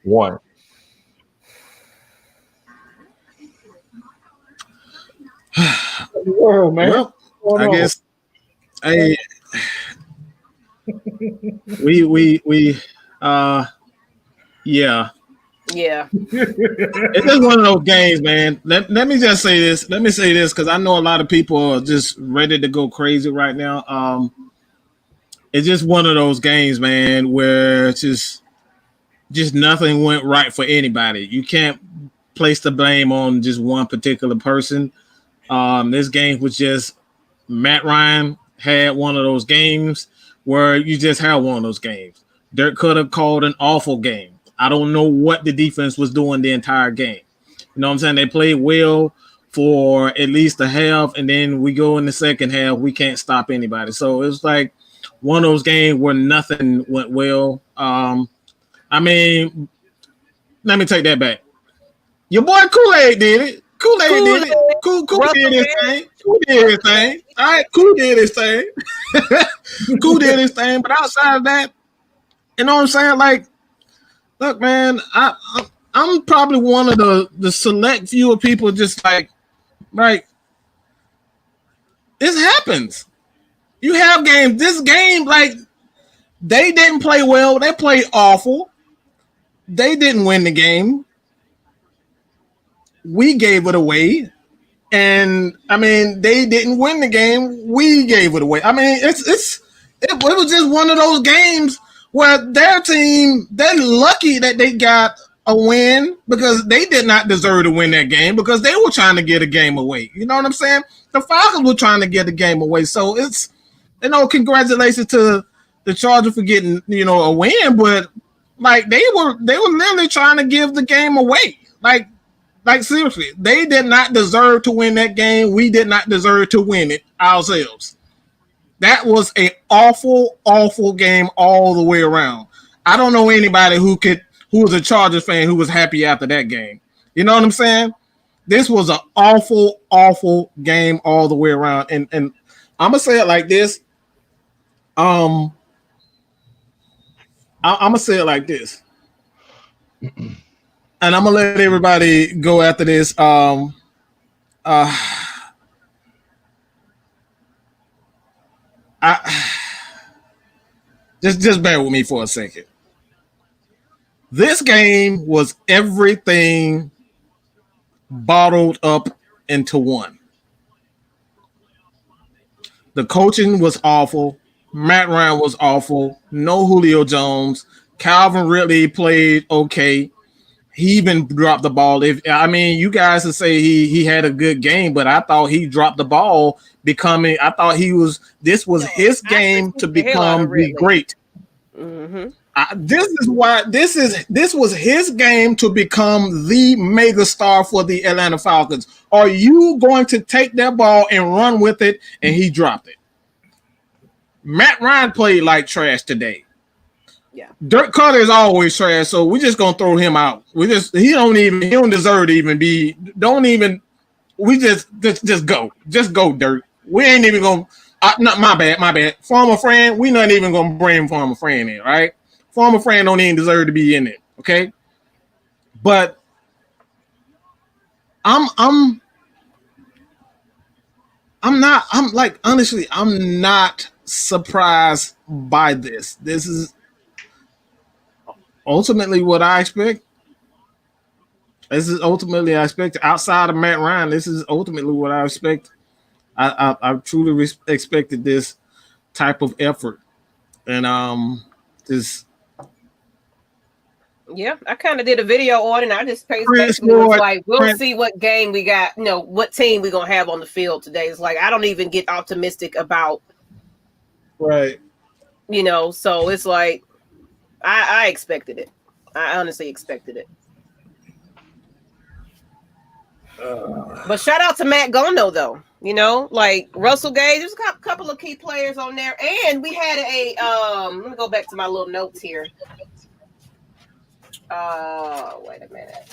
One. Whoa, man. Well, I guess we yeah. Yeah. It's just one of those games, man. Let me just say this. Let me say this because I know a lot of people are just ready to go crazy right now. It's just one of those games, man, where it's just nothing went right for anybody. You can't place the blame on just one particular person. This game was just Matt Ryan had one of those games where you just had one of those games. Dirk could have called an awful game. I don't know what the defense was doing the entire game. You know what I'm saying? They played well for at least a half, and then we go in the second half, we can't stop anybody. So it's like one of those games where nothing went well. I mean, let me take that back. Your boy Kool-Aid did it. Kool-Aid did it. Cool did his thing. Cool did his thing. All right, Cool did his thing. Cool did his thing. But outside of that, you know what I'm saying? Like, look, man, I'm probably one of the select few of people just like, this happens. You have games. This game, like, they didn't play well. They played awful. They didn't win the game. We gave it away. And, I mean, they didn't win the game. We gave it away. I mean, it was just one of those games where their team, they're lucky that they got a win because they did not deserve to win that game because they were trying to get a game away. You know what I'm saying? The Falcons were trying to get the game away. So it's, congratulations to the Chargers for getting, a win, but like they were literally trying to give the game away. Like seriously, they did not deserve to win that game. We did not deserve to win it ourselves. That was an awful, awful game all the way around. I don't know anybody who was a Chargers fan who was happy after that game. You know what I'm saying? This was an awful, awful game all the way around. And I'm gonna say it like this. I'm gonna say it like this. And I'm gonna let everybody go after this. Just bear with me for a second. This game was everything bottled up into one. The coaching was awful. Matt Ryan was awful. No Julio Jones. Calvin Ridley played okay. He even dropped the ball. You guys would say he had a good game, but I thought he dropped the ball this was his game to become the great. Mm-hmm. This was his game to become the mega star for the Atlanta Falcons. Are you going to take that ball and run with it? And he dropped it. Matt Ryan played like trash today. Yeah. Dirk Cutter is always trash, so we're just gonna throw him out. He don't deserve to even be. Don't even. We just go. Just go, Dirk. We ain't even gonna. Not my bad. Former friend, we not even gonna bring former friend in, right? Former friend don't even deserve to be in it, okay? But I'm not surprised by this. This is ultimately what I expect. Outside of Matt Ryan, this is ultimately what I expect. I truly expected this type of effort, and this. Yeah, I kind of did a video on it, and I just basically was like, we'll see what game we got, what team we're going to have on the field today. It's like, I don't even get optimistic about, right. So it's like, I expected it. I honestly expected it. But shout out to Matt Gono, though. Like Russell Gage, there's a couple of key players on there. And we had let me go back to my little notes here. Wait a minute.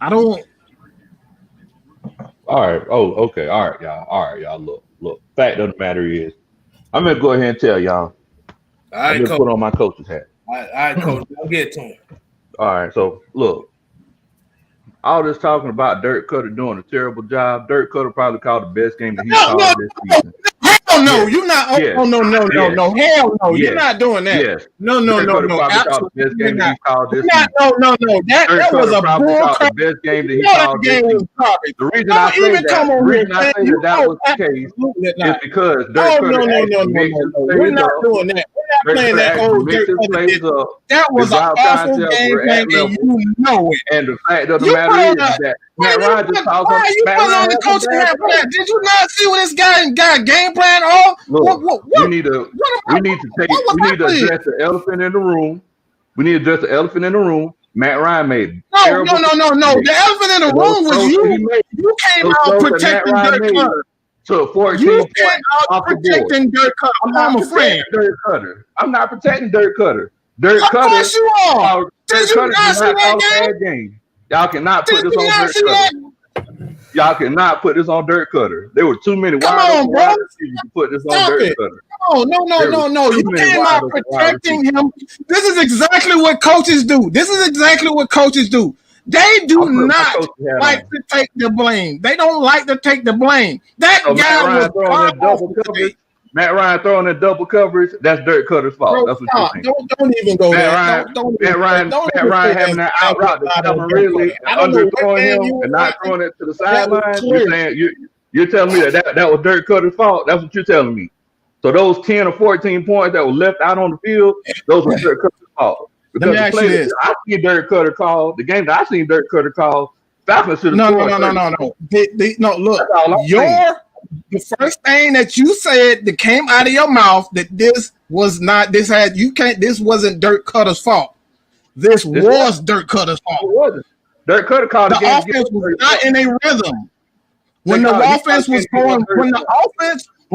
I don't. All right. Oh, okay. All right, y'all. Look. Fact of the matter is, I'm gonna go ahead and tell y'all. All right, I just put on my coach's hat. All right, coach. I'll get to him. All right, so look, all this talking about Dirk Cutter doing a terrible job. Dirk Cutter probably called the best game that he's called this season. Hell no, you're not. Oh, Yes. no. Hell no, you're not doing that. Yes. No. Absolutely best game that he's called this season. No. That was a bull crap. The best game that he called this season. The reason I say that was the case is because Dirk Cutter we're not doing that. We're not playing that old Dirk Cutter. That was an awful game, and you know it. And the fact of the matter is that Matt Ryan just calls on the coaching plan. Did you not see what this guy got game plan on? We need to address the elephant in the room. We need to address the elephant in the room. Matt Ryan made no. The elephant in the room was you. You came out protecting Dirk Cutter. So 14 you points off the board. Protecting Dirk Cutter. I'm a friend. Dirk Cutter. I'm not protecting Dirk Cutter. Dirk Cutter. Of course you are. Dirk Cutter not that game. Y'all cannot put this on Dirk Cutter. Y'all cannot put this on Dirk Cutter. There were too many wide receivers to put this on Dirk Cutter. No. You came out protecting him. This is exactly what coaches do. They do not like to take the blame. They don't like to take the blame. That guy was Matt Ryan throwing in double coverage. That's Dirk Cutter's fault. Bro, that's what you're saying. Don't even go there. Matt Ryan having that out route to really underthrowing him and not throwing it to the sideline. You're saying you're telling me that was Dirk Cutter's fault. That's what you're telling me. So those 10 or 14 points that were left out on the field, those were Dirk Cutter's fault. Because the play that I see Dirk Cutter call, the game that I seen Dirk Cutter call, Falcons should have scored. No. Look, the first thing that you said that came out of your mouth that this wasn't Dirk Cutter's fault. This was Dirk Cutter's fault. It wasn't. Dirk Cutter called the offense was not in a rhythm. When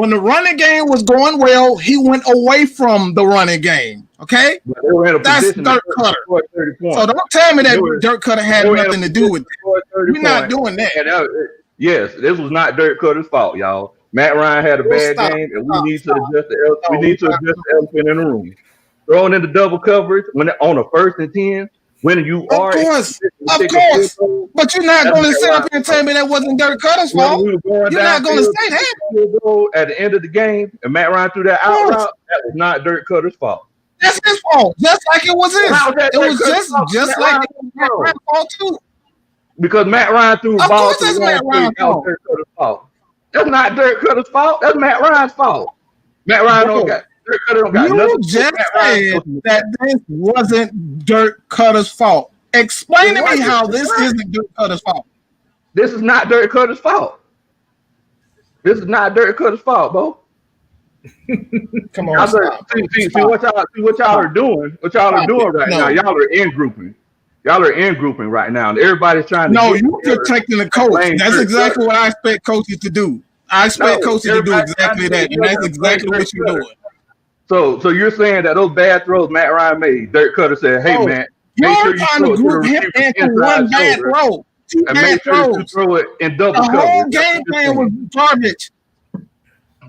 the running game was going well, he went away from the running game. Okay, that's Dirk Cutter. So don't tell me that Dirk Cutter had nothing to do with it. We're not doing that. Yes, this was not Dirk Cutter's fault, y'all. Matt Ryan had a bad game, and we need to adjust the elephant in the room. Throwing in the double coverage when on a 1st and 10, when you are of course, but you're not going to sit up here and tell me that wasn't Dirk Cutter's fault. You're not going to say that. At the end of the game, and Matt Ryan threw that out route, that was not Dirk Cutter's fault. That's his fault, just like it was his. It was just like Matt Ryan's fault too. Because Matt Ryan threw a ball to the wrong Dirk Cutter's fault. That's not Dirk Cutter's fault. That's Matt Ryan's fault. Matt Ryan Dirk Cutter don't got nothing. You just said that this wasn't Dirk Cutter's fault. Explain to me how this isn't Dirk Cutter's fault. This is not Dirk Cutter's fault. This is not Dirk Cutter's fault, bro. Come on, see what y'all are doing. What y'all are doing right now. Y'all are in grouping. Y'all are in grouping right now, and everybody's trying to. No, you're protecting the coach. That's exactly what I expect coaches to do. I expect coaches to do exactly that, and that's exactly what you're doing. So you're saying that those bad throws Matt Ryan made, Dirk Cutter said, "Hey man, you're trying to group him into one bad throw, two bad throws. You throw it in double coverage." The whole game plan was garbage.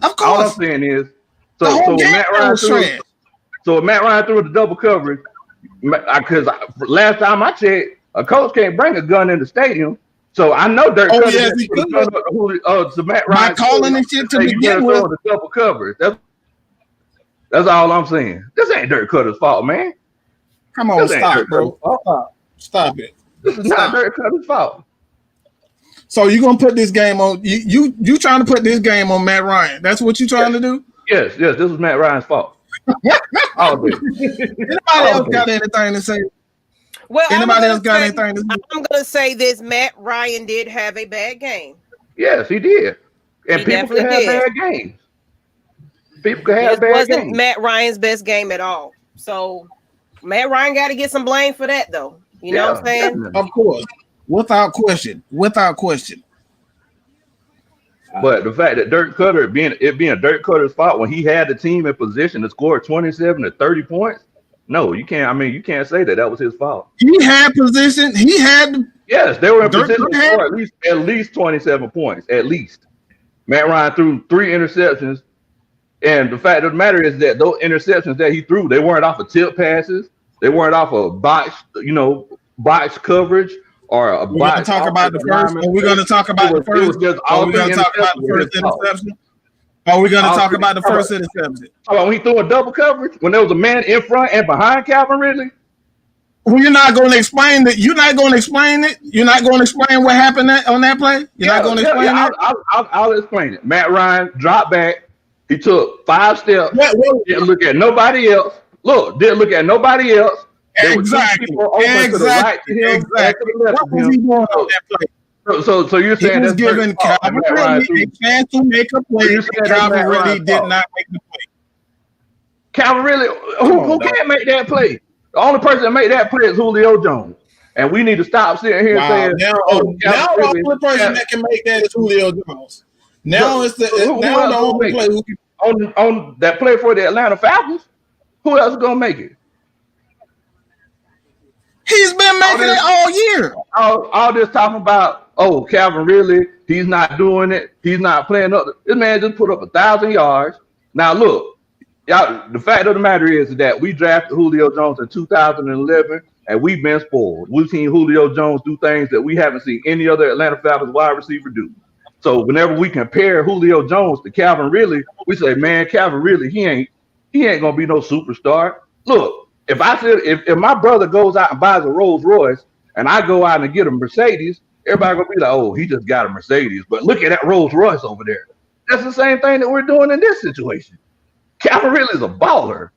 Of course. All I'm saying is, so Matt Ryan threw the double coverage. Because last time I checked, a coach can't bring a gun in the stadium. So I know Dirk Cutter. Yes, he could. So Matt Ryan calling and shit to begin with. The double coverage. That's all I'm saying. This ain't Dirk Cutter's fault, man. Come on, stop, bro. Stop it. This is not Dirk Cutter's fault. So you're gonna put this game on you trying to put this game on Matt Ryan. That's what you're trying to do? Yes, this is Matt Ryan's fault. Anybody else got anything to say? Well, anybody else got anything to say? I'm gonna say this: Matt Ryan did have a bad game. Yes, he did. And people can have bad games. People can have bad games. It wasn't Matt Ryan's best game at all. So Matt Ryan got to get some blame for that, though. You know what I'm saying? Definitely. Of course. Without question. But the fact that Dirk Cutter being Dirk Cutter's fault when he had the team in position to score 27 to 30 points, no, you can't. I mean, you can't say that was his fault. He had position. He had. Yes, they were in position to score at least 27 points. At least. Matt Ryan threw 3 interceptions And the fact of the matter is that those interceptions that he threw, they weren't off of tip passes. They weren't off of box coverage or a We're gonna talk about the first. Are we gonna talk about the first? Are we gonna talk about the first interception? Are we gonna talk about the first interception? When he threw a double coverage, when there was a man in front and behind Calvin Ridley. Well, you're not going to explain that. You're not going to explain it. You're not going to explain what happened on that play. You're not going to explain it. I'll explain it. Matt Ryan dropped back. He took 5 steps. Didn't look at nobody else. Didn't look at nobody else. Exactly. Exactly. What was he doing on that play? So you're saying he was giving Calvin Ridley a chance to make a play. Calvin Ridley did not make the play. Calvin Ridley, who can't make that play? The only person that made that play is Julio Jones. And we need to stop sitting here saying, now the only person that can make that is Julio Jones. Now it's the only play who can on that play for the Atlanta Falcons. Who else is gonna make it? He's been making it all year. All this talking about, Calvin Ridley, he's not doing it. He's not playing up. This man just put up 1,000 yards. Now look. Y'all, the fact of the matter is that we drafted Julio Jones in 2011, and we've been spoiled. We've seen Julio Jones do things that we haven't seen any other Atlanta Falcons wide receiver do. So whenever we compare Julio Jones to Calvin Ridley, we say, man, Calvin Ridley, he ain't gonna be no superstar. Look, if my brother goes out and buys a Rolls Royce, and I go out and get a Mercedes, everybody gonna be like, oh, he just got a Mercedes. But look at that Rolls Royce over there. That's the same thing that we're doing in this situation. Calvin Ridley is a baller,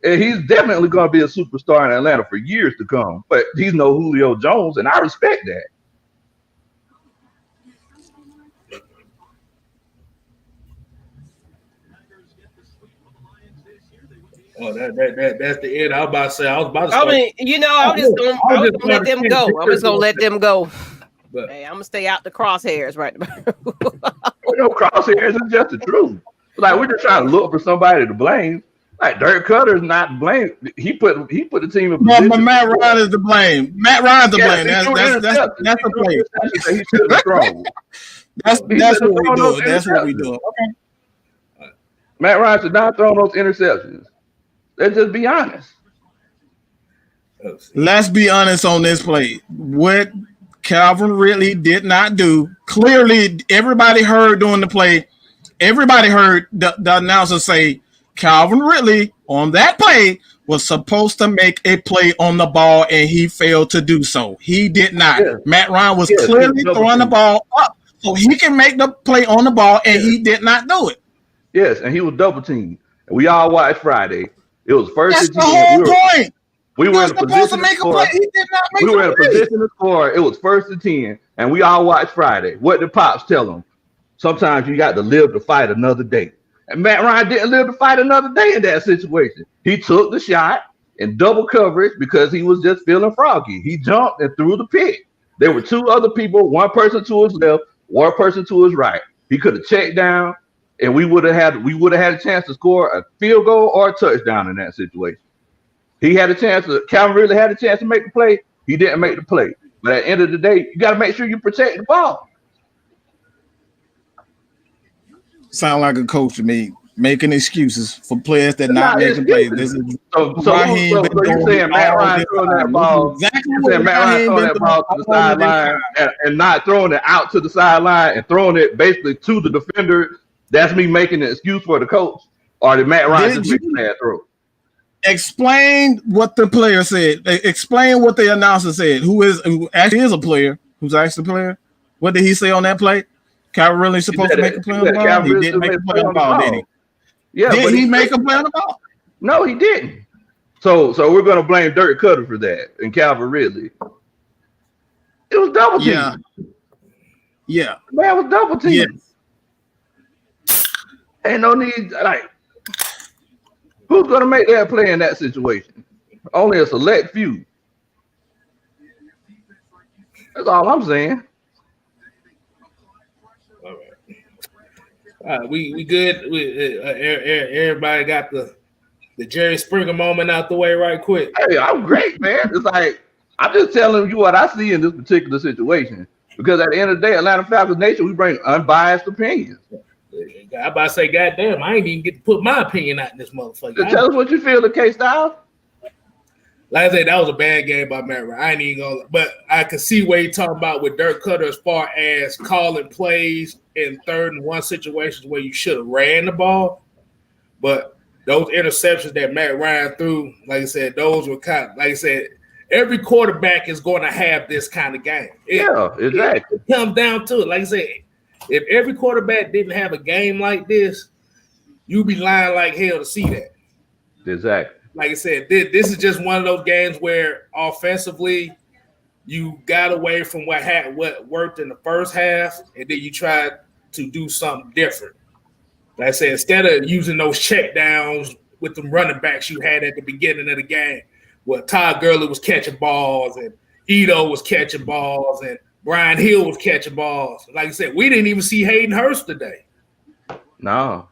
and he's definitely going to be a superstar in Atlanta for years to come. But he's no Julio Jones, and I respect that. Oh, that's the end. I was about to say. I was just gonna let them go. I'm just gonna let them go. But hey, I'm gonna stay out the crosshairs right now. No crosshairs. It's just the truth. Like, we're just trying to look for somebody to blame. Like, Dirk Cutter's not to blame. He put the team in position. But Matt Ryan is to blame. Matt Ryan's to blame. That's the play. He should have thrown. That's what we're doing. That's what we're doing. Okay. Matt Ryan should not throw those interceptions. Let's just be honest. Let's be honest on this play. What Calvin Ridley did not do, clearly everybody heard during the play. Everybody heard the announcer say Calvin Ridley on that play was supposed to make a play on the ball, and he failed to do so. He did not. Yeah. Matt Ryan was clearly throwing the ball up so he can make the play on the ball, and he did not do it. Yes, and he was double teamed. And we all watched Friday. It was first. That's the whole point. We were in a position to score. We were in a position to score. It was 1st and 10, and we all watched Friday. What did Pops tell them? Sometimes you got to live to fight another day. And Matt Ryan didn't live to fight another day in that situation. He took the shot in double coverage because he was just feeling froggy. He jumped and threw the pick. There were 2 other people, one person to his left, one person to his right. He could have checked down, and we would have had a chance to score a field goal or a touchdown in that situation. Calvin Ridley had a chance to make the play. He didn't make the play. But at the end of the day, you got to make sure you protect the ball. Sound like a coach to me, making excuses for players that not making plays. This is so you're saying Matt Ryan throwing that ball? Exactly. You're saying Matt Ryan throwing that ball to the sideline and not throwing it out to the sideline and throwing it basically to the defender. That's me making an excuse for the coach, or did Matt Ryan just make a bad throw? Explain what the player said. Explain what the announcer said. Who actually is a player? Who's actually a player? What did he say on that play? Calvin Ridley supposed to make a play on the ball? He didn't make a play on the ball, did he? Yeah, did he make a play on the ball? No, he didn't. So we're going to blame Dirk Cutter for that and Calvin Ridley. It was double team. Yeah. Man, it was double team. Yeah. Ain't no need, like, who's going to make that play in that situation? Only a select few. That's all I'm saying. We good. Everybody got the Jerry Springer moment out the way right quick. Hey, I'm great, man. It's like I'm just telling you what I see in this particular situation. Because at the end of the day, Atlanta Falcons Nation, we bring unbiased opinions. I about to say, goddamn, I ain't even get to put my opinion out in this motherfucker. Tell us what you feel, the K-Styles. Like I said, that was a bad game by Matt Ryan. I ain't even gonna, but I can see what he talking about with Dirk Cutter as far as calling plays in 3rd and 1 situations where you should have ran the ball. But those interceptions that Matt Ryan threw, like I said, those were kind of, like I said, every quarterback is going to have this kind of game. Exactly. It comes down to it. Like I said, if every quarterback didn't have a game like this, you'd be lying like hell to see that. Exactly. Like I said, this is just one of those games where offensively you got away from what worked in the first half, and then you tried to do something different. Like I said, instead of using those check downs with the running backs you had at the beginning of the game, where Todd Gurley was catching balls and Ito was catching balls and Brian Hill was catching balls. Like I said, we didn't even see Hayden Hurst today. No.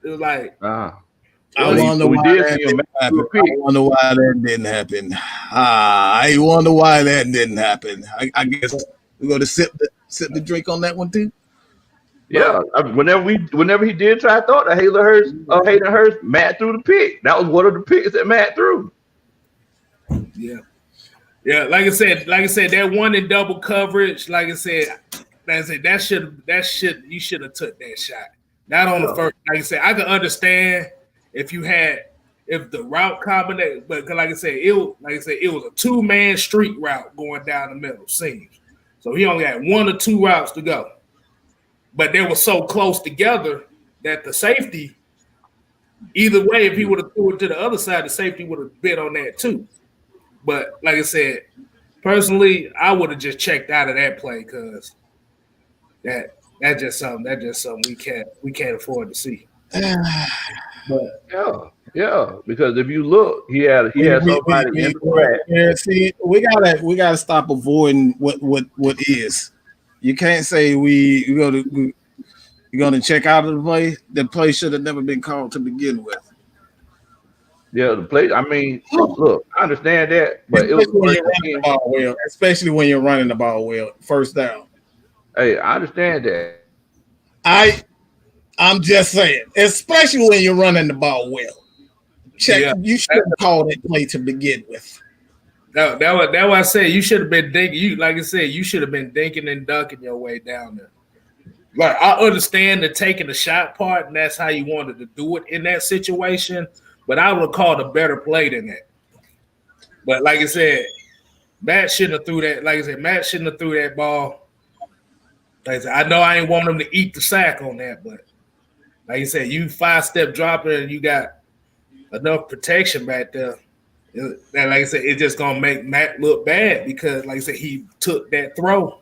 It was like, I wonder why that didn't happen. I wonder why that didn't happen. I guess we're going to sip the drink on that one too. Yeah, whenever he did try to throw it, Hayden Hurst, Matt threw the pick. That was one of the picks that Matt threw. Yeah. Like I said, that one in double coverage. Like I said, you should have took that shot. Not on the first. Like I said, I can understand if the route combination, but like I said, it was a 2-man street route going down the middle seams. So he only had 1 or 2 routes to go. But they were so close together that the safety, either way, if he would have threw it to the other side, the safety would have bit on that too. But like I said, personally, I would have just checked out of that play because that's just something we can't afford to see. But yeah, because if you look, he had somebody in the track. Yeah, see, we gotta stop avoiding what is. You can't say you're gonna check out of the play. The play should have never been called to begin with. Yeah, the play. I mean, look, I understand that, but especially when you're running the ball well, first down. Hey, I understand that. I'm just saying, especially when you're running the ball well. You should have called that play to begin with. That why I say you should have been dinking. Like I said, you should have been dinking and dunking your way down there. Like I understand the taking the shot part, and that's how you wanted to do it in that situation. But I would have called a better play than that. But like I said, Matt shouldn't have threw that. Like I said, Matt shouldn't have threw that ball. Like I said, I know I ain't want him to eat the sack on that, but like you said, you 5-step dropper and you got enough protection back there. And like I said, it's just gonna make Matt look bad because, like I said, he took that throw,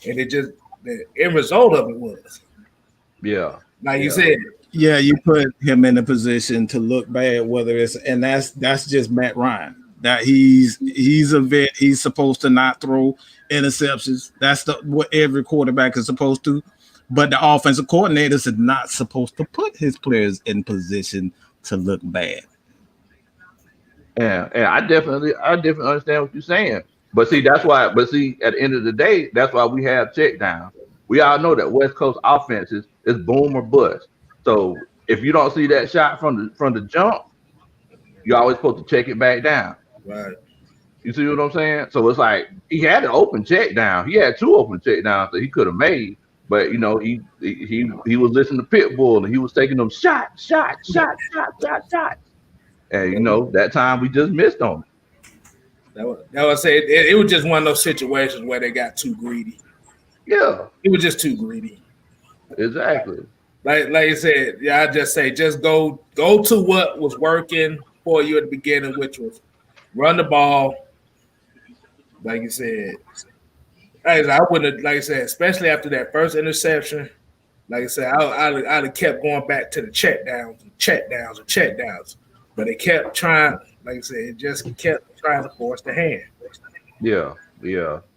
and it just the end result of it was, like you said, you put him in a position to look bad. Whether it's and that's just Matt Ryan. That he's a vet. He's supposed to not throw interceptions. That's what every quarterback is supposed to. But the offensive coordinators are not supposed to put his players in position to look bad. Yeah, I definitely understand what you're saying. But see, that's why. But see, at the end of the day, that's why we have check down. We all know that West Coast offenses is boom or bust. So if you don't see that shot from the jump, you're always supposed to check it back down. Right. You see what I'm saying? So it's like he had an open check down. He had 2 open check downs that he could have made. But you know, he was listening to Pitbull and he was taking them shots. And you know, that time we just missed on it. That was say it was just one of those situations where they got too greedy. Yeah. It was just too greedy. Exactly. Like I said, I just say just go to what was working for you at the beginning, which was run the ball. Like you said. I wouldn't have, like I said, especially after that first interception. Like I said, I'd have kept going back to the check downs. But they kept trying, like I said, it just kept trying to force the hand. Yeah.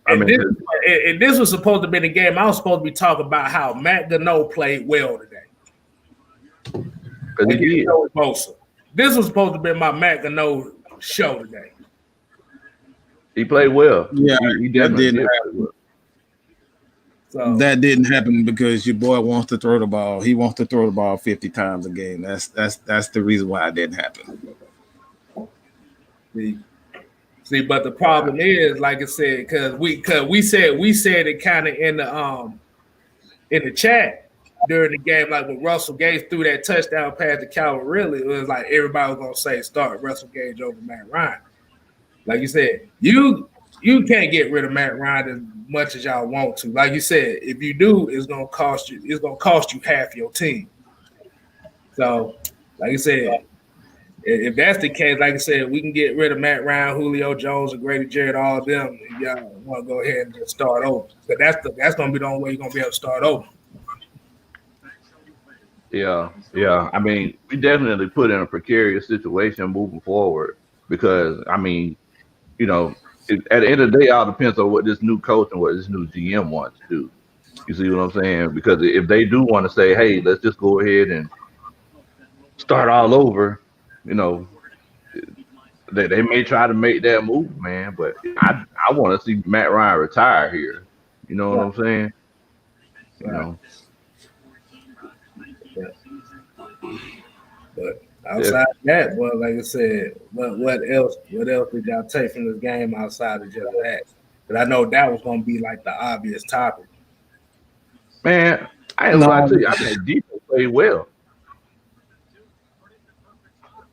And this was supposed to be the game. I was supposed to be talking about how Matt Gano played well today. This was supposed to be my Matt Gano show today. He played well. Yeah, he definitely did. So that didn't happen because your boy wants to throw the ball. He wants to throw the ball 50 times a game. That's the reason why it didn't happen. See, but the problem is, like I said, because we said it kind of in the chat during the game, like when Russell Gage threw that touchdown pass to Calvin Ridley, it was like everybody was gonna say start Russell Gage over Matt Ryan. Like you said, you can't get rid of Matt Ryan as much as y'all want to. Like you said, if you do, it's gonna cost you. It's gonna cost you half your team. So, like I said, if that's the case, like I said, we can get rid of Matt Ryan, Julio Jones, and Grady Jarrett, all of them. If y'all want to go ahead and just start over, but that's gonna be the only way you're gonna be able to start over. Yeah. I mean, we definitely put in a precarious situation moving forward because, I mean, you know, at the end of the day, it all depends on what this new coach and what this new GM wants to do. You see what I'm saying? Because if they do want to say, hey, let's just go ahead and start all over, you know, they may try to make that move, man. But I want to see Matt Ryan retire here. You know what I'm saying? You know. But outside of that, well, like I said, what else did y'all take from this game outside of just that? Because I know that was going to be like the obvious topic. Man, I ain't gonna lie to you. I think defense played well.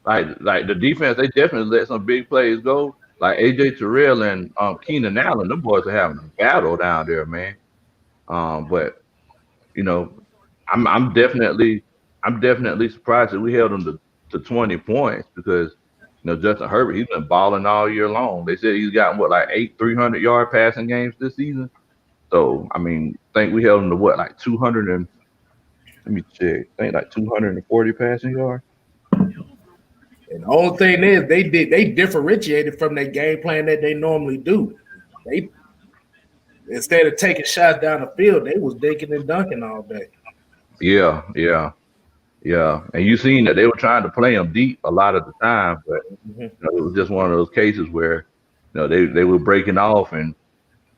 Like the defense, they definitely let some big plays go. Like AJ Terrell and Keenan Allen, them boys are having a battle down there, man. But you know, I'm definitely surprised that we held them to 20 points because you know Justin Herbert, he's been balling all year long. They said he's gotten like 8 300-yard passing games this season. So I mean, I think we held them to like 200 and let me check. I think like 240 passing yards. And the only thing is they differentiated from their game plan that they normally do. They instead of taking shots down the field, they was dinking and dunking all day. Yeah. And you seen that they were trying to play them deep a lot of the time, but you know, it was just one of those cases where you know they were breaking off, and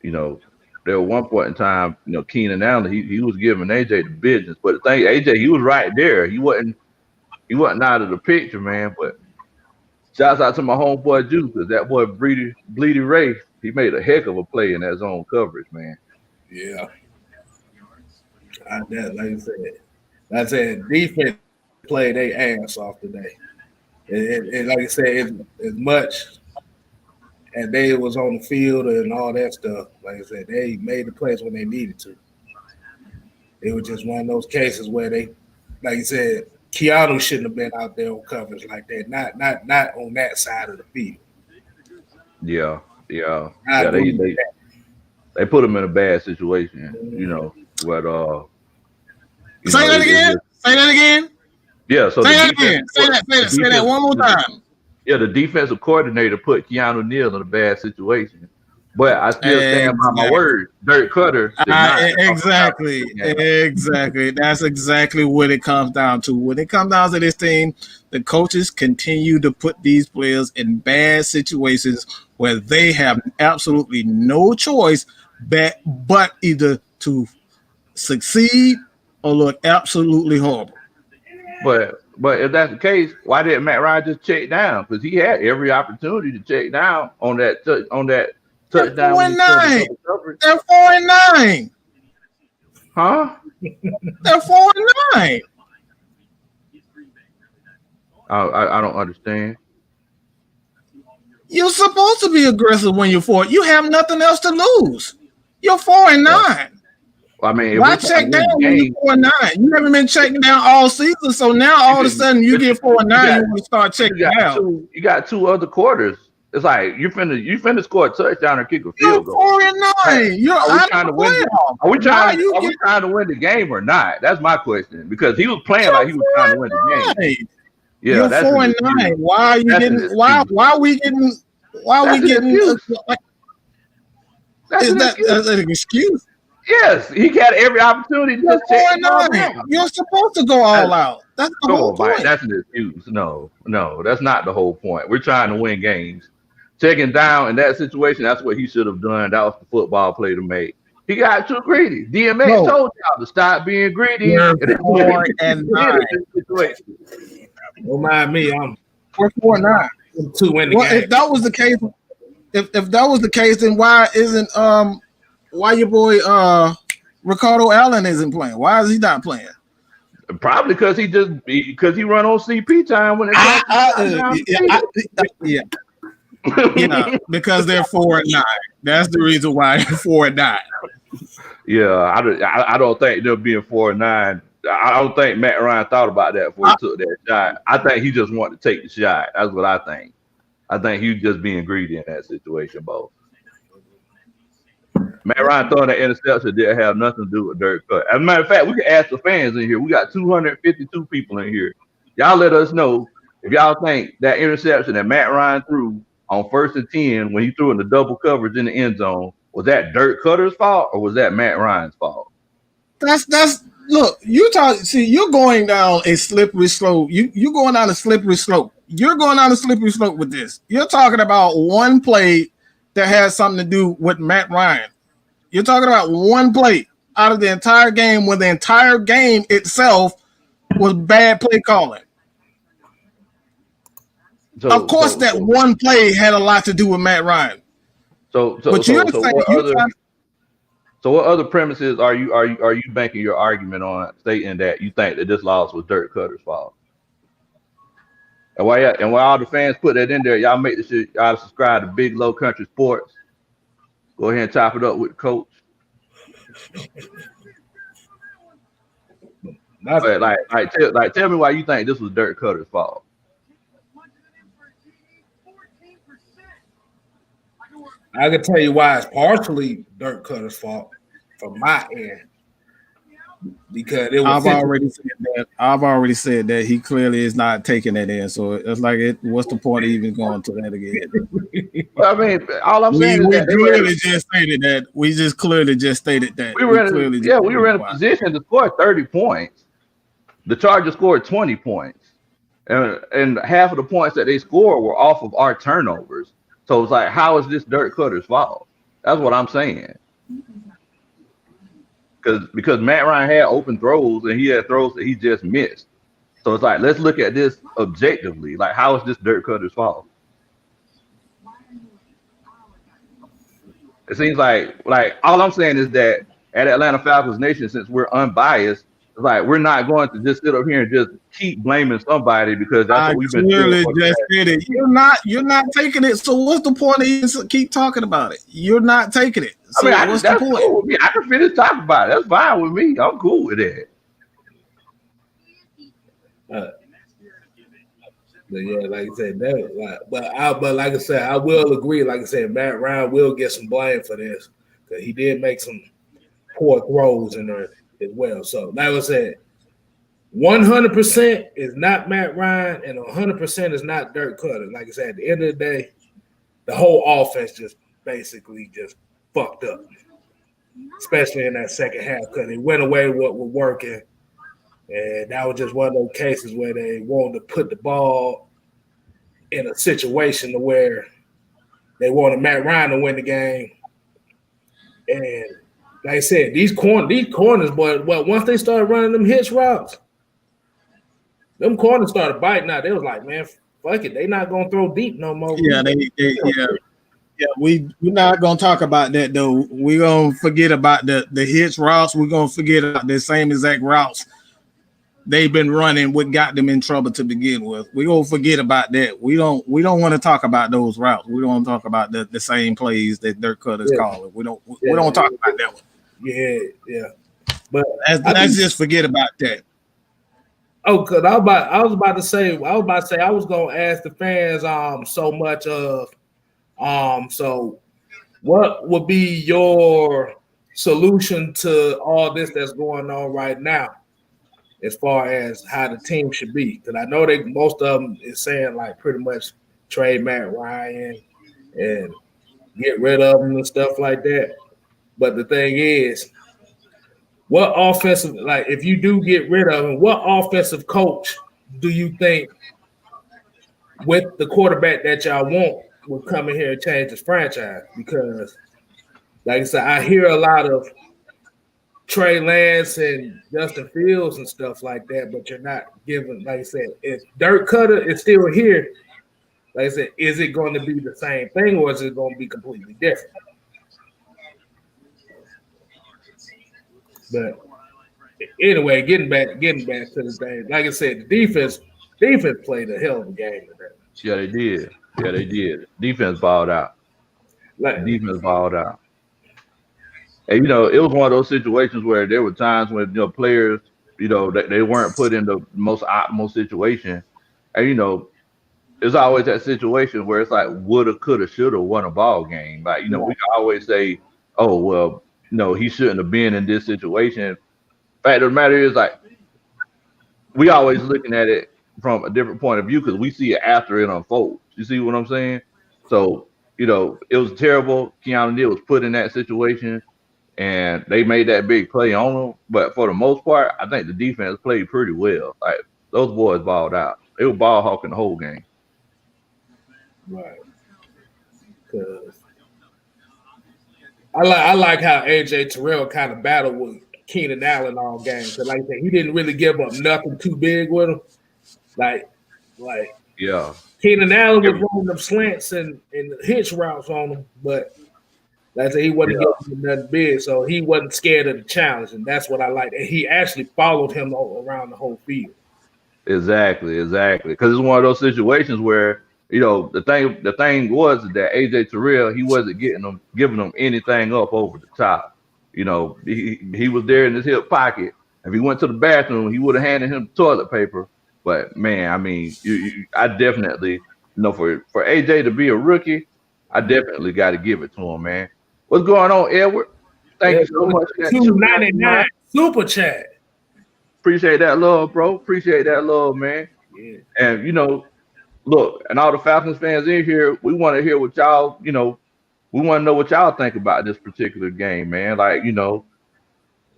you know there was one point in time, you know, Keenan Allen he was giving AJ the business, but the thing AJ he was right there. He wasn't out of the picture, man. But shouts out to my homeboy Juice, because that boy Bleedy Ray, he made a heck of a play in that zone coverage, man. Yeah. Like I said, defense played their ass off today. And like I said, as much as they was on the field and all that stuff, like I said, they made the plays when they needed to. It was just one of those cases where they, like you said, Keanu shouldn't have been out there on coverage like that. Not on that side of the field. Yeah. They put him in a bad situation, you know. But say that again. Yeah. So say that again. Say that one more time. Yeah, the defensive coordinator put Keanu Neal in a bad situation. But I still stand by my word. Dirk Cutter. Exactly. That's exactly what it comes down to. When it comes down to this team, the coaches continue to put these players in bad situations where they have absolutely no choice but either to succeed or look absolutely horrible. But if that's the case, why didn't Matt Ryan just check down? Because he had every opportunity to check down on that touchdown. They're 4-9. Huh? They're 4-9. I don't understand. You're supposed to be aggressive when you're 4. You have nothing else to lose. You're 4-9. Well, I mean, why check down when you're 4-9? You haven't been checking down all season, so now all of a sudden you get 4-9. You want to start checking down. You got 2 other quarters. It's like you finna score a touchdown or kick a field goal. You're 4-9. You're trying to win. Are we trying to win the game or not? That's my question. Because he was playing like he was trying to win the game. Yeah, you're 4-9. Why are you getting? Why are we getting? Why are we getting? Is that an excuse? Yes, he got every opportunity to just check down. You're supposed to go all out. That's the whole point. That's an excuse. No, that's not the whole point. We're trying to win games. Checking down in that situation, that's what he should have done. That was the football play to make. He got too greedy. DMX told y'all to stop being greedy. 4-9. Don't mind me. I'm 4-9. 2 in the game. If that was the case, if that was the case, then why isn't why your boy Ricardo Allen isn't playing? Why is he not playing? Probably because he run on CP time when yeah, because they're 4-9. That's the reason why they're 4-9. Yeah, I don't think they'll be 4-9. I don't think Matt Ryan thought about that before he took that shot. I think he just wanted to take the shot. That's what I think. I think he was just being greedy in that situation, both. Matt Ryan throwing that interception didn't have nothing to do with Dirk Cut. As a matter of fact, we can ask the fans in here. We got 252 people in here. Y'all let us know if y'all think that interception that Matt Ryan threw on 1st and 10 when he threw in the double coverage in the end zone, was that Dirk Cutter's fault or was that Matt Ryan's fault? That's look, you're going down a slippery slope. You're going down a slippery slope. You're going down a slippery slope with this. You're talking about one play that has something to do with Matt Ryan. You're talking about one play out of the entire game when the entire game itself was bad play calling. Of course, that one play had a lot to do with Matt Ryan. So what other premises are you banking your argument on, stating that you think that this loss was Dirk Cutter's fault? And while all the fans put that in there, y'all make this shit. Y'all subscribe to Big Low Country Sports. Go ahead and chop it up with the coach. Tell me why you think this was Dirk Cutter's fault. I can tell you why it's partially Dirk Cutter's fault from my end. Because it was I've already said that he clearly is not taking that in. So it's like, what's the point of even going to that again? Well, I mean, all I'm saying is we just clearly just stated that. We were in a position to score 30 points. The Chargers scored 20 points. And half of the points that they scored were off of our turnovers. So it's like, how is this Dirk Cutter's fault? That's what I'm saying. Because Matt Ryan had open throws and he had throws that he just missed. So it's like, let's look at this objectively. Like, how is this Dirk Cutter's fault? It seems like all I'm saying is that at Atlanta Falcons Nation, since we're unbiased, it's like we're not going to just sit up here and just keep blaming somebody because that's what we've been doing. Just did it. You're not taking it. So what's the point of you keep talking about it? You're not taking it. So what's the point? Cool with me. I can finish talking about it. That's fine with me. I'm cool with that. Yeah, like I said, but like I said, I will agree. Like I said, Matt Ryan will get some blame for this because he did make some poor throws in there as well. So, like I said, 100% is not Matt Ryan, and 100% is not Dirk Cutter. Like I said, at the end of the day, the whole offense just basically just fucked up, especially in that second half because they went away with what was working. And that was just one of those cases where they wanted to put the ball in a situation to where they wanted Matt Ryan to win the game. And like I said, these corners, but once they started running them hitch routes, them corners started biting out. They was like, man, fuck it. They not going to throw deep no more. Yeah, we're not going to talk about that, though. We're going to forget about the hitch routes. We're going to forget about the same exact routes they've been running, what got them in trouble to begin with. We're going to forget about that. We don't want to talk about those routes. We don't want to talk about the same plays that Dirk Cutter's calling. We don't talk about that one. Yeah. But let's just forget about that. Oh, because I was about to say I was gonna ask the fans so much of so what would be your solution to all this that's going on right now as far as how the team should be? Because I know most of them is saying like pretty much trade Matt Ryan and get rid of him and stuff like that. But the thing is, what offensive, like if you do get rid of him, what offensive coach do you think with the quarterback that y'all want will come in here and change this franchise? Because Like I said, I hear a lot of Trey Lance and Justin Fields and stuff like that, but you're not giving, like I said, if Dirk Cutter is still here, like I said, is it going to be the same thing or is it going to be completely different? But anyway, getting back to the thing, like I said, the defense played a hell of a game today. Yeah, they did. Defense balled out. And, it was one of those situations where there were times when players, they weren't put in the most optimal situation, and there's always that situation where it's like woulda, coulda, shoulda won a ball game. Like we can always say, oh well, he shouldn't have been in this situation. Fact of the matter is, like, we always looking at it from a different point of view because we see it after it unfolds. You see what I'm saying? So, it was terrible. Keanu Neal was put in that situation, and they made that big play on him. But for the most part, I think the defense played pretty well. Like, those boys balled out. They were ball hawking the whole game. Right. Because I like how AJ Terrell kind of battled with Keenan Allen all game. So like I said, he didn't really give up nothing too big with him. Like yeah. Keenan Allen was running them slants and hitch routes on him, but like I said, he wasn't giving him nothing big, so he wasn't scared of the challenge, and that's what I like. And he actually followed him around the whole field. Exactly. Because it's one of those situations where the thing was that AJ Terrell, he wasn't giving them anything up over the top. He was there in his hip pocket. If he went to the bathroom, he would have handed him toilet paper. But man, I mean, I definitely, for AJ to be a rookie, I definitely got to give it to him, man. What's going on, Edward? Thank you so much. $2.99 super chat. Appreciate that love, bro. Appreciate that love, man. Yeah. And look, and all the Falcons fans in here, we want to hear what y'all, we want to know what y'all think about this particular game, man. Like, y'all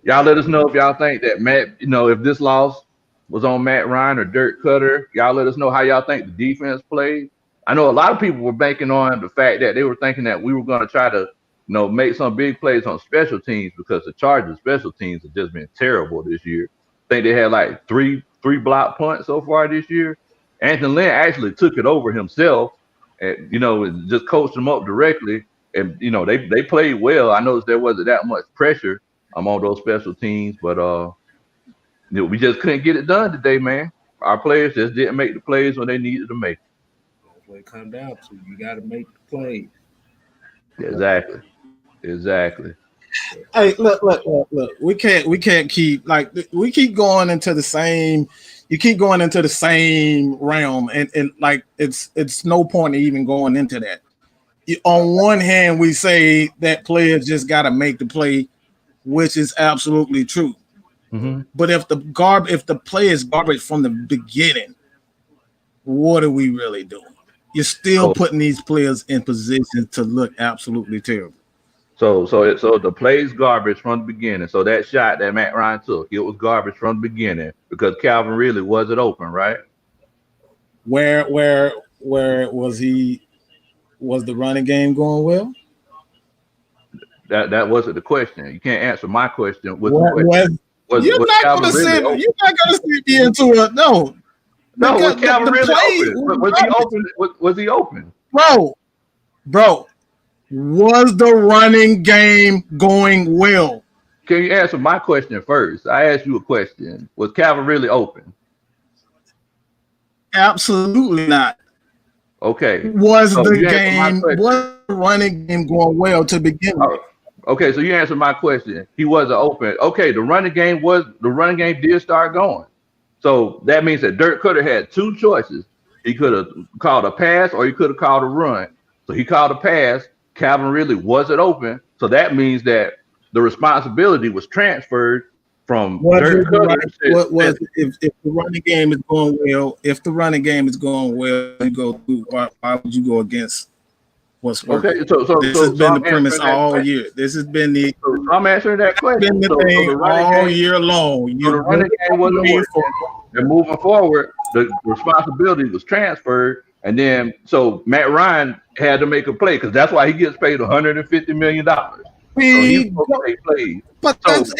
let us know if y'all think that Matt, if this loss was on Matt Ryan or Dirk Cutter. Y'all let us know how y'all think the defense played. I know a lot of people were banking on the fact that they were thinking that we were going to try to, make some big plays on special teams because the Chargers special teams have just been terrible this year. I think they had like three block punts so far this year. Anthony Lynn actually took it over himself and, and just coached them up directly. And, they played well. I noticed there wasn't that much pressure on those special teams, but we just couldn't get it done today, man. Our players just didn't make the plays when they needed to make. That's what it comes down to. You got to make the plays. Exactly. Hey, look. We can't keep we keep going into the same. You keep going into the same realm, and like it's no point in even going into that. On one hand, we say that players just got to make the play, which is absolutely true. Mm-hmm. But if the play is garbage from the beginning, what are we really doing? You're still putting these players in position to look absolutely terrible. So the play's garbage from the beginning. So that shot that Matt Ryan took, it was garbage from the beginning because Calvin really wasn't open, right? Where was he? Was the running game going well? That wasn't the question. You can't answer my question. You're not going to send me into it. No. Was Calvin really open? Was he open? Bro. Was the running game going well? Can you answer my question first? I asked you a question. Was Calvin really open? Absolutely not. Okay. Was the running game going well to begin with? Okay, so you answered my question. He wasn't open. Okay, the running game did start going. So that means that Dirk Cutter had two choices. He could have called a pass or he could have called a run. So he called a pass. Calvin really wasn't open. So that means that the responsibility was transferred from Dirk Cutter. If the running game is going well, you go through. Why would you go against what's working? Okay, so this has been the premise all year. This has been the. So I'm answering that question. Been the thing all year long. So the running game wasn't working. And moving forward, the responsibility was transferred, and then so Matt Ryan had to make a play because that's why he gets paid $150 million. speed. Plays. But after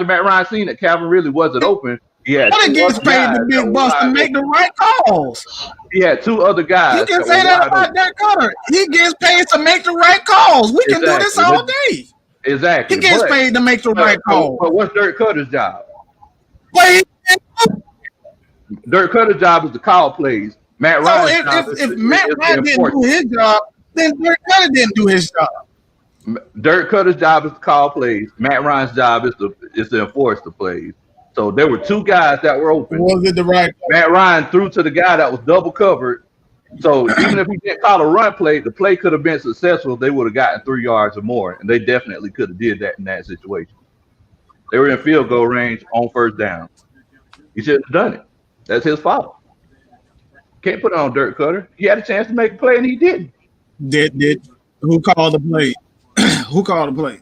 Matt Ryan seen that Calvin really wasn't open, he had he gets paid the big bust to make the right calls. He had two other guys. You can say that about Dirk Cutter. He gets paid to make the right calls. We can do this all day. Exactly. He gets paid to make the right calls. But what's Dirk Cutter's job? Dirk Cutter's job is to call plays. Matt Ryan's job if Matt Ryan didn't do his job, then Dirk Cutter didn't do his job. Dirk Cutter's job is to call plays. Matt Ryan's job is to enforce the plays. So there were two guys that were open. Was it the right? Matt Ryan threw to the guy that was double covered. So even if he didn't call a run play, the play could have been successful. They would have gotten 3 yards or more, and they definitely could have did that in that situation. They were in field goal range on first down. He shouldn't have done it. That's his fault. Can't put it on Dirk Cutter. He had a chance to make a play, and he didn't. Did who called the play? Who called the play?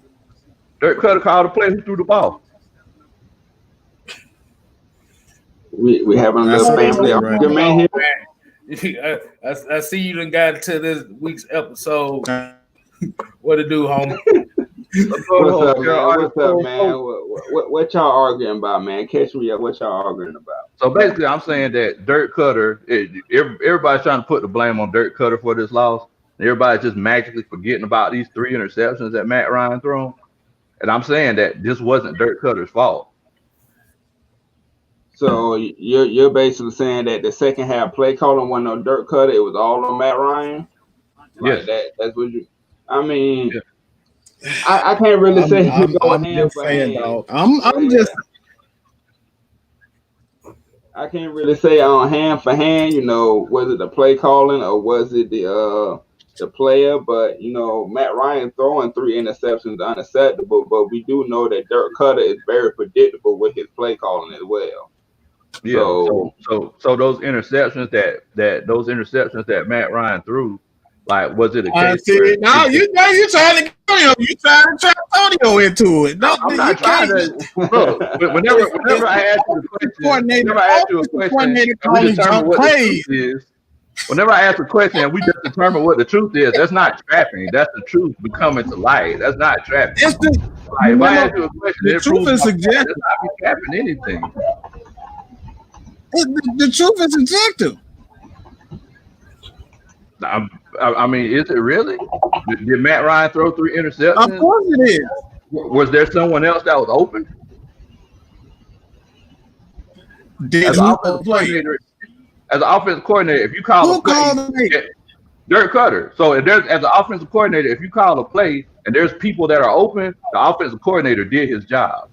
Dirk Cutter called the play. Who threw the ball? We having a little family argument here. I see you done got into this week's episode. What to do, homie? What's up, man? What y'all arguing about, man? Catch me up. What y'all arguing about? So basically, I'm saying that Dirk Cutter, everybody's trying to put the blame on Dirk Cutter for this loss. Everybody's just magically forgetting about these 3 interceptions that Matt Ryan threw. And I'm saying that this wasn't Dirk Cutter's fault. So you're basically saying that the second half play calling wasn't on Dirk Cutter, it was all on Matt Ryan? Yes. That's what you. I mean, yeah. I can't really say he's going hand for hand. I can't really say on hand for hand. You know, was it the play calling or was it the player? But you know, Matt Ryan throwing 3 interceptions is unacceptable. But we do know that Dirk Cutter is very predictable with his play calling as well. Yeah. So those interceptions that Matt Ryan threw, like, was it a case? No, you trying to trap Antonio into it. No, I'm not trying to. Look, whenever I ask you a question, whenever I ask a question and we just determine what the truth is, that's not trapping. That's the truth becoming to light. That's not trapping. If I ask you a question, the truth is subjective. It's not trapping anything. The truth is subjective. I mean, is it really? Did Matt Ryan throw 3 interceptions? Of course it is. Was there someone else that was open? As an offensive coordinator, if you call a play, Dirk Cutter. So if there's, as an offensive coordinator, if you call a play and there's people that are open, the offensive coordinator did his job.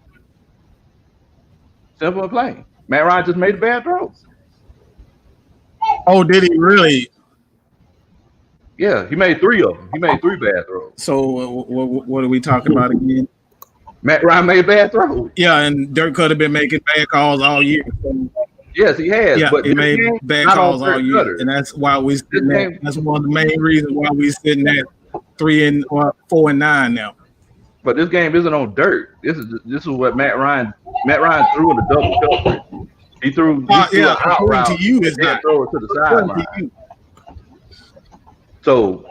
Simple and plain. Matt Ryan just made a bad throw. Oh, did he really? Yeah, he made 3 of them. He made 3 bad throws. So what are we talking about again? Matt Ryan made bad throws. Yeah, and Dirk could have been making bad calls all year. Yes, he has. Yeah, but he made bad calls all year, Cutter. And that's why we sitting at. That's one of the main reasons why we sitting at 4-9 now. But this game isn't on Dirk. This is what Matt Ryan threw in the double coverage. He threw an out route. To you, it's not. Throw it to the sideline. So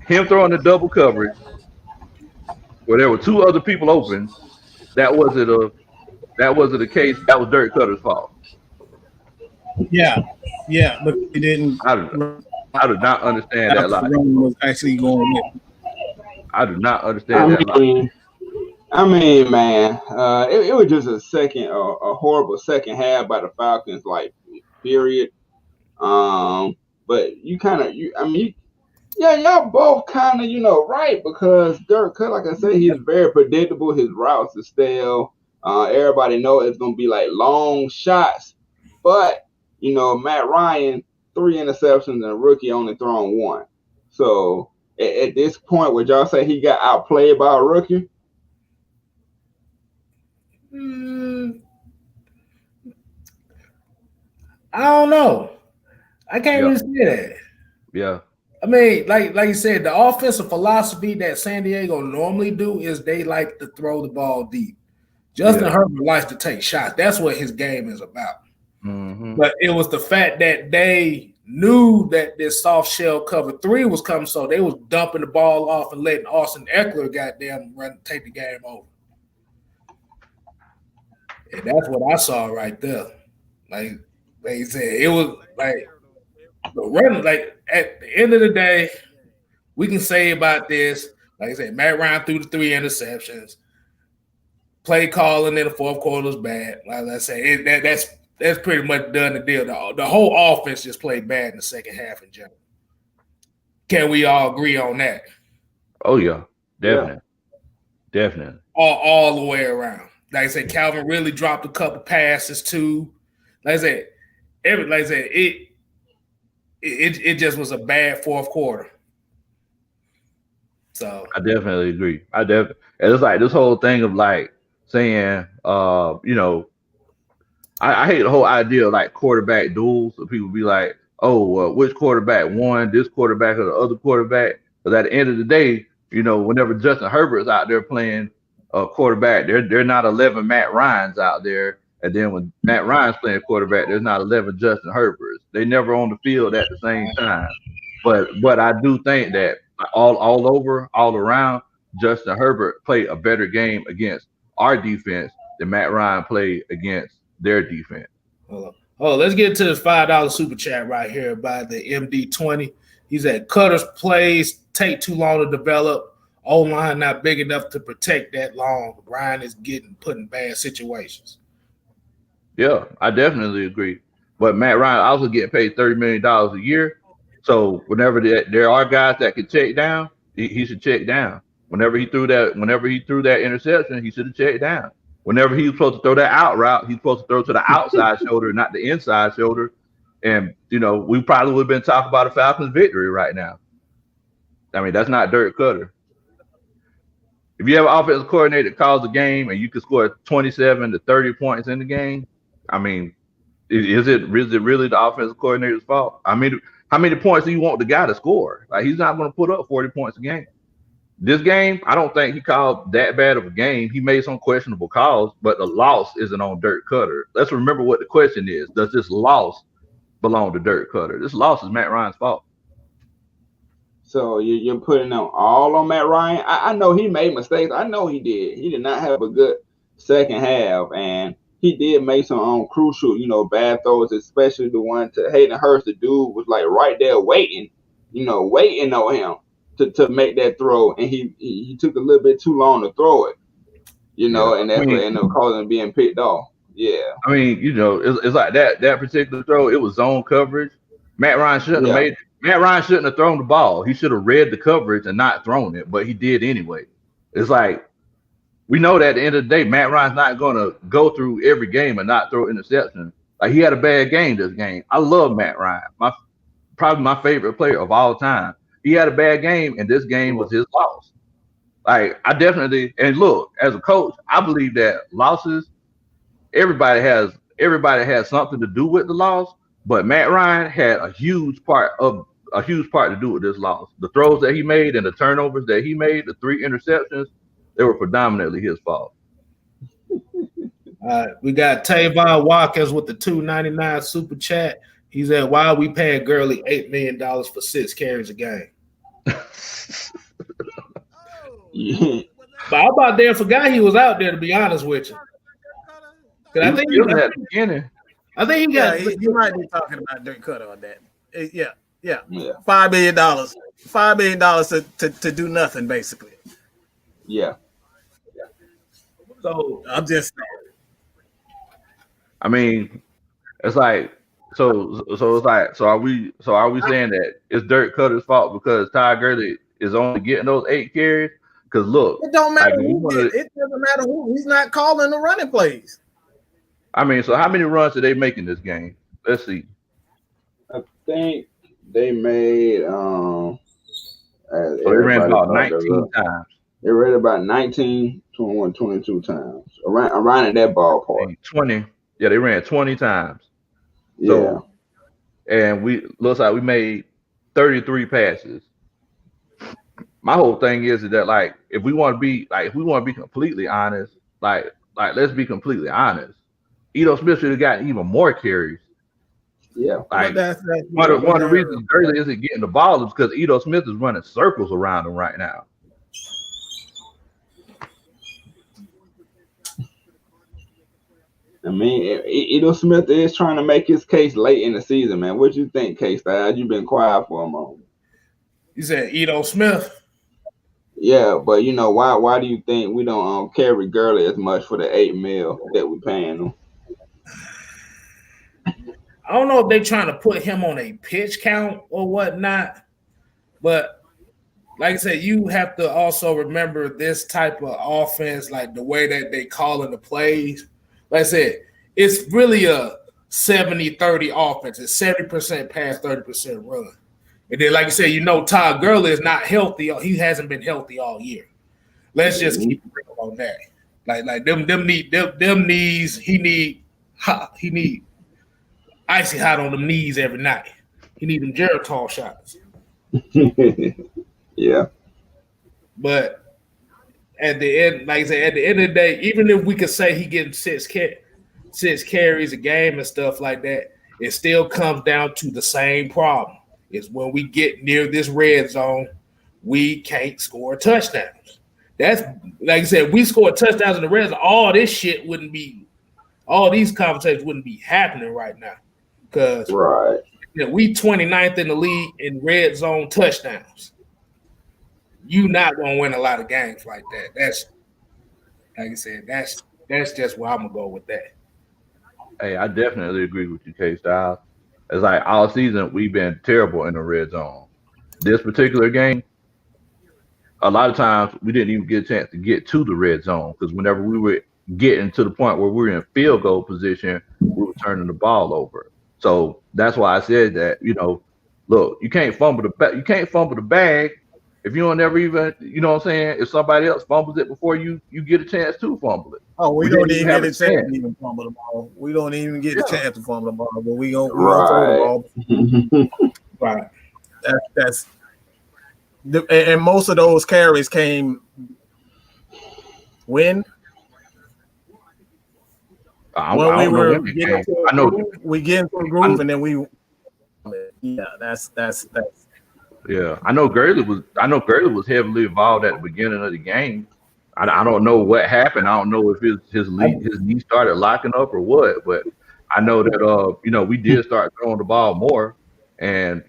him throwing the double coverage where there were 2 other people open, that wasn't a case. That was Dirk Cutter's fault. Yeah, but he didn't. I do not understand that logic. Was actually going in. I do not understand that logic. I mean, man, it was just a horrible second half by the Falcons, like, period. But y'all both kind of, right, because Dirk Cutter, like I said, he's very predictable. His routes are stale. Everybody know it's going to be like long shots. But, Matt Ryan, 3 interceptions and a rookie only throwing 1. So at this point, would y'all say he got outplayed by a rookie? I don't know. I can't really say that. Yeah. I mean, like you said, the offensive philosophy that San Diego normally do is they like to throw the ball deep. Justin Herbert likes to take shots. That's what his game is about. Mm-hmm. But it was the fact that they knew that this soft shell cover 3 was coming, so they was dumping the ball off and letting Austin Eckler goddamn take the game over. And that's what I saw right there. Like you said, it was like the run. Like at the end of the day, we can say about this. Like I said, Matt Ryan threw the 3 interceptions. Play calling in the fourth quarter was bad. Like I said, that's pretty much done the deal. The whole offense just played bad in the second half in general. Can we all agree on that? Oh yeah, definitely, definitely. All the way around. Like I said, Calvin really dropped a couple passes too. Like I said, it just was a bad fourth quarter. So I definitely agree. And it's like this whole thing of like saying, you know, I hate the whole idea of like quarterback duels. So people be like, oh, which quarterback won, this quarterback or the other quarterback? But at the end of the day, you know, whenever Justin Herbert's out there playing quarterback, they're not 11 Matt Ryans out there. And then when Matt Ryan's playing quarterback, there's not 11 Justin Herberts. They never on the field at the same time. But I do think that all around, Justin Herbert played a better game against our defense than Matt Ryan played against their defense. Oh, let's get to this $5 super chat right here by the MD20. He said, Cutter's plays take too long to develop. O-line not big enough to protect that long. Ryan is getting put in bad situations. Yeah, I definitely agree. But Matt Ryan also getting paid $30 million a year. So whenever there are guys that can check down, he should check down. Whenever he threw that interception, he should have checked down. Whenever he was supposed to throw that out route, he's supposed to throw to the outside shoulder, not the inside shoulder. And, you know, we probably would have been talking about a Falcons victory right now. I mean, that's not Dirk Cutter. If you have an offensive coordinator that calls a game and you can score 27 to 30 points in the game, I mean, is it really the offensive coordinator's fault? I mean, how many points do you want the guy to score? Like, he's not going to put up 40 points a game. This game, I don't think he called that bad of a game. He made some questionable calls, but the loss isn't on Dirk Cutter. Let's remember what the question is. Does this loss belong to Dirk Cutter? This loss is Matt Ryan's fault. So you're putting them all on Matt Ryan? I know he made mistakes. I know he did. He did not have a good second half, and he did make some crucial, bad throws, especially the one to Hayden Hurst. The dude was like right there waiting on him to make that throw, and he took a little bit too long to throw it, and that's what ended up causing him being picked off. Yeah. I mean, it's like that particular throw, it was zone coverage. Matt Ryan shouldn't have thrown the ball. He should have read the coverage and not thrown it, but he did anyway. It's like, we know that at the end of the day, Matt Ryan's not going to go through every game and not throw interception. Like, he had a bad game this game. I love Matt Ryan. Probably my favorite player of all time. He had a bad game, and this game was his loss. Like, I definitely, and look, as a coach, I believe that losses, everybody has something to do with the loss, but Matt Ryan had a huge part to do with this loss. The throws that he made and the turnovers that he made, the 3 interceptions, they were predominantly his fault. We got Tavon Watkins with the $2.99 super chat. He said, "Why we paying Gurley $8 million for 6 carries a game?" Yeah. But I about damn forgot he was out there, to be honest with you. I think he got. You might be talking about Dirk Cutter on that. Yeah. $5 million. $5 million to do nothing, basically. Yeah. So I'm just saying. I mean, it's like, so are we saying that it's Dirk Cutter's fault because Ty Gurley is only getting those 8 carries? Because look, it don't matter it doesn't matter who. He's not calling the running plays. I mean, so how many runs did they make in this game? Let's see. I think they made so they ran about 19 times. They ran about 19, 21, 22 times. Around in that ballpark. 20. Yeah, they ran 20 times. Yeah. So, and looks like we made 33 passes. My whole thing is that, like, if we want to be completely honest, like let's be completely honest. Edo Smith should have gotten even more carries. Yeah. Like one of the reasons Gurley isn't getting the ball is because Ito Smith is running circles around him right now. I mean, Ito Smith is trying to make his case late in the season, man. What you think, K-Style? You've been quiet for a moment. You said Ito Smith? Yeah, but you know why do you think we don't carry Gurley as much for the $8 million that we're paying him? I don't know if they're trying to put him on a pitch count or whatnot, but like I said, you have to also remember this type of offense, like the way that they call in the plays. Like I said, it's really a 70-30 offense. It's 70% pass, 30% run. And then, like I said, Todd Gurley is not healthy. He hasn't been healthy all year. Let's just keep it real on that. Like them knees. He need icy hot on them knees every night. He need them Geritol shots. Yeah. But at the end, like I said, at the end of the day, even if we could say he getting six carries a game and stuff like that, it still comes down to the same problem. It's when we get near this red zone, we can't score touchdowns. That's like I said, we score touchdowns in the red zone, all these conversations wouldn't be happening right now. Because we 29th in the league in red zone touchdowns. You not gonna win a lot of games like that. That's like I said, that's just where I'm gonna go with that. Hey, I definitely agree with you, K-Styles. It's like all season we've been terrible in the red zone. This particular game, a lot of times we didn't even get a chance to get to the red zone because whenever we were getting to the point where we were in field goal position, we were turning the ball over. So that's why I said that, look, you can't fumble the bag if you don't ever even, you know what I'm saying? If somebody else fumbles it before you get a chance to fumble it. Oh, we don't even get a chance to even fumble the ball. We don't even get a chance to fumble the ball, but we don't throw the ball. Right. That's and most of those carries came when we get into the groove and then we that's yeah. I know Gurley was heavily involved at the beginning of the game. I don't know what happened. I don't know if his knee started locking up or what, but I know that we did start throwing the ball more, and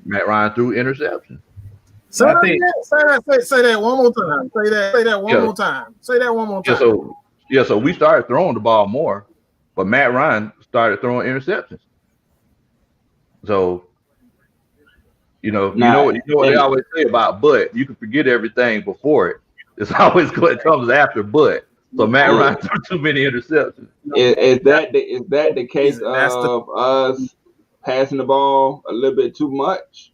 Matt Ryan threw interceptions. Say that one more time. Say that one more time. Say that one more time. So we started throwing the ball more, but Matt Ryan started throwing interceptions. So you know what they always say about but you can forget everything before it. It's always what comes after but. So Matt Ryan threw too many interceptions. Is that the case of us passing the ball a little bit too much?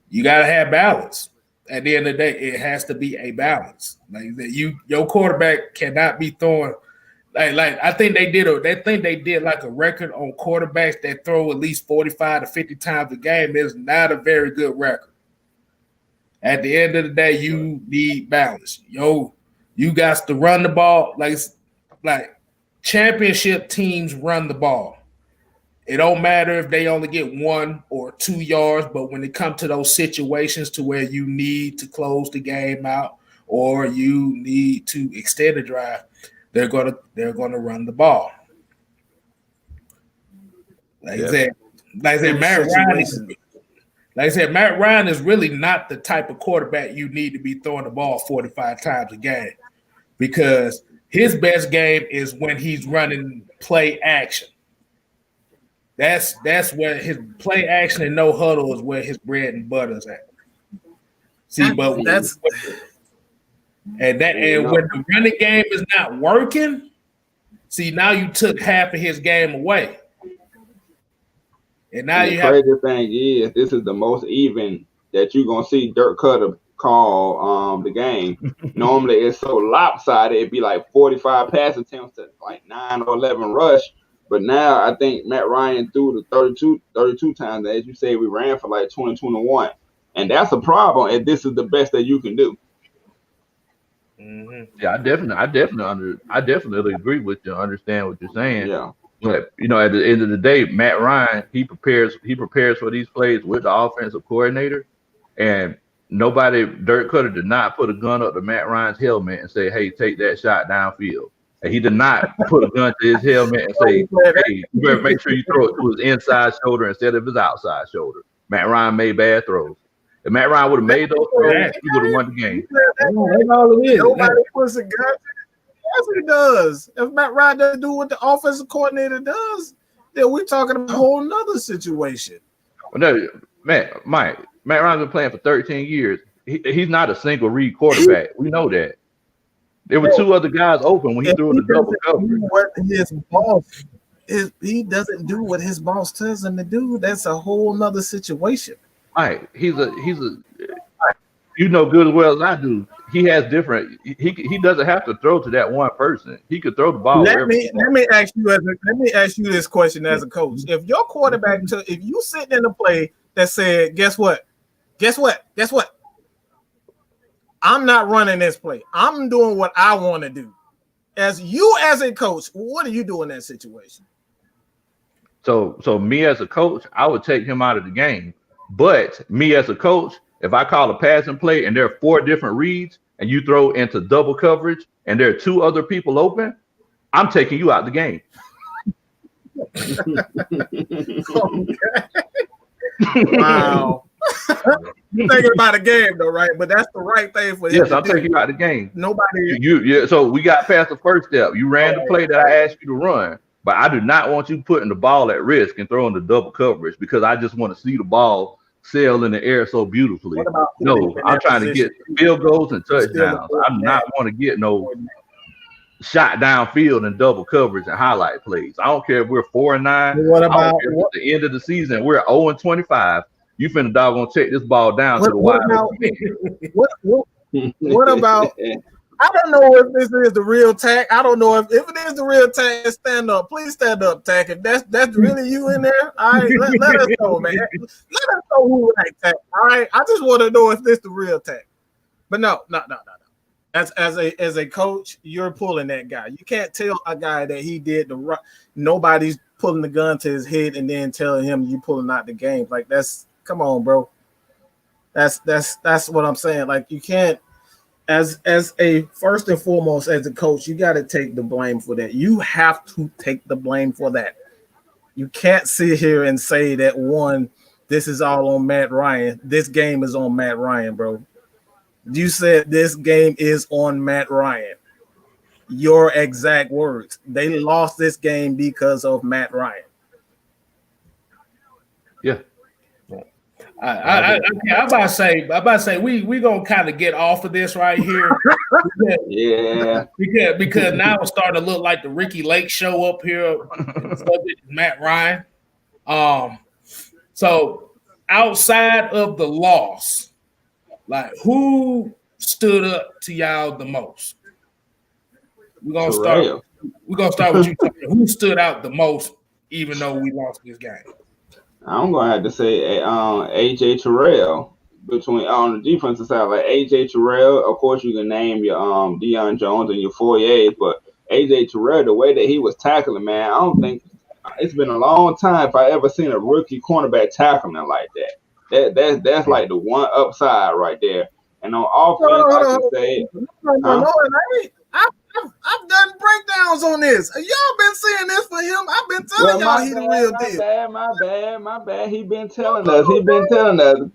You gotta have balance. At the end of the day, it has to be a balance. Like that, your quarterback cannot be throwing. Like I think they did like a record on quarterbacks that throw at least 45 to 50 times a game. Is not a very good record. At the end of the day, you need balance. You got to run the ball like championship teams run the ball. It don't matter if they only get 1 or 2 yards, but when it comes to those situations to where you need to close the game out or you need to extend the drive, they're gonna run the ball. Like I said, Matt Ryan is really not the type of quarterback you need to be throwing the ball 45 times a game because his best game is when he's running play action. That's where his play action and no huddle is where his bread and butter is at. See, but when the running game is not working, see now you took half of his game away. And now the crazy thing is this is the most even that you're gonna see Dirk Cutter call the game. Normally it's so lopsided, it'd be like 45 pass attempts to like 9 or 11 rush. But now I think Matt Ryan threw the 32 times. As you say, we ran for like 21. And that's a problem if this is the best that you can do. Mm-hmm. Yeah, I definitely agree with you. Understand what you're saying. Yeah. But at the end of the day, Matt Ryan, he prepares for these plays with the offensive coordinator, and Dirk Cutter did not put a gun up to Matt Ryan's helmet and say, "Hey, take that shot downfield." And he did not put a gun to his helmet and say, "Hey, you better make sure you throw it to his inside shoulder instead of his outside shoulder." Matt Ryan made bad throws. If Matt Ryan would have made those throws, he would have won the game. That's all it is. Nobody puts a gun. Yes, he does. If Matt Ryan doesn't do what the offensive coordinator does, then we're talking about a whole nother situation. Well, no, Matt Ryan's been playing for 13 years. He's not a single read quarterback. We know that. There were two other guys open when he threw the double coverage. He doesn't do what his boss tells him to do. That's a whole nother situation. Right. He's a you know good as well as I do. He has different. He doesn't have to throw to that one person. He could throw the ball. Let me ask you this question as a coach. If your quarterback if you sitting in a play that said, guess what? I'm not running this play. I'm doing what I want to do. As a coach, what do you do in that situation? So me as a coach, I would take him out of the game. But me as a coach, if I call a passing play and there are 4 different reads and you throw into double coverage and there are 2 other people open, I'm taking you out the game. Wow. You're thinking about a game though, right? But that's the right thing for him. Yes, I'm taking you out the game. Nobody. So we got past the first step. You ran the play that I asked you to run, but I do not want you putting the ball at risk and throwing the double coverage because I just want to see the ball sail in the air so beautifully. No, I'm trying to get field goals and touchdowns. I'm not want to get no shot downfield and double coverage and highlight plays. I don't care if we're 4-9. What about at the end of the season? We're 0-25. You finna doggone check this ball down to the wide. What about? I don't know if this is the real tack. I don't know if it is the real tack. Stand up, please stand up, tack. If that's really you in there, all right, let us know, man. Let us know who like tack. All right, I just want to know if this the real tack. But no. As a coach, you're pulling that guy. You can't tell a guy that he did the right. Nobody's pulling the gun to his head and then telling him you pulling out the game. Like come on, bro. That's what I'm saying. Like you can't. As a first and foremost, as a coach, you got to take the blame for that. You have to take the blame for that. You can't sit here and say that this is all on Matt Ryan. This game is on Matt Ryan, bro. You said this game is on Matt Ryan. Your exact words. They lost this game because of Matt Ryan. Yeah. I'm about to say we gonna kind of get off of this right here. because now it's starting to look like the Ricky Lake show up here. Matt Ryan. So outside of the loss, like who stood up to y'all the most? We're gonna start with you. Who stood out the most, even though we lost this game? I'm gonna have to say AJ Terrell on the defensive side, like AJ Terrell. Of course, you can name your Deion Jones and your Foyers, but AJ Terrell, the way that he was tackling, man, I don't think it's been a long time if I ever seen a rookie cornerback tackling like that. That's like the one upside right there. And on offense, I can say, I've done breakdowns on this. Y'all been seeing this for him. I've been telling y'all he the real deal. My bad. He been telling us.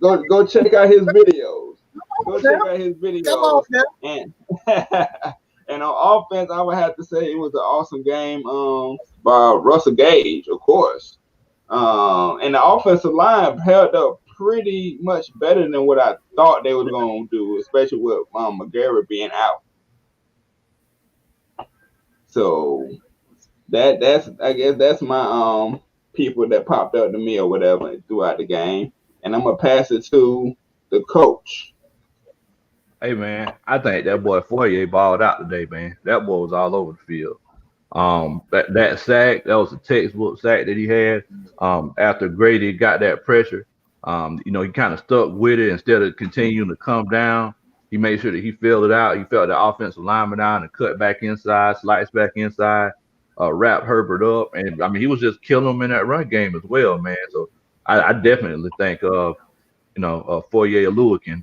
Go check out his videos. Come on, man. And on offense, I would have to say it was an awesome game by Russell Gage, of course. And the offensive line held up pretty much better than what I thought they were going to do, especially with McGarrett being out. So I guess that's my people that popped up to me or whatever throughout the game. And I'm gonna pass it to the coach. Hey man, I think that boy Foyer balled out today, man. That boy was all over the field. That sack, that was a textbook sack that he had. After Grady got that pressure, he kind of stuck with it instead of continuing to come down. He made sure that he filled it out. He felt the offensive lineman out and cut back inside, slice back inside. wrap Herbert up, and I mean he was just killing him in that run game as well, man. So I definitely think Foye Oluwakin,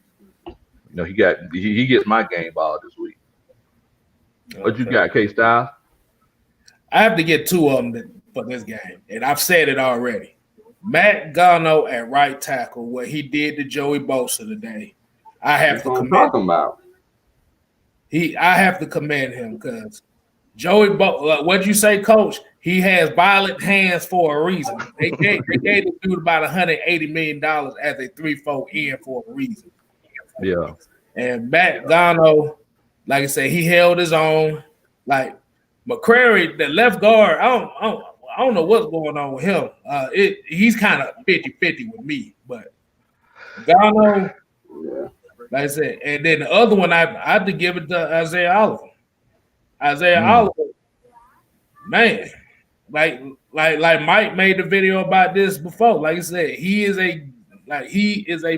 he gets my game ball this week. What you got, K-Style? I have to get two of them for this game, and I've said it already. Matt Gano at right tackle, what he did to Joey Bosa today, I have to commend him. I have to commend him because Joey Bosa, what'd you say, Coach? He has violent hands for a reason. They gave the dude about $180 million as a 3-4 end for a reason. Yeah. And Matt Gano, like I said, he held his own. Like McCrary, the left guard, I don't know what's going on with him. He's kind of 50-50 with me, but Gano, like I said, and then the other one I have to give it to Isaiah Oliver. Oliver, man, like Mike made the video about this before. Like I said, he is a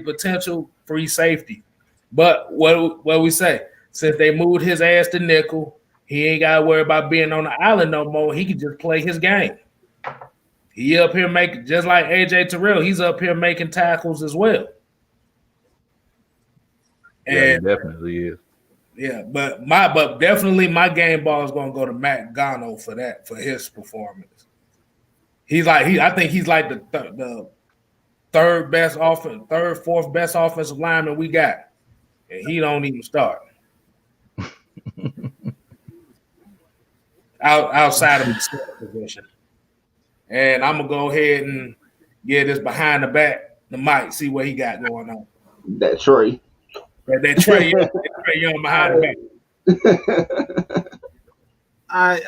potential free safety. But what we say, since they moved his ass to nickel, he ain't got to worry about being on the island no more. He can just play his game. He up here making, just like AJ Terrell, he's up here making tackles as well. And yeah, he definitely is. Yeah, but definitely my game ball is gonna go to Matt Gano for his performance. I think he's like the fourth best offensive lineman we got, and he don't even start. outside of the position. And I'm gonna go ahead and get this behind the mic, see what he got going on. That Trey Young behind the back.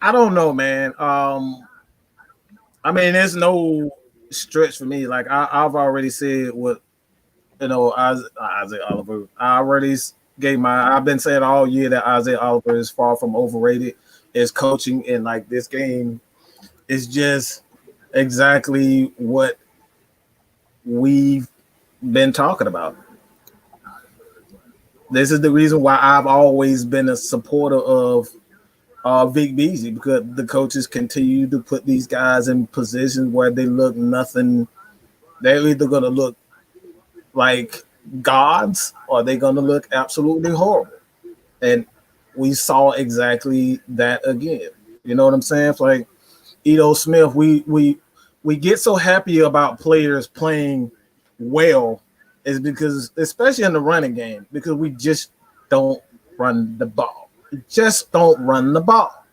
I don't know, man. I mean, there's no stretch for me. Like I've already said what Isaiah Oliver. I've been saying all year that Isaiah Oliver is far from overrated. His coaching and like this game is just exactly what we've been talking about. This is the reason why I've always been a supporter of Vic Beasley, because the coaches continue to put these guys in positions where they look nothing. They're either going to look like gods or they're going to look absolutely horrible. And we saw exactly that again. You know what I'm saying? It's like Ito Smith, we get so happy about players playing well is because, especially in the running game, because we just don't run the ball. We just don't run the ball.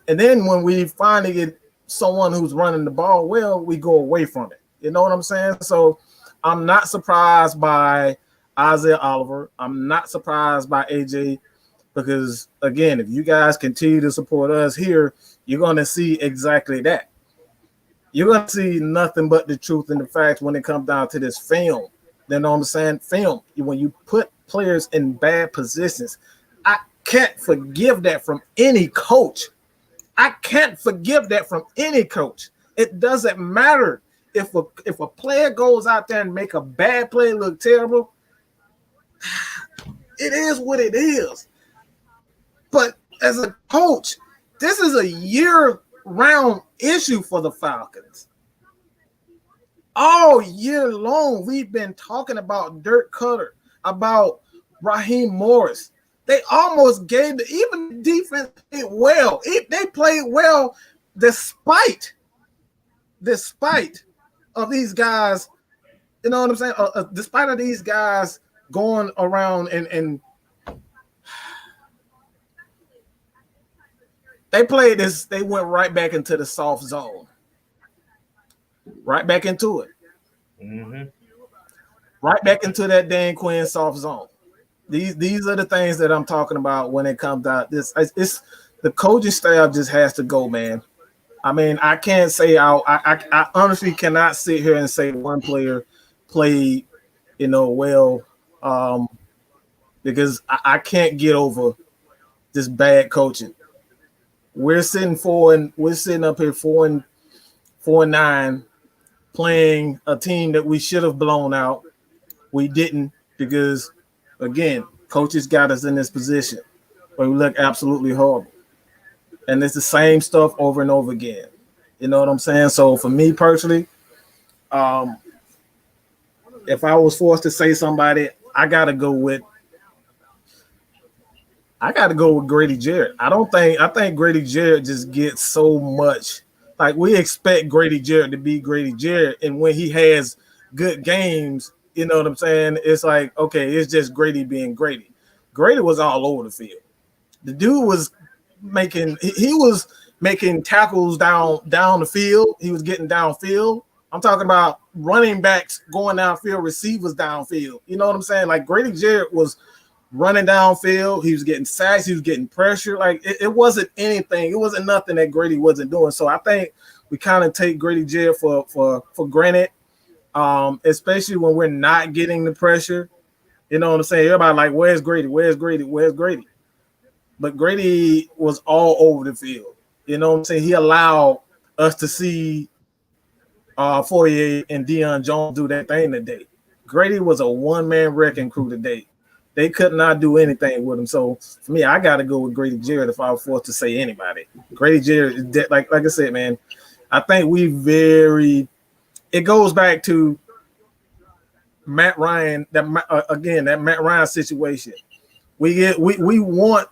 And then when we finally get someone who's running the ball well, we go away from it. You know what I'm saying? So I'm not surprised by Isaiah Oliver. I'm not surprised by AJ, because, again, if you guys continue to support us here, you're going to see exactly that. You're going to see nothing but the truth and the facts when it comes down to this film. You know what I'm saying? Film. When you put players in bad positions, I can't forgive that from any coach. I can't forgive that from any coach. It doesn't matter if a player goes out there and make a bad play look terrible. It is what it is. But as a coach, this is a year-round issue for the Falcons. All year long, we've been talking about Dirk Cutter, about Raheem Morris. They almost gave even the defense played well. They played well despite of these guys. You know what I'm saying? Despite of these guys going around and they played this. They went right back into the soft zone. Right back into it. Mm-hmm. Right back into that Dan Quinn soft zone. These are the things that I'm talking about when it comes out. It's the coaching staff just has to go, man. I mean, I can't say I honestly cannot sit here and say one player played, well, because I can't get over this bad coaching. We're sitting up here 4-9, playing a team that we should have blown out. We didn't, because, again, coaches got us in this position. where we look absolutely horrible. And it's the same stuff over and over again. You know what I'm saying? So for me personally, if I was forced to say somebody, I gotta go with Grady Jarrett. I think Grady Jarrett just gets so much. Like, we expect Grady Jarrett to be Grady Jarrett, and when he has good games, you know what I'm saying? It's like, okay, it's just Grady being Grady. Grady was all over the field. The dude was making tackles down the field. He was getting downfield. I'm talking about running backs going downfield, receivers downfield. You know what I'm saying? Like, Grady Jarrett was running downfield. He was getting sacks. He was getting pressure. Like, it wasn't anything. It wasn't nothing that Grady wasn't doing. So I think we kind of take Grady Jarrett for granted, especially when we're not getting the pressure. You know what I'm saying? Everybody like, where's Grady? Where's Grady? Where's Grady? But Grady was all over the field. You know what I'm saying? He allowed us to see Fourier and Deion Jones do that thing today. Grady was a one-man wrecking crew today. They could not do anything with him. So for me, I got to go with Grady Jarrett if I was forced to say anybody. Grady Jarrett is like I said, man. I think it goes back to Matt Ryan. That Matt Ryan situation. We want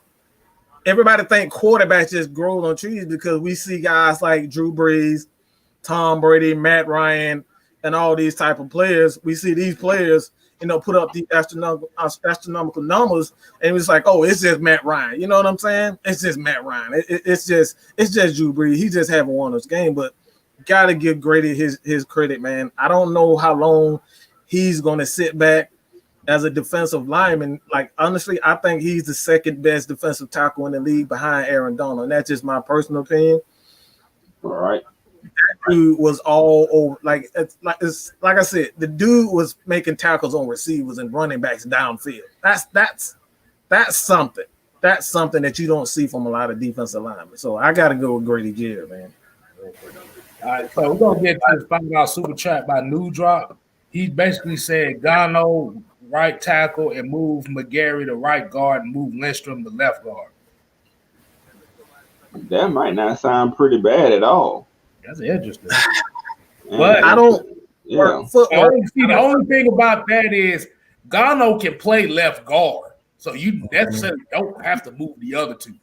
everybody to think quarterbacks just grow on trees because we see guys like Drew Brees, Tom Brady, Matt Ryan, and all these type of players. We see these players, put up the astronomical numbers, and it's like, oh, it's just Matt Ryan. You know what I'm saying? It's just Matt Ryan. It's just Drew Brees. He just haven't won this game, but gotta give Grady his credit, man. I don't know how long he's gonna sit back as a defensive lineman. Like, honestly, I think he's the second best defensive tackle in the league behind Aaron Donald, and that's just my personal opinion. All right. That dude was all over. Like I said, the dude was making tackles on receivers and running backs downfield. That's something. That's something that you don't see from a lot of defensive linemen. So I got to go with Grady Jarrett, man. All right, so we're gonna get to find out super chat by New Drop. He basically said Gano right tackle and move McGarry to right guard and move Lindstrom to left guard. That might not sound pretty bad at all. That's interesting. But I don't. Yeah. The only thing about that is Gano can play left guard, so you necessarily don't have to move the other two.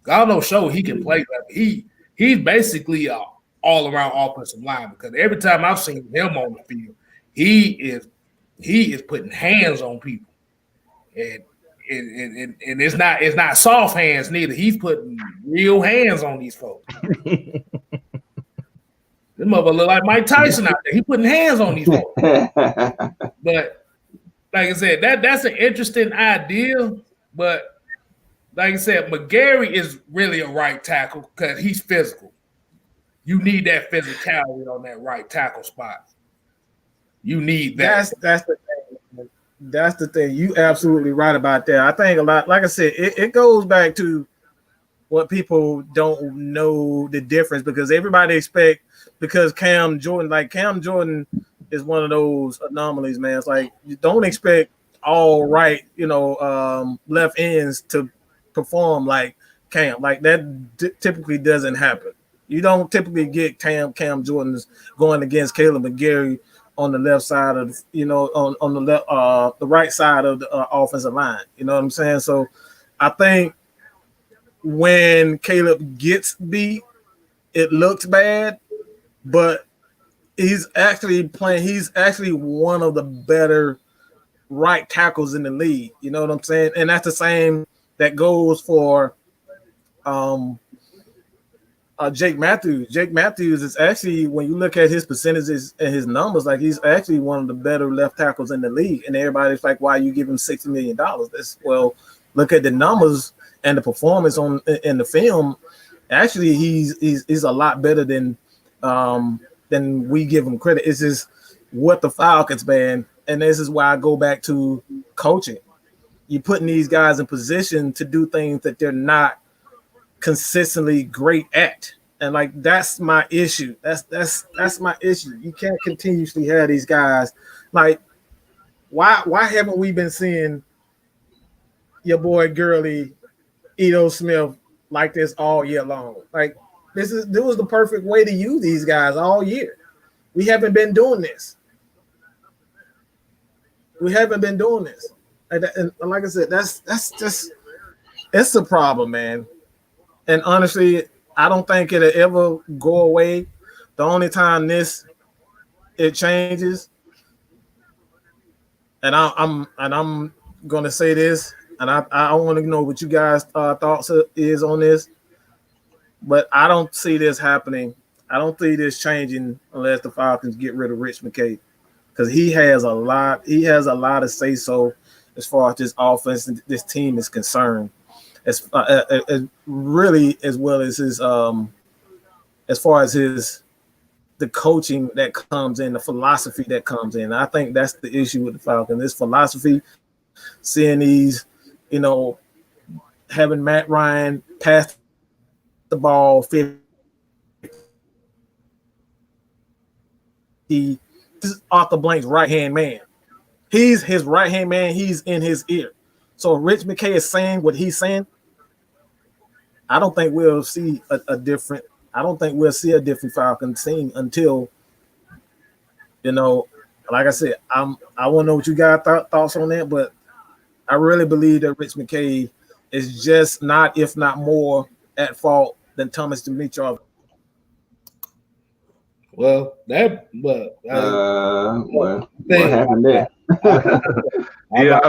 Gano showed he can play left. He's basically an all-around offensive line because every time I've seen him on the field, he is putting hands on people, and it's not soft hands neither. He's putting real hands on these folks. This mother look like Mike Tyson out there. He putting hands on these folks. But like I said, that's an interesting idea. But like I said, McGarry is really a right tackle because he's physical. You need that physicality on that right tackle spot. You need that. That's the thing. That's the thing. You absolutely right about that. I think a lot, like I said, it goes back to what people don't know the difference because everybody expect because Cam Jordan is one of those anomalies, man. It's like you don't expect all right, left ends to perform like Cam. Like that typically doesn't happen. You don't typically get Cam Jordan's going against Caleb McGarry on the left side of on the left the right side of the offensive line. You know what I'm saying? So I think when Caleb gets beat, it looks bad, but he's actually one of the better right tackles in the league. You know what I'm saying? And that's the same that goes for Jake Matthews. Jake Matthews is actually, when you look at his percentages and his numbers, like he's actually one of the better left tackles in the league. And everybody's like, why you give him $60 million? Look at the numbers and the performance in the film. Actually, he's a lot better than we give him credit. It's just what the Falcons, man. And this is why I go back to coaching. You're putting these guys in position to do things that they're not consistently great at. And like that's my issue. That's my issue. You can't continuously have these guys. Like, why haven't we been seeing your boy Gurley Ito Smith like this all year long. Like this was the perfect way to use these guys all year. We haven't been doing this. And like I said, that's just it's a problem, man. And honestly, I don't think it'll ever go away. The only time it changes, and I'm gonna say this, and I want to know what you guys' thoughts is on this, but I don't see this happening. I don't see this changing unless the Falcons get rid of Rich McKay, because he has a lot of say so as far as this offense and this team is concerned. As really as well as his as far as the coaching that comes in, the philosophy that comes in. I think that's the issue with the Falcons. This philosophy, seeing these, having Matt Ryan pass the ball 50. This is Arthur Blank's right-hand man. He's his right-hand man. He's in his ear. So if Rich McKay is saying what he's saying, I don't think we'll see a different Falcons team until, like I said, I want to know what you guys thoughts on that, but I really believe that Rich McKay is just not, if not more, at fault than Thomas Dimitroff. What happened there? Yeah,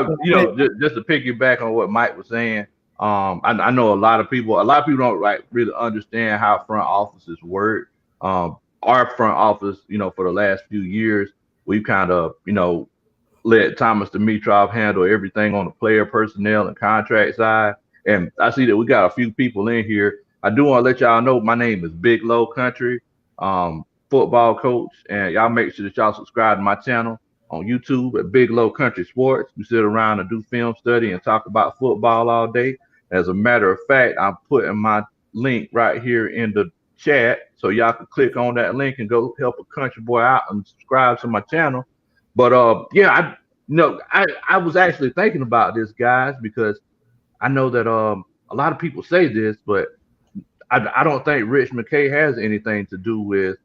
just to piggyback on what Mike was saying. I know a lot of people don't really understand how front offices work. Our front office, for the last few years, we've kind of, let Thomas Dimitroff handle everything on the player personnel and contract side. And I see that we got a few people in here. I do want to let y'all know my name is Big Low Country, football coach, and y'all make sure that y'all subscribe to my channel on YouTube at Big Low Country Sports. We sit around and do film study and talk about football all day. As a matter of fact, I'm putting my link right here in the chat, so y'all can click on that link and go help a country boy out and subscribe to my channel. But I was actually thinking about this, guys, because I know that a lot of people say this, but I don't think Rich McKay has anything to do with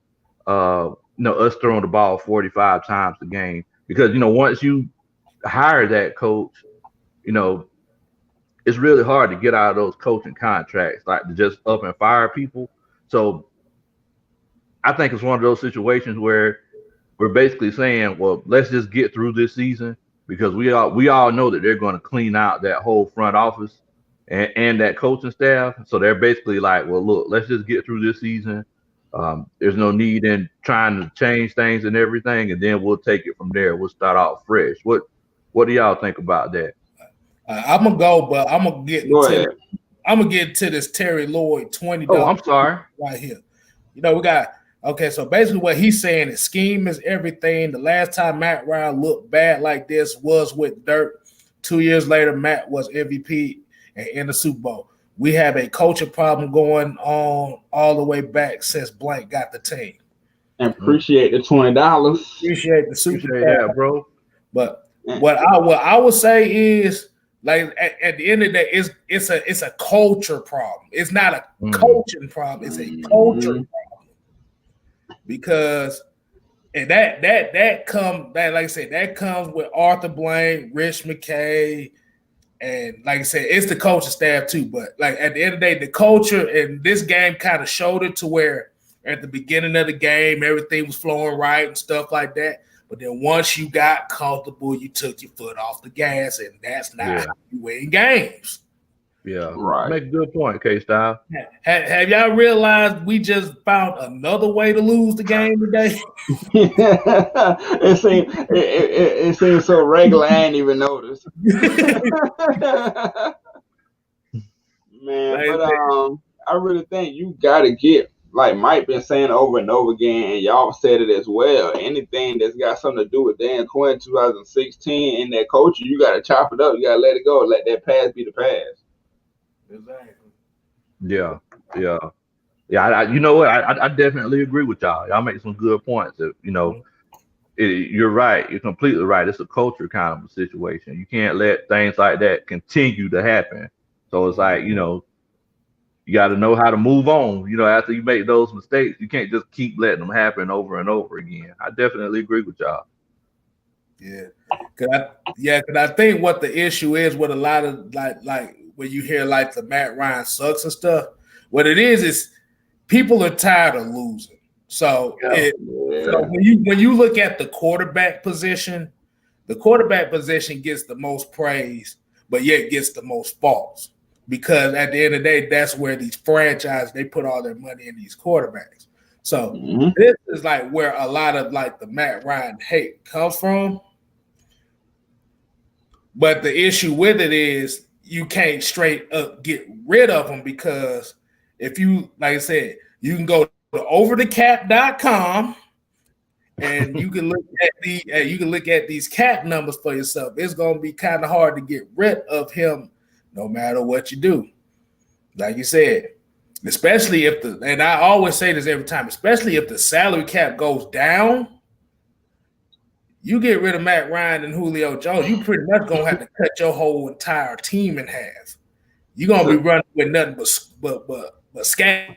us throwing the ball 45 times a game, because once you hire that coach, it's really hard to get out of those coaching contracts, like to just up and fire people. So I think it's one of those situations where we're basically saying, well, let's just get through this season, because we all know that they're going to clean out that whole front office and that coaching staff. So they're basically like, well, look, let's just get through this season. There's no need in trying to change things and everything, and then we'll take it from there. We'll start out fresh. What do y'all think about that? I'm gonna go, but I'm gonna get to this Terry Lloyd $20. Oh, I'm sorry. Right here. We got so basically what he's saying is scheme is everything. The last time Matt Ryan looked bad like this was with Dirk. 2 years later, Matt was MVP and in the Super Bowl. We have a coaching problem going on all the way back since Blank got the team. And appreciate the $20. Appreciate the super that, bro. But what I would say is, like, at the end of the day, it's a culture problem. It's not a coaching problem. It's a culture problem. Because that comes with Arthur Blank, Rich McKay, and like I said, it's the coaching staff too. But like at the end of the day, the culture in this game kind of showed it, to where at the beginning of the game, everything was flowing right and stuff like that. But then once you got comfortable, you took your foot off the gas, and that's not how you win games. Yeah, right. Make a good point, K-Style. Have y'all realized we just found another way to lose the game today? It seems so regular, I ain't even noticed. Man, but I really think you gotta get, like Mike been saying over and over again, and y'all said it as well, anything that's got something to do with Dan Quinn 2016 and that coaching, you gotta chop it up, you gotta let it go, let that past be the past. Exactly. Yeah. You know what? I definitely agree with y'all. Y'all make some good points. You're right. You're completely right. It's a culture kind of a situation. You can't let things like that continue to happen. So it's like, you got to know how to move on. After you make those mistakes, you can't just keep letting them happen over and over again. I definitely agree with y'all. Yeah, because I think what the issue is with a lot of like when you hear like the Matt Ryan sucks and stuff, what it is people are tired of losing. So, so when you look at the quarterback position gets the most praise, but yet gets the most faults. Because at the end of the day, that's where these franchises, they put all their money in these quarterbacks. So this is like where a lot of like the Matt Ryan hate comes from. But the issue with it is you can't straight up get rid of them, because if you, like I said, you can go to overthecap.com and you can look at these cap numbers for yourself. It's going to be kind of hard to get rid of him no matter what you do. Like you said, especially and I always say this every time, especially if the salary cap goes down, you get rid of Matt Ryan and Julio Jones, you pretty much going to have to cut your whole entire team in half. You're going to be running with nothing but scam.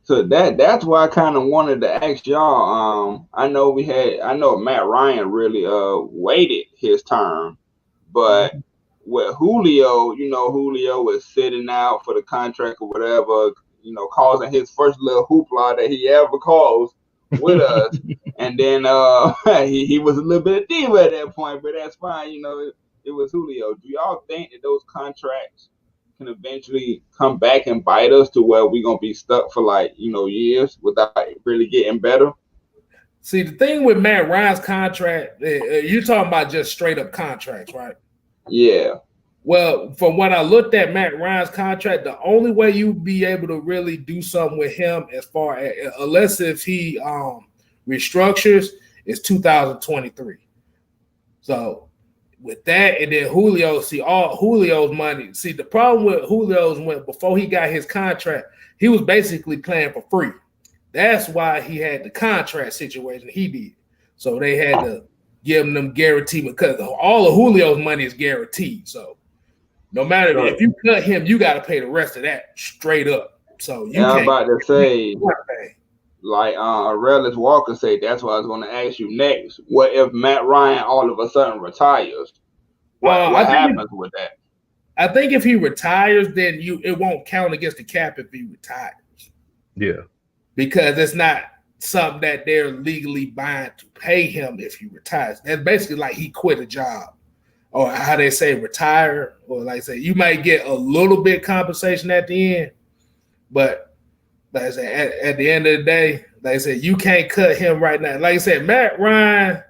So that's why I kind of wanted to ask y'all. I know Matt Ryan really waited his turn, but with Julio, Julio was sitting out for the contract or whatever, causing his first little hoopla that he ever caused with us. And then he was a little bit of diva at that point, but that's fine. It was Julio. Do y'all think that those contracts can eventually come back and bite us to where we're going to be stuck for years without really getting better? See, the thing with Matt Ryan's contract, you're talking about just straight up contracts, right? Yeah. Well, from what I looked at Matt Ryan's contract, the only way you'd be able to really do something with him, as far as unless if he restructures, is 2023. So with that, and then Julio, all Julio's money. See, the problem with Julio's before he got his contract, he was basically playing for free. That's why he had the contract situation he did. So they had to give him them guaranteed, because all of Julio's money is guaranteed. So no matter if you cut him, you got to pay the rest of that straight up. So I'm about to say, like Aurelius Walker said, that's what I was going to ask you next. What if Matt Ryan all of a sudden retires? What happens with that? I think if he retires, then it won't count against the cap if he retires. Yeah. Because it's not something that they're legally bound to pay him if he retires. That's basically like he quit a job, or how they say retire, or like I say, you might get a little bit compensation at the end, but like I said, at the end of the day, like I said, you can't cut him right now. Like I said, Matt Ryan,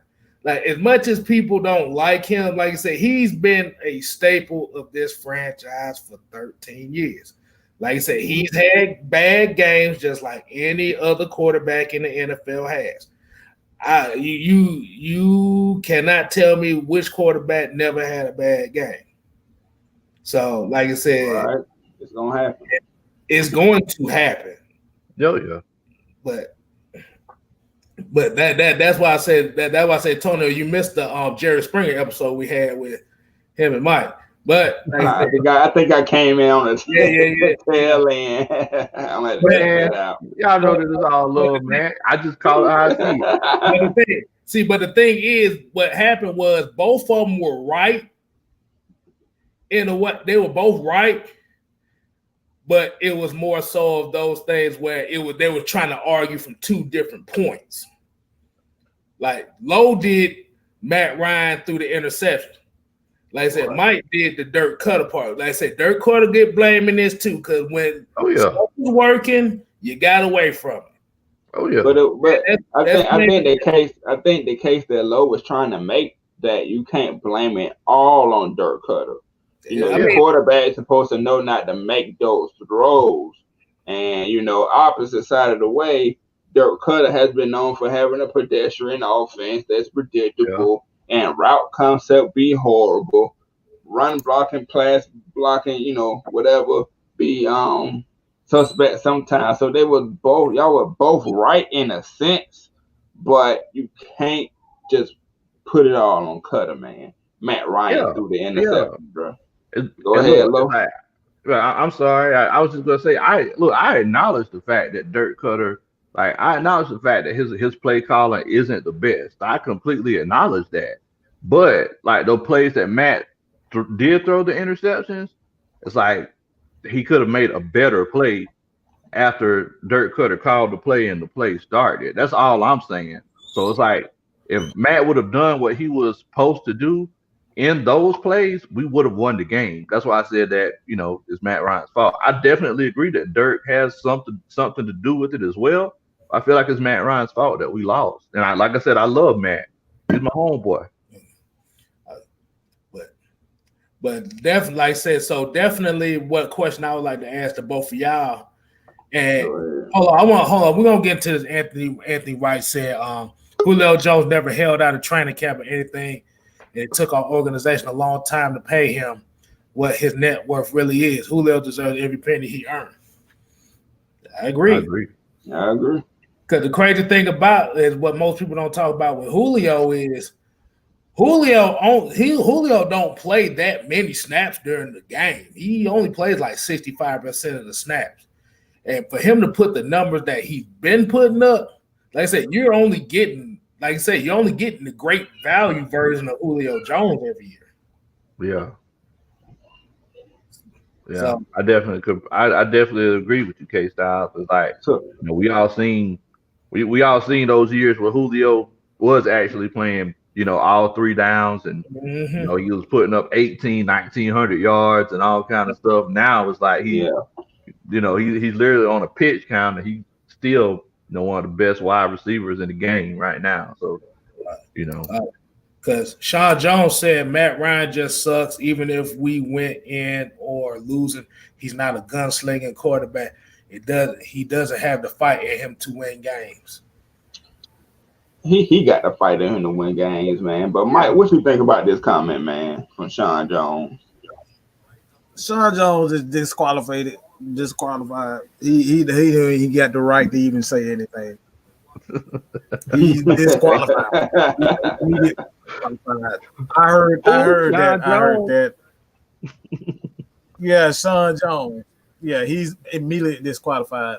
like as much as people don't like him, like I said, he's been a staple of this franchise for 13 years. Like I said, he's had bad games just like any other quarterback in the NFL has. You cannot tell me which quarterback never had a bad game. So, like I said, it's gonna happen. It's going to happen. Yeah. But that's why I said that's why I said, Tony, you missed the Jerry Springer episode we had with him and Mike. But I think I came in on the tail end. I'm like, y'all know this is all love, man. I just call it how I see. But the thing is, what happened was both of them were right. They were both right, but it was more so of those things where they were trying to argue from two different points. Like Lowe did Matt Ryan through the interception. Like I said, Mike did the Dirk Cutter part. Like I said, Dirk Cutter get blamed in this too, because when stuff was working, you got away from it. Oh yeah. But I think the case that Lowe was trying to make, that you can't blame it all on Dirk Cutter. The quarterback is supposed to know not to make those throws. And opposite side of the way, Dirk Cutter has been known for having a pedestrian offense that's predictable. And route concept be horrible, run blocking, pass blocking, whatever, be suspect sometimes. So y'all were both right in a sense, but you can't just put it all on Cutter, man. Matt Ryan through the interception, bro. Go ahead, Lo. I'm sorry. I was just gonna say, I acknowledge the fact that Dirk Cutter, like I acknowledge the fact that his play calling isn't the best. I completely acknowledge that. But like those plays that Matt did throw the interceptions, it's like he could have made a better play after Dirk Cutter called the play and the play started. That's all I'm saying. So it's like if Matt would have done what he was supposed to do in those plays, we would have won the game. That's why I said that, it's Matt Ryan's fault. I definitely agree that Dirk has something to do with it as well. I feel like it's Matt Ryan's fault that we lost. And like I said, I love Matt. He's my homeboy. But definitely, like I said, so definitely what question I would like to ask to both of y'all. And hold on. We're gonna get to this. Anthony Wright said Julio Jones never held out a training camp or anything. It took our organization a long time to pay him what his net worth really is. Julio deserves every penny he earned. I agree. Because the crazy thing about is what most people don't talk about with Julio is Julio don't play that many snaps during the game. He only plays like 65% of the snaps. And for him to put the numbers that he's been putting up, like I said, you're only getting the great value version of Julio Jones every year. Yeah. So, I definitely agree with you, K-Styles. It's like we all seen those years where Julio was actually playing, all 3 downs and he was putting up 1,900 yards and all kind of stuff. Now it's like he's literally on a pitch count and he's still one of the best wide receivers in the game right now. So, because Sean Jones said Matt Ryan just sucks. Even if we went in or losing, he's not a gunslinging quarterback. He doesn't have the fight in him to win games. He got the fight in him to win games, man. But Mike, what you think about this comment, man, from Sean Jones? Sean Jones is disqualified. He got the right to even say anything. He's disqualified. I heard that. Yeah, Sean Jones. Yeah, he's immediately disqualified.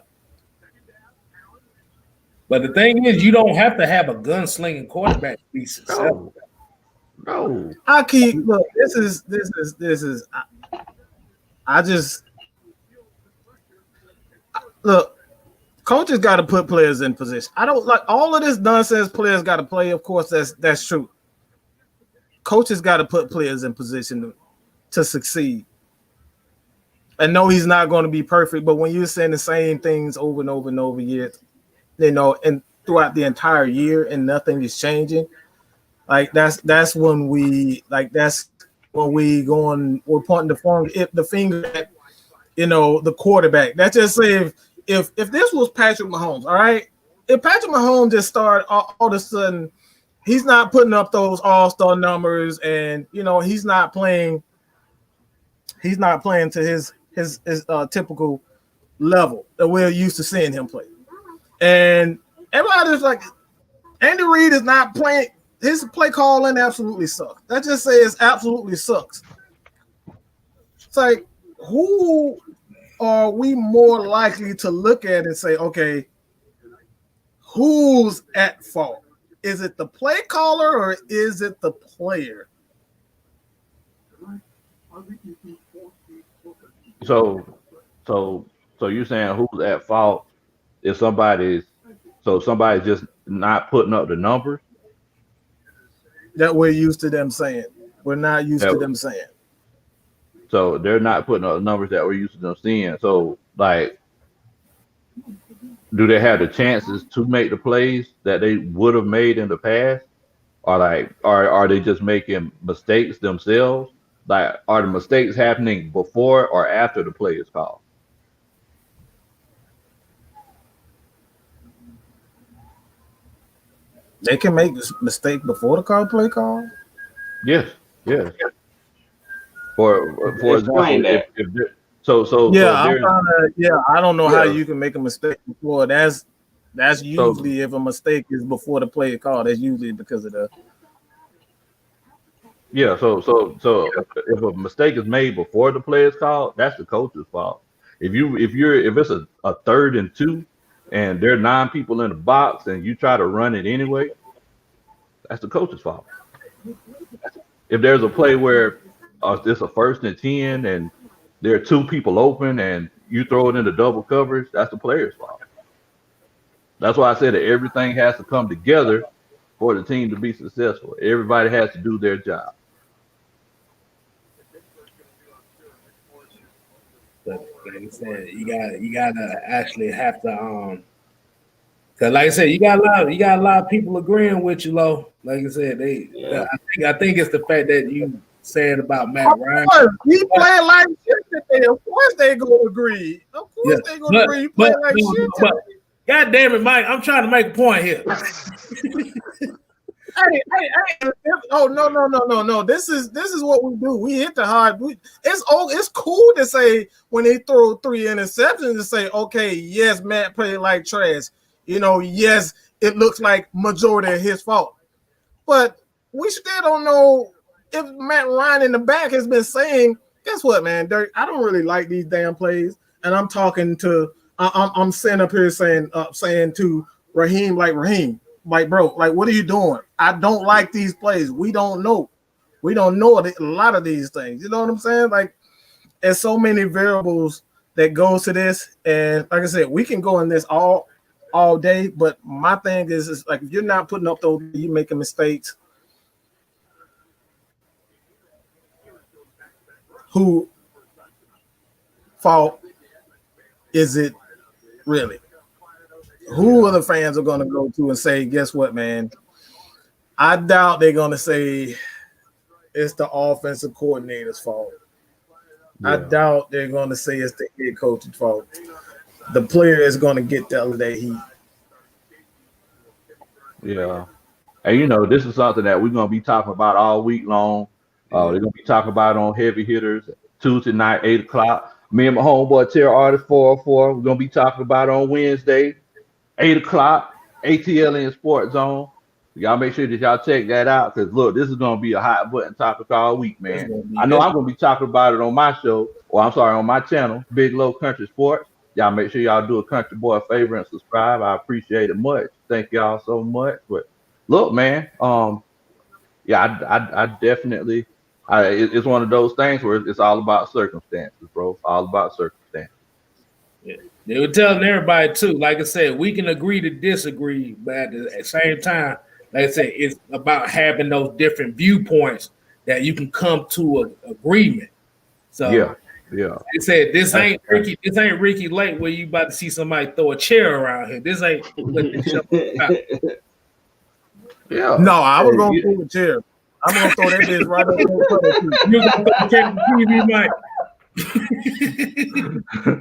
But the thing is, you don't have to have a gunslinging quarterback to be successful. No. This is. Coaches got to put players in position. I don't like all of this nonsense. Players got to play. Of course, that's true. Coaches got to put players in position to succeed. And no, he's not going to be perfect. But when you're saying the same things over and over and over years, and throughout the entire year, and nothing is changing, like that's when we're pointing the finger at the quarterback. That's just say if this was Patrick Mahomes, all right, if Patrick Mahomes just started all of a sudden, he's not putting up those all-star numbers, and he's not playing to his typical level that we're used to seeing him play. And everybody's like, Andy Reid is not playing. His play calling absolutely sucks. That just says absolutely sucks. It's like, who are we more likely to look at and say, okay, who's at fault? Is it the play caller or is it the player? So you're saying who's at fault if somebody's just not putting up the numbers? That we're used to them saying. We're not used to them saying. So they're not putting up the numbers that we're used to them seeing. So, like, do they have the chances to make the plays that they would have made in the past? Or like, are they just making mistakes themselves? Like, are the mistakes happening before or after the play is called? They can make this mistake before the play call? Yes. For example, I don't know how you can make a mistake before. That's usually if a mistake is before the play call. That's usually because of the. Yeah, so if a mistake is made before the play is called, that's the coach's fault. If it's a 3rd and 2 and there are 9 people in the box and you try to run it anyway, that's the coach's fault. If there's a play where it's a 1st and 10 and there are 2 people open and you throw it into double coverage, that's the player's fault. That's why I said that everything has to come together for the team to be successful. Everybody has to do their job. But like I said, you gotta actually have to cause like I said, you got a lot of people agreeing with you, Lo. Like I said, I think it's the fact that you said about Matt Ryan. He playing like shit. Of course they gonna agree. Of course they gonna agree. He playing like shit. But God damn it, Mike! I'm trying to make a point here. Hey! Oh no! This is what we do. We hit the hard. It's cool to say when they throw 3 interceptions to say, okay, yes, Matt played like trash. Yes, it looks like majority of his fault. But we still don't know if Matt Ryan in the back has been saying, guess what, man, Dirk, I don't really like these damn plays. And I'm talking to, I'm sitting up here saying to Raheem, like, bro, like, what are you doing? I don't like these plays. We don't know a lot of these things. You know what I'm saying? Like, there's so many variables that goes to this. And like I said, we can go in this all day. But my thing is like, if you're not putting up those, you're making mistakes. Who fault is it really? Who are the fans are going to go to and say, guess what, man? I doubt they're going to say it's the offensive coordinator's fault. Yeah. I doubt they're going to say it's the head coach's fault. The player is going to get the other heat. Yeah. And, this is something that we're going to be talking about all week long. They're going to be talking about on Heavy Hitters Tuesday night, 8 o'clock. Me and my homeboy, Terry Artist 404, we're going to be talking about on Wednesday, 8 o'clock, ATL Sports Zone. Y'all make sure that y'all check that out because, look, this is going to be a hot button topic all week, man. I know I'm going to be talking about it on my show, on my channel, Big Low Country Sports. Y'all make sure y'all do a Country Boy a favor and subscribe. I appreciate it much. Thank y'all so much. But, look, man, I definitely – it's one of those things where it's all about circumstances, bro. It's all about circumstances. Yeah. They were telling everybody, too, like I said, we can agree to disagree, but at the same time, like I said, it's about having those different viewpoints that you can come to an agreement. So, yeah. They said this ain't Ricky Lake where you about to see somebody throw a chair around here. This ain't. Yeah. No, I was going to throw a chair. I'm gonna throw that bitch right up there. You're gonna throw the TV, Mike.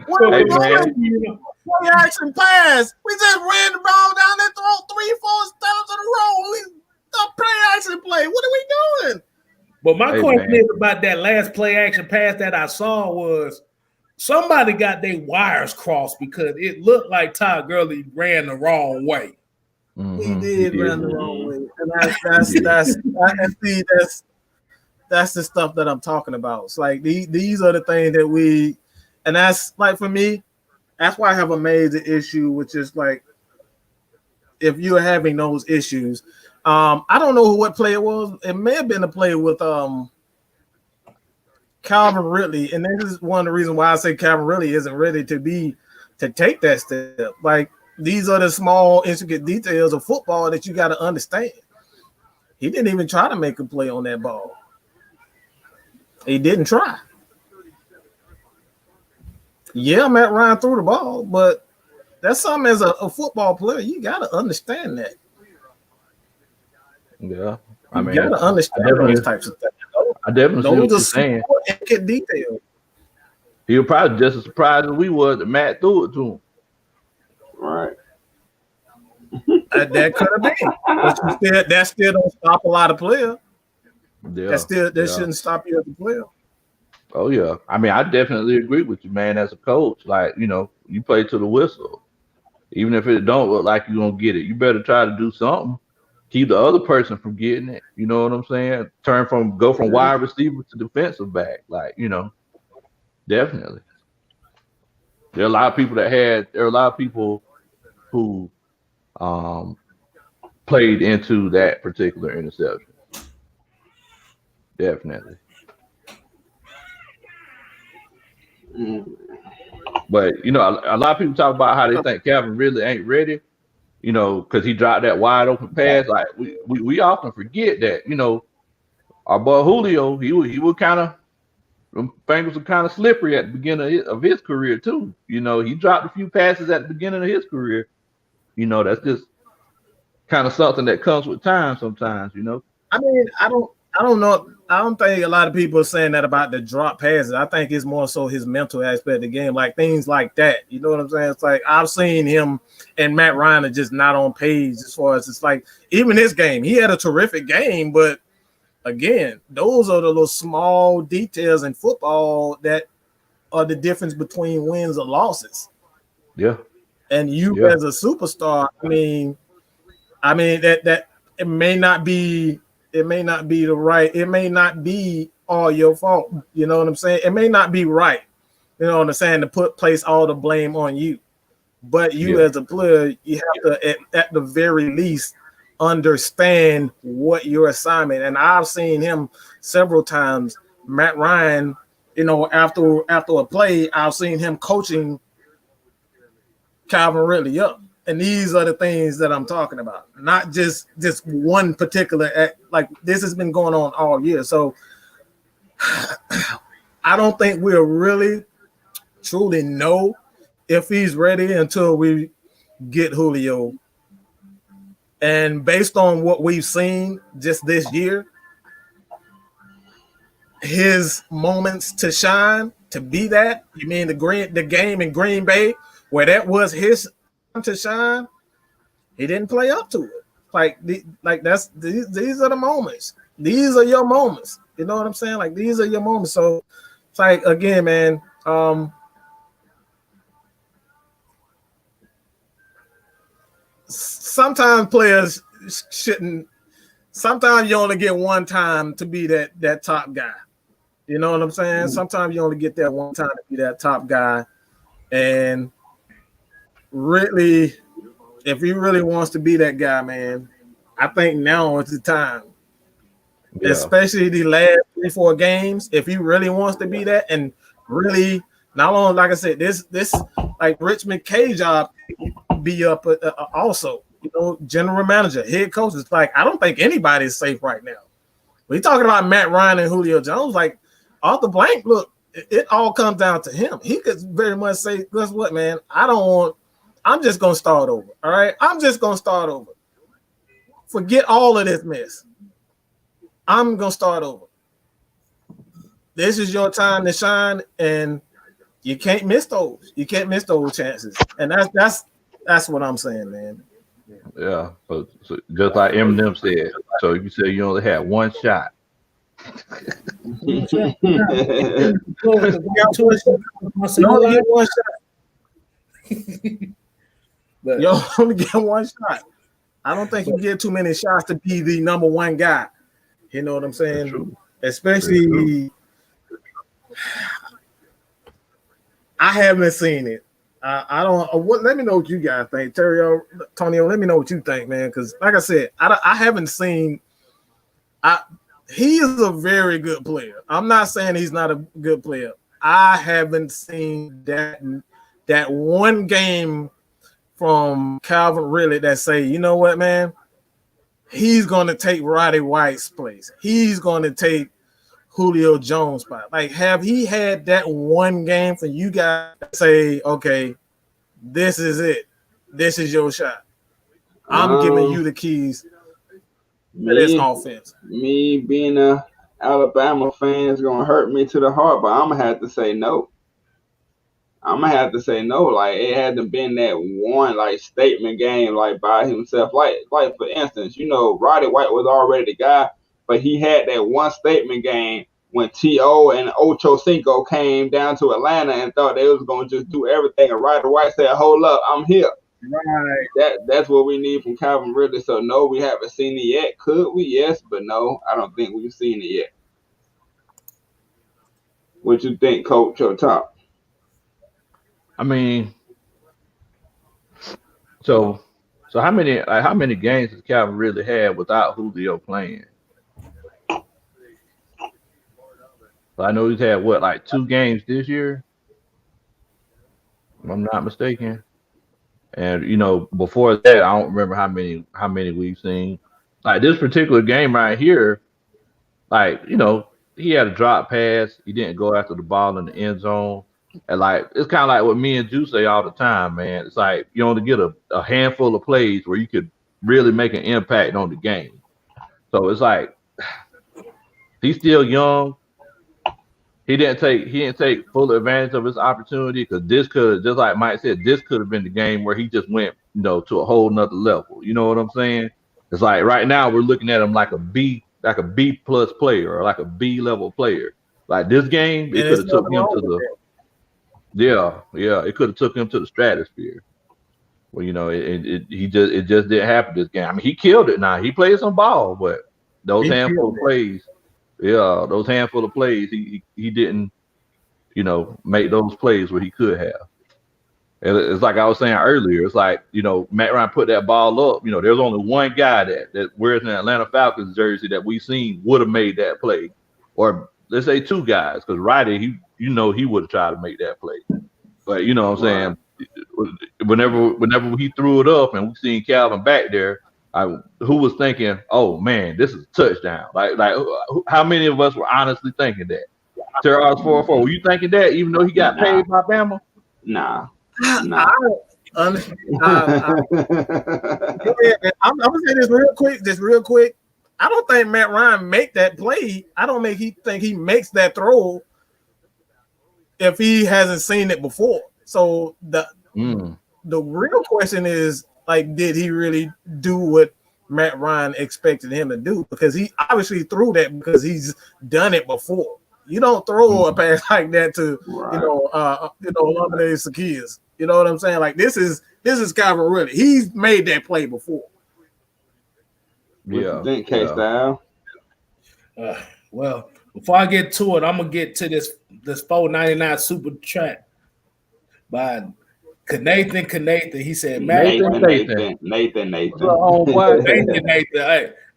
What are we doing? Play action pass. We just ran the ball down there, throw 3-4 steps in a row. We play action play. What are we doing? But my question is about that last play action pass that I saw was somebody got their wires crossed because it looked like Todd Gurley ran the wrong way. Mm-hmm. He did run the wrong way, and that's the stuff that I'm talking about. It's like these are the things that and that's like for me, that's why I have a major issue, which is like if you're having those issues. I don't know what play it was. It may have been a play with Calvin Ridley, and this is one of the reasons why I say Calvin Ridley isn't ready to take that step. Like. These are the small, intricate details of football that you got to understand. He didn't even try to make a play on that ball. He didn't try. Yeah, Matt Ryan threw the ball, but that's something as a football player, you got to understand that. Yeah. You got to understand those types of things. I definitely see what you're saying. Intricate details. He was probably just as surprised as we were that Matt threw it to him. Right. That could have been. But that still don't stop a lot of players. Yeah. That shouldn't stop you as a player. Oh yeah. I mean, I definitely agree with you, man. As a coach, like you play to the whistle. Even if it don't look like you're gonna get it, you better try to do something. keep the other person from getting it. You know what I'm saying? Go from wide receiver to defensive back. Like, definitely. There are a lot of people who played into that particular interception. Definitely. But a lot of people talk about how they think Calvin really ain't ready, because he dropped that wide open pass. Like we often forget that, our boy Julio, he was kind of, fingers were kind of slippery at the beginning of his career too. He dropped a few passes at the beginning of his career. That's just kind of something that comes with time sometimes. I mean, I don't know. I don't think a lot of people are saying that about the drop passes. I think it's more so his mental aspect of the game, like things like that. You know what I'm saying? It's like I've seen him and Matt Ryan are just not on page as far as it's like even this game. He had a terrific game, but again, those are the little small details in football that are the difference between wins or losses. Yeah. And you as a superstar, I mean that it may not be it may not be all your fault. You know what I'm saying? It may not be right. You know what I'm saying? To place all the blame on you. But you as a player, you have to at the very least understand what your assignment. And I've seen him several times. Matt Ryan, after a play, I've seen him coaching Calvin Ridley up. And these are the things that I'm talking about, not just one particular act. Like this has been going on all year. So I don't think we'll really truly know if he's ready until we get Julio. And based on what we've seen just this year, his moments to shine, to be that, you mean the game in Green Bay where that was his to shine, he didn't play up to it. These are the moments. These are your moments. You know what I'm saying? Like these are your moments. So it's like again, man. Sometimes players shouldn't. Sometimes you only get one time to be that top guy. You know what I'm saying? Sometimes you only get that one time to be that top guy, and really, if he really wants to be that guy, man, I think now is the time. Yeah. Especially the last 3-4 games. If he really wants to be that, and really, not only like I said, this like Rich McKay job be up also. General manager, head coach. It's like I don't think anybody's safe right now. We talking about Matt Ryan and Julio Jones. Like off the blank, look, it all comes down to him. He could very much say, "Guess what, man? I'm just gonna start over. All right, I'm just gonna start over. Forget all of this mess. I'm gonna start over. This is your time to shine, and you can't miss those. You can't miss those chances. And that's what I'm saying, man." Yeah, so just like Eminem said, so you said you only had one shot. You only get one shot. I don't think you get too many shots to be the number one guy. You know what I'm saying? Especially, I haven't seen it. I don't. Let me know what you guys think, Terry, Tonio. Let me know what you think, man. Because, like I said, I haven't seen. He is a very good player. I'm not saying he's not a good player. I haven't seen that one game from Calvin Ridley that say, you know what, man, he's going to take Roddy White's place. He's going to take Julio Jones' spot. Like, have he had that one game for you guys to say, okay, this is it. This is your shot. I'm giving you the keys to this offense. Me being a Alabama fan is going to hurt me to the heart, but I'm going to have to say no. Like, it hadn't been that one, like, statement game, like, by himself. Like for instance, Roddy White was already the guy, but he had that one statement game when T.O. and Ocho Cinco came down to Atlanta and thought they was going to just do everything. And Roddy White said, hold up, I'm here. Right. That's what we need from Calvin Ridley. So no, we haven't seen it yet. Could we? Yes, but no, I don't think we've seen it yet. What you think, Coach or Top? I mean, so how many games has Calvin really had without Julio playing? So I know he's had what, like 2 games this year, if I'm not mistaken. And before that, I don't remember how many we've seen. Like this particular game right here, like he had a drop pass. He didn't go after the ball in the end zone. And like it's kind of like what me and Drew say all the time, man. It's like you only get a handful of plays where you could really make an impact on the game. So it's like he's still young. He didn't take full advantage of his opportunity because this could, just like Mike said, this could have been the game where he just went, to a whole nother level. You know what I'm saying? It's like right now we're looking at him like a B plus player or like a B level player. Like this game, it could have took him to the it could have took him to the stratosphere. Well, it just didn't happen this game. I mean, he killed it. Now he played some ball, but those handful of plays. Yeah, those handful of plays, he didn't, make those plays where he could have. And it's like I was saying earlier. It's like Matt Ryan put that ball up. There's only one guy that wears an Atlanta Falcons jersey that we seen would have made that play, or let's say 2 guys, because Roddy, he would have tried to make that play. But you know what I'm saying? Whenever he threw it up and we seen Calvin back there. Who was thinking, oh man, this is a touchdown? Like how many of us were honestly thinking that? Terrell's 4-4. Were you thinking that even though he got paid by Bama? Nah. I'm gonna say this real quick. I don't think Matt Ryan make that play. I don't think he makes that throw if he hasn't seen it before. So the real question is, like, did he really do what Matt Ryan expected him to do? Because he obviously threw that because he's done it before. You don't throw a pass like that to Lemonade Sakias. You know what I'm saying? Like this is Calvin Ridley. He's made that play before. Yeah. Think K-Style. Well, before I get to it, I'm gonna get to this $4.99 super chat by Nathan. He said, Nathan. Nathan.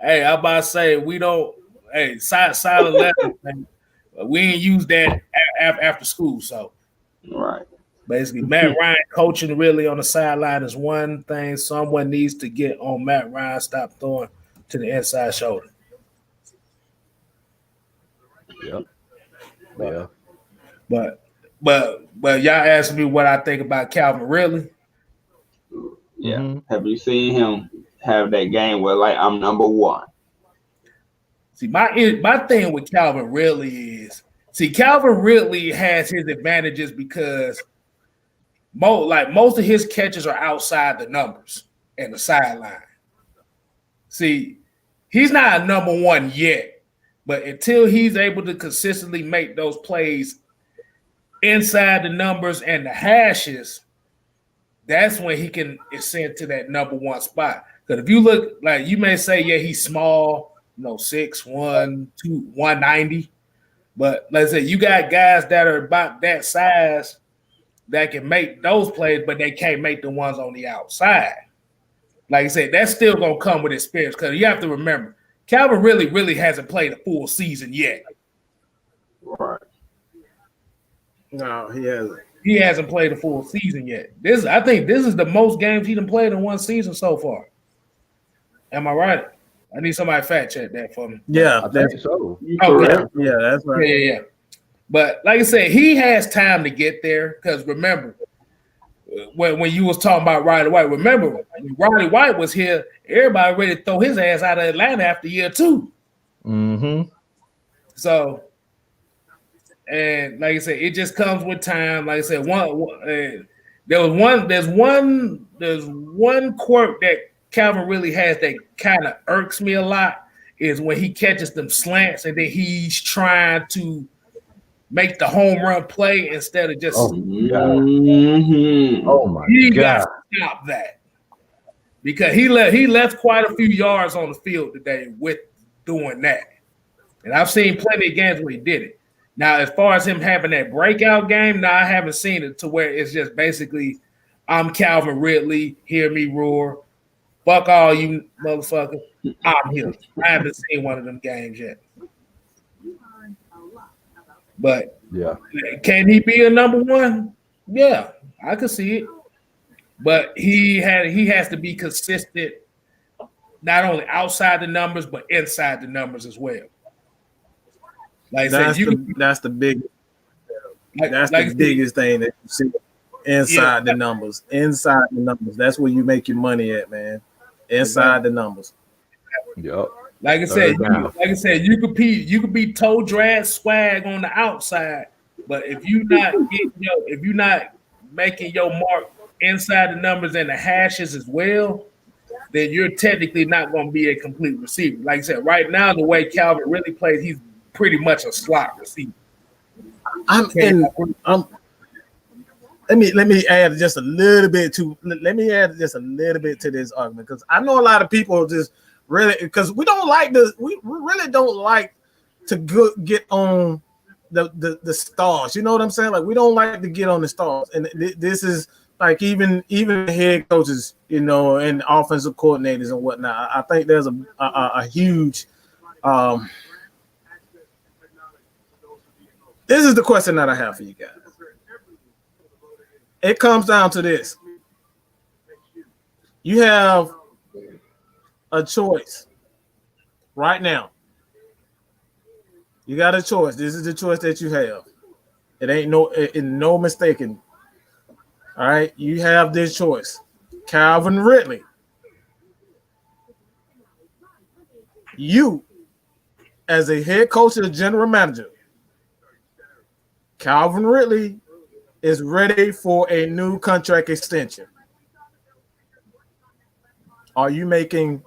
Hey, I'm about to say we don't. Hey, silent letter. We ain't use that after school. So, right. Basically, Matt Ryan coaching really on the sideline is one thing. Someone needs to get on Matt Ryan. Stop throwing to the inside shoulder. Yep. Yeah. But y'all asked me what I think about Calvin Ridley. Yeah. Mm-hmm. Have you seen him have that game where like I'm number one? See, my thing with Calvin Ridley is, Calvin Ridley has his advantages because most of his catches are outside the numbers and the sideline. See, he's not a number one yet, but until he's able to consistently make those plays inside the numbers and the hashes, that's when he can ascend to that number one spot. Because if you look, like you may say, yeah, he's small, 6'1", 190. But let's say you got guys that are about that size that can make those plays, but they can't make the ones on the outside. Like I said, that's still going to come with experience because you have to remember, Calvin really hasn't played a full season yet. Right. No, he hasn't. He hasn't played a full season yet. I think this is the most games he's played in one season so far. Am I right? I need somebody to fact check that for me. Yeah, I think so. Okay. Yeah, that's right. Yeah. But like I said, he has time to get there because remember, when you was talking about Riley White, remember when Riley White was here, everybody ready to throw his ass out of Atlanta after year 2. Mm-hmm. So, and like I said, it just comes with time. Like I said, there's one quirk that Calvin really has that kind of irks me a lot is when he catches them slants and then he's trying to make the home run play instead of just. Oh my God! Got to stop that because he left quite a few yards on the field today with doing that, and I've seen plenty of games where he did it. Now, as far as him having that breakout game, now I haven't seen it to where it's just basically, I'm Calvin Ridley, hear me roar, fuck all you motherfuckers, I'm here. I haven't seen one of them games yet. But yeah, can he be a number one? Yeah, I could see it. But he has to be consistent, not only outside the numbers, but inside the numbers as well. Like that's the biggest thing that you see inside the numbers. Inside the numbers. That's where you make your money at, man. Inside the numbers. Yep. Like I said, you could be toe drag swag on the outside, but if you're not making your mark inside the numbers and the hashes as well, then you're technically not going to be a complete receiver. Like I said, right now the way Calvin really plays, he's pretty much a slot receiver. Let me add just a little bit to this argument, because I know a lot of people just really, because we really don't like to get on the stars. You know what I'm saying? Like, we don't like to get on the stars, and this is like even head coaches, you know, and offensive coordinators and whatnot. I think there's a huge. This is the question that I have for you guys. It comes down to this. You have a choice right now. You got a choice. This is the choice that you have. It ain't no mistaking. All right. You have this choice. Calvin Ridley. You, as a head coach and a general manager, Calvin Ridley is ready for a new contract extension. Are you making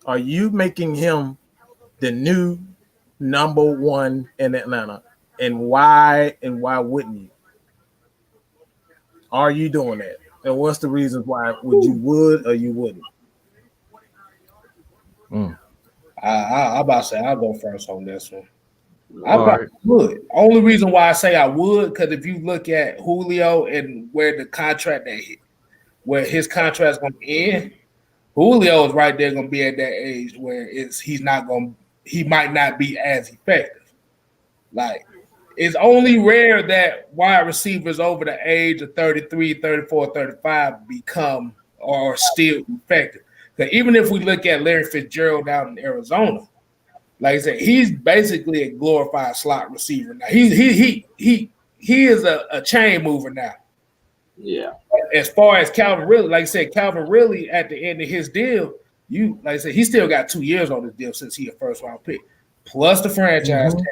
him the new number one in Atlanta? And why wouldn't you? Are you doing that? And what's the reasons why would or you wouldn't? I about to say I'll go first on this one. I would. Only reason why I say I would, because if you look at Julio and where his contract is going to end, Julio is right there going to be at that age where he might not be as effective. Like, it's only rare that wide receivers over the age of 33, 34, 35 become or still effective. Because even if we look at Larry Fitzgerald out in Arizona, like I said, he's basically a glorified slot receiver now. He is a chain mover now. Yeah. As far as Calvin Ridley, like I said, Calvin Ridley at the end of his deal, like I said, he still got 2 years on his deal since he a first round pick, plus the franchise tag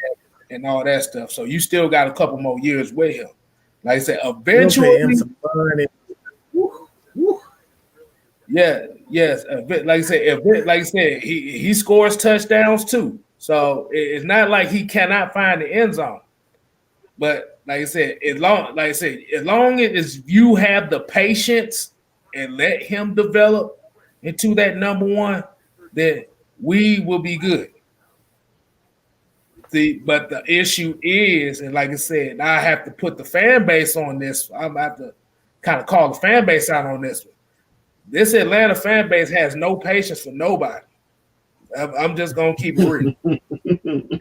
and all that stuff. So you still got a couple more years with him. Like I said, eventually. Yes. Like I said, he scores touchdowns too. So it's not like he cannot find the end zone. But like I said, as long as you have the patience and let him develop into that number one, then we will be good. See, but the issue is, and like I said, I have to put the fan base on this. I'm about to kind of call the fan base out on this one. This Atlanta fan base has no patience for nobody. I'm just going to keep it real.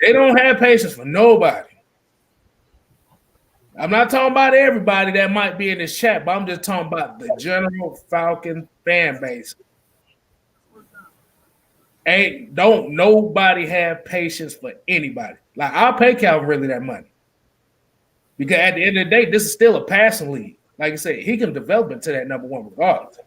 They don't have patience for nobody. I'm not talking about everybody that might be in this chat, but I'm just talking about the general Falcon fan base. Don't nobody have patience for anybody. Like, I'll pay Calvin Ridley that money. Because at the end of the day, this is still a passing league. Like I said, he can develop into that number one regardless.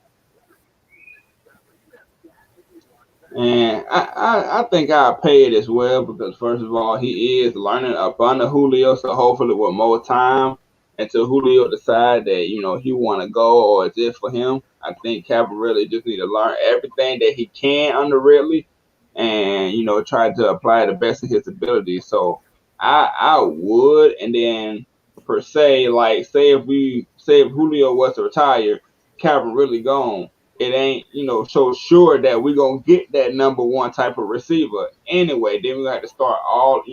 And I think I'll pay it as well, because first of all, he is learning up under Julio, so hopefully with more time until Julio decide that, you know, he want to go or it's it for him. I think Calvin really just need to learn everything that he can under Ridley and, you know, try to apply the best of his ability. So I would, and then per se, like say if Julio was to retire, Calvin really gone. It ain't, so sure that we're gonna get that number one type of receiver anyway. Then we got to start all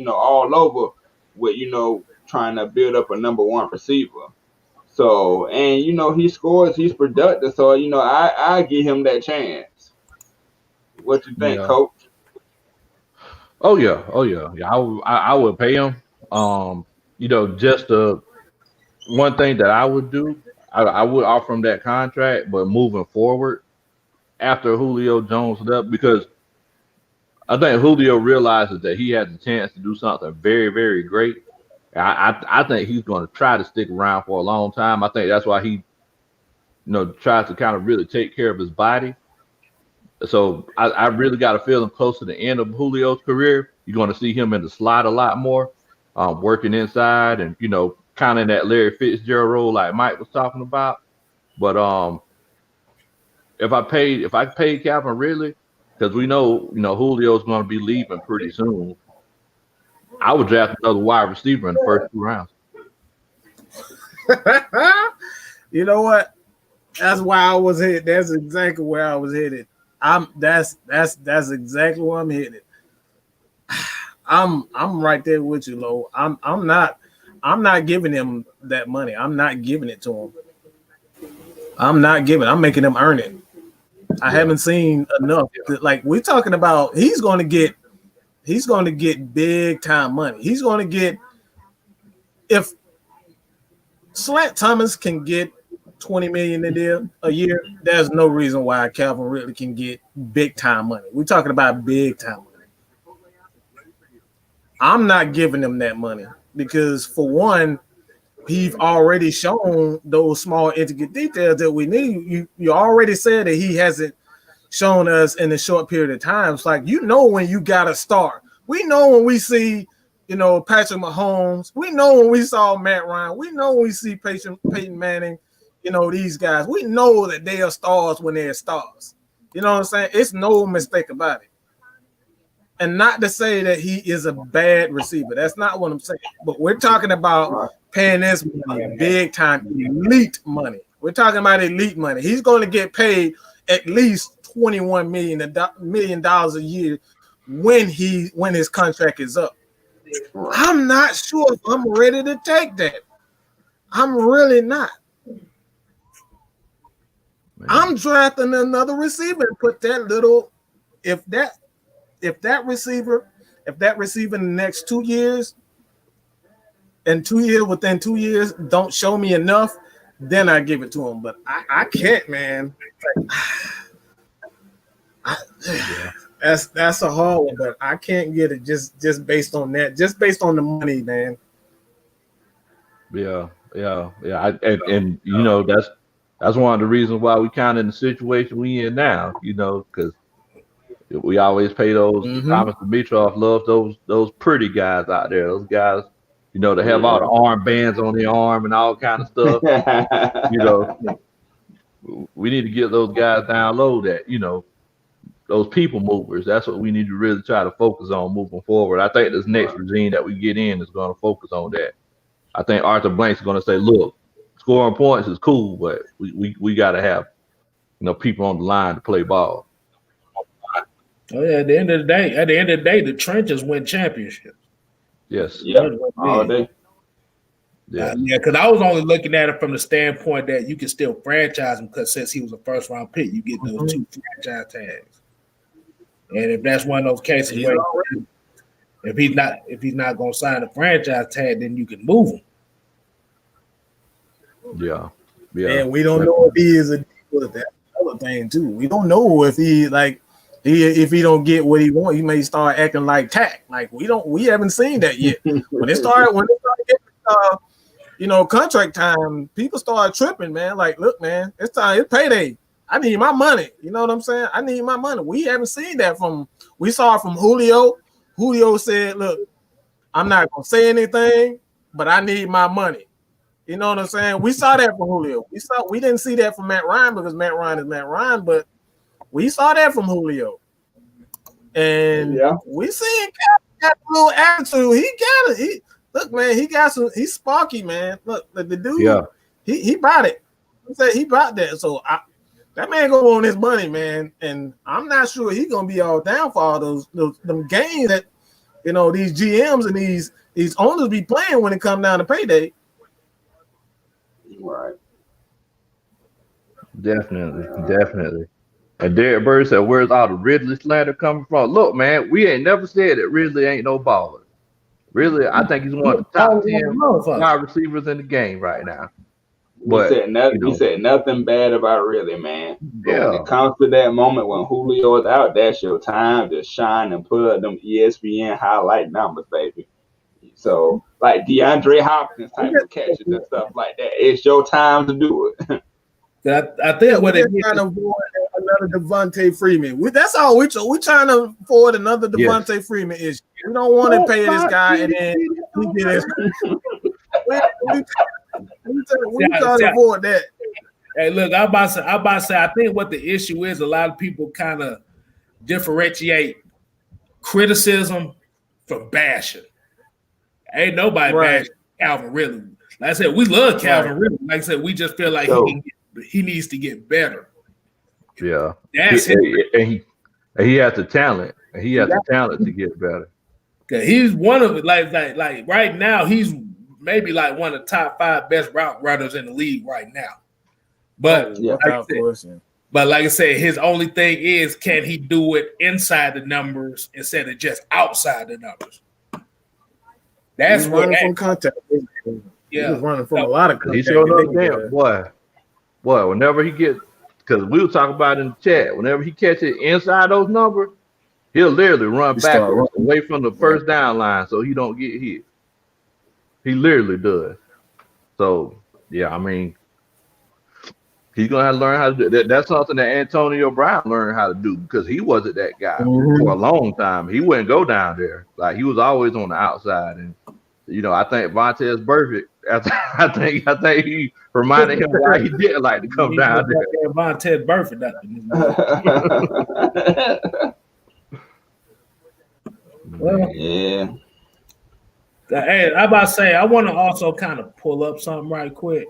over with, trying to build up a number one receiver. So, and he scores, he's productive. So, I give him that chance. What you think, Coach? Oh yeah. I would pay him. Just one thing that I would do, I would offer him that contract, but moving forward after Julio Jones left, because I think Julio realizes that he has a chance to do something very, very great. I think he's going to try to stick around for a long time. I think that's why he, tries to kind of really take care of his body. So I really got a feeling close to the end of Julio's career, you're going to see him in the slot a lot more, working inside and, kind of in that Larry Fitzgerald role like Mike was talking about. But if I paid Calvin Ridley, because we know, Julio's going to be leaving pretty soon, I would draft another wide receiver in the first 2 rounds. You know what? That's why I was headed. That's exactly where I was headed. That's exactly where I'm headed. I'm right there with you, Lo. I'm not giving him that money. I'm not giving it to him. I'm making him earn it. I haven't seen enough. Like we're talking about, he's going to get big time money. He's going to get, if Slant Thomas can get $20 million a year, there's no reason why Calvin Ridley can get big time money. We're talking about big time money. I'm not giving him that money because, for one, he's already shown those small intricate details that we need. You already said that he hasn't shown us in a short period of time. It's like, when you got a star. We know when we see, Patrick Mahomes. We know when we saw Matt Ryan. We know when we see Peyton Manning. These guys. We know that they are stars when they're stars. You know what I'm saying? It's no mistake about it. And not to say that he is a bad receiver. That's not what I'm saying. But we're talking about paying this money, big time, elite money. We're talking about elite money. He's going to get paid at least $21 million a year when his contract is up. I'm not sure if I'm ready to take that. I'm really not. I'm drafting another receiver and put that little, if that receiver in the next 2 years, within 2 years, don't show me enough, then I give it to him. But I can't, man. That's a hard one, but I can't get it just based on that, just based on the money, man. Yeah. That's one of the reasons why we kind of in the situation we in now, because we always pay those. Thomas Dimitroff loves those pretty guys out there. Those guys, that have all the armbands on their arm and all kind of stuff. We need to get those guys down low that, those people movers. That's what we need to really try to focus on moving forward. I think this next regime that we get in is going to focus on that. I think Arthur Blank's going to say, look, scoring points is cool, but we got to have, people on the line to play ball. Oh yeah, at the end of the day, the trenches win championships. Yes. Yeah. All day. Yeah, because I was only looking at it from the standpoint that you can still franchise him, because since he was a first round pick, you get those 2 franchise tags. And if that's one of those cases where if he's not going to sign a franchise tag, then you can move him. Yeah. And we don't know if he is a deal with that other thing too. We don't know if if he don't get what he wants, he may start acting like Tack. Like we haven't seen that yet. When it started getting contract time, people started tripping, man. Like, look, man, it's time, it's payday. I need my money. You know what I'm saying? I need my money. We haven't seen that we saw it from Julio. Julio said, look, I'm not gonna say anything, but I need my money. You know what I'm saying? We saw that from Julio. We didn't see that from Matt Ryan because Matt Ryan is Matt Ryan, but we saw that from Julio. And we seeing got a little attitude. He got it. Look, man, he got some. He's sparky, man. Look, the dude. Yeah. He bought it. He said he bought that. So that man gonna want his money, man. And I'm not sure he's gonna be all down for all those them games that these GMs and these owners be playing when it come down to payday. Right. Definitely. And Derek Bird said, "Where's all the Ridley slander coming from?" Look, man, we ain't never said that Ridley ain't no baller. Really, I think he's one of the top 10 wide receivers in the game right now. But he said nothing bad about Ridley, man. But when it comes to that moment when Julio is out, that's your time to shine and put up them ESPN highlight numbers, baby. So, like DeAndre Hopkins type of catches and stuff like that, it's your time to do it. I think what they're trying to avoid another Devontae Freeman. That's all we're trying to avoid another Devontae Freeman issue. We don't want to pay this guy and then we get his. We trying to avoid that. Hey, look, I'm about to say, I think what the issue is, a lot of people kind of differentiate criticism from bashing. Ain't nobody bashing Calvin Ridley. Like I said, we love Calvin Ridley. Like I said, we just feel like he needs to get better. Yeah, that's he has the talent. And he has the talent to get better. Cause he's one of it. Like right now, he's maybe like one of the top 5 best route runners in the league right now. But like I said, his only thing is, can he do it inside the numbers instead of just outside the numbers? That's he's running from contact. Yeah, he's running from a lot of contact. He showed up there, boy. Whenever he gets, because we were talking about it in the chat, whenever he catches inside those numbers, he'll literally run backwards away from the first down line so he don't get hit. He literally does. So, yeah, I mean, he's going to have to learn how to do that. That's something that Antonio Brown learned how to do because he wasn't that guy for a long time. He wouldn't go down there. Like, he was always on the outside. And, I think Vontaze Burfict, I think he reminded him why he didn't like to come down there. Vontaze Burfict. Well, yeah. Hey, I'm about to say, I want to also kind of pull up something right quick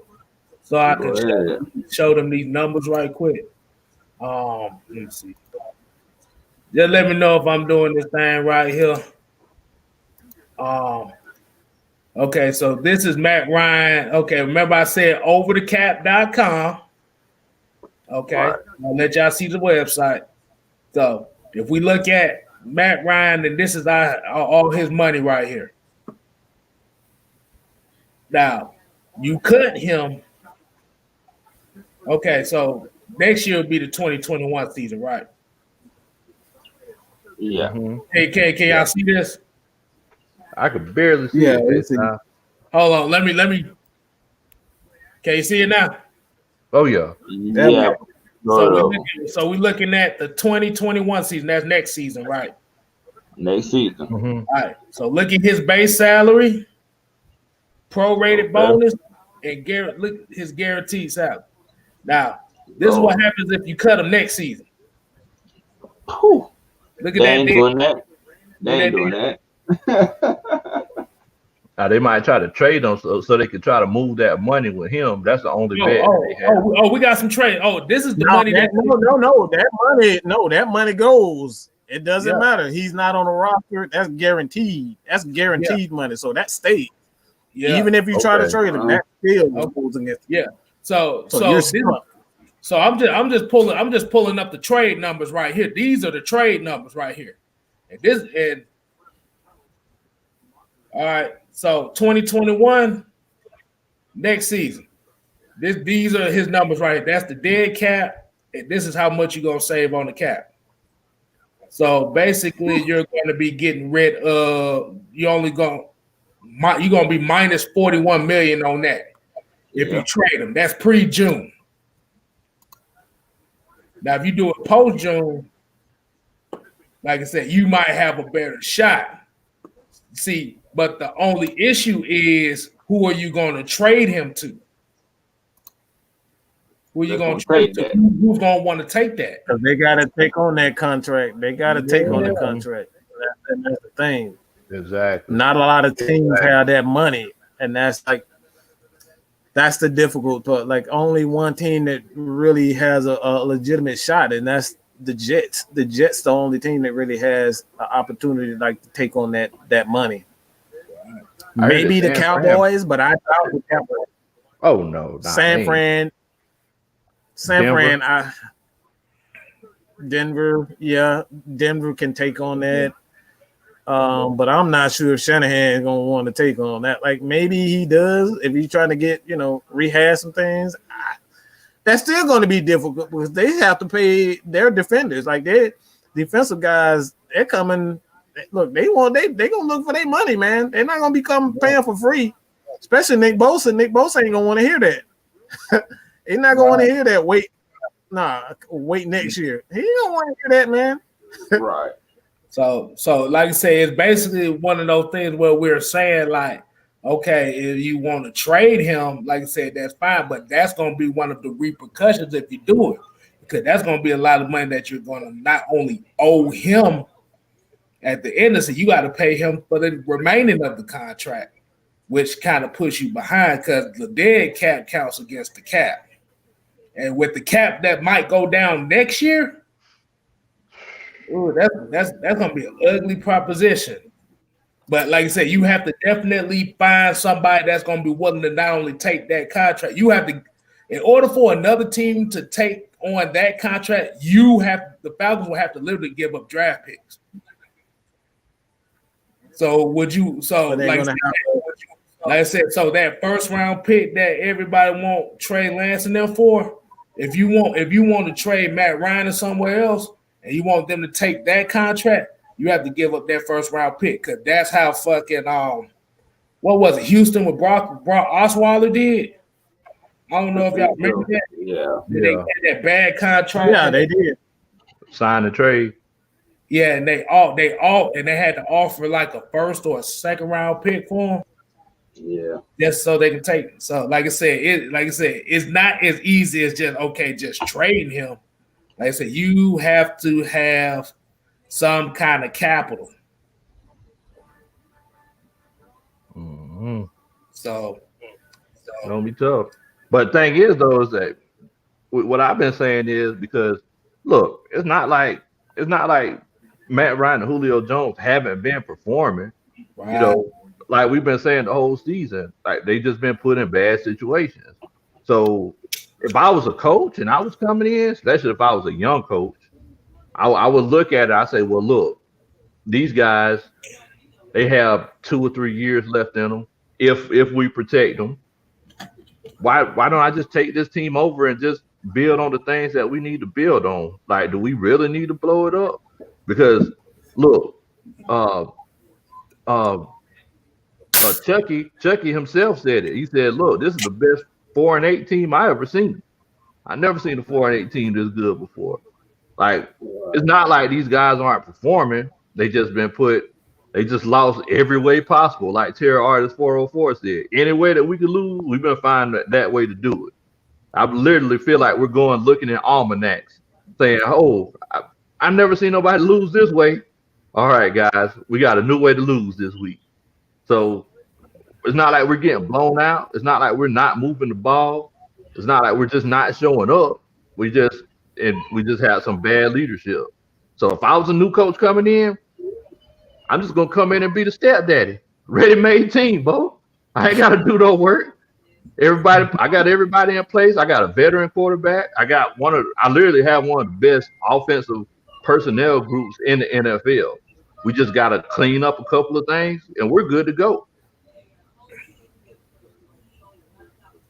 so I can show them these numbers right quick. Let me see. Just let me know if I'm doing this thing right here. Okay, so this is Matt Ryan. Okay, remember I said overthecap.com. Okay, I'll let y'all see the website. So if we look at Matt Ryan, then this is all his money right here. Now, you cut him. Okay, so next year will be the 2021 season, right? Yeah. Hey, can y'all see this? I could barely see it. Hold on, let me. Can you see it now? Oh yeah. Yeah. So we're looking at the 2021 season. That's next season, right? Next season. All right. So look at his base salary, prorated bonus, and look at his guaranteed salary. Now, this is what happens if you cut him next season. Look at that. They ain't doing that. They might try to trade him so they can try to move that money with him. That's the only bet they have. We got some trade. This is the money. That money goes. It doesn't matter. He's not on the roster. That's guaranteed. That's guaranteed money. So that stays. Yeah. Even if you try to trade him, that still goes against. Yeah. So I'm just pulling up the trade numbers right here. These are the trade numbers right here. And all right. So 2021 next season. These are his numbers right here. That's the dead cap, and this is how much you're gonna save on the cap. So basically, you're going to be getting rid of. You're gonna be minus 41 million on that if you trade him. That's pre-June. Now, if you do it post-June, like I said, you might have a better shot. See, but the only issue is who are you going to trade him to? Who are you going to trade to? Who's going to want to take that? Because they got to take on that contract. They got to take on the contract. That's the thing. Exactly. Not a lot of teams have that money, and that's the difficult part. Like only one team that really has a legitimate shot, and that's the Jets. The Jets, the only team that really has an opportunity like to take on that money. Maybe the Cowboys, but I doubt the Cowboys. Oh no, San Fran, Denver, yeah, Denver can take on that. But I'm not sure if Shanahan is gonna want to take on that. Like maybe he does if he's trying to get rehash some things. That's still going to be difficult because they have to pay their defenders. Like their defensive guys, they're coming. Look, they gonna look for their money, man. They're not gonna become paying for free. Especially Nick Bosa. Nick Bosa ain't gonna want to hear that. He's not gonna want to hear that. Wait next year. He don't want to hear that, man. Right. So like I say, it's basically one of those things where we're saying like, okay, if you want to trade him, like I said, that's fine, but that's going to be one of the repercussions if you do it, because that's going to be a lot of money that you're going to not only owe him at the end of it, you got to pay him for the remaining of the contract, which kind of puts you behind because the dead cap counts against the cap. And with the cap that might go down next year, ooh, that's going to be an ugly proposition. But like I said, you have to definitely find somebody that's going to be willing to not only take that contract. You have to, in order for another team to take on that contract, the Falcons will have to literally give up draft picks. So would you? So like I said, so that first round pick that everybody want Trey Lance in there for, if you want to trade Matt Ryan or somewhere else, and you want them to take that contract, you have to give up that first round pick because that's how fucking what was it? Houston with Brock Osweiler did. I don't know if y'all remember that. Yeah. They had that bad contract. Yeah, they did. Sign the trade. Yeah, and they had to offer like a first or a second round pick for him. Yeah. Just so they can take it. So like I said, it's not as easy as just trading him. Like I said, you have to have some kind of capital. Mm-hmm. So It's gonna be tough. But the thing is, though, is that what I've been saying is because look, it's not like Matt Ryan and Julio Jones haven't been performing. right. Like we've been saying the whole season, like they just been put in bad situations. So if I was a coach and I was coming in, especially if I was a young coach, I would look at it. I say, well, look, these guys, they have 2 or 3 years left in them. If we protect them, why don't I just take this team over and just build on the things that we need to build on? Like, do we really need to blow it up? Because look, Chucky himself said it. He said, look, this is the best 4-8 team I ever seen. I never seen a 4-8 team this good before. Like, it's not like these guys aren't performing. They just lost every way possible. Like Terror Artist 404 said, any way that we could lose, we've been finding that way to do it. I literally feel like we're going looking at almanacs saying, oh, I've never seen nobody lose this way. All right, guys, we got a new way to lose this week. So it's not like we're getting blown out. It's not like we're not moving the ball. It's not like we're just not showing up. We just had some bad leadership. So if I was a new coach coming in, I'm just gonna come in and be the stepdaddy. Ready-made team, bro. I ain't gotta do no work. I got everybody in place. I got a veteran quarterback. I literally have one of the best offensive personnel groups in the NFL. We just gotta clean up a couple of things and we're good to go.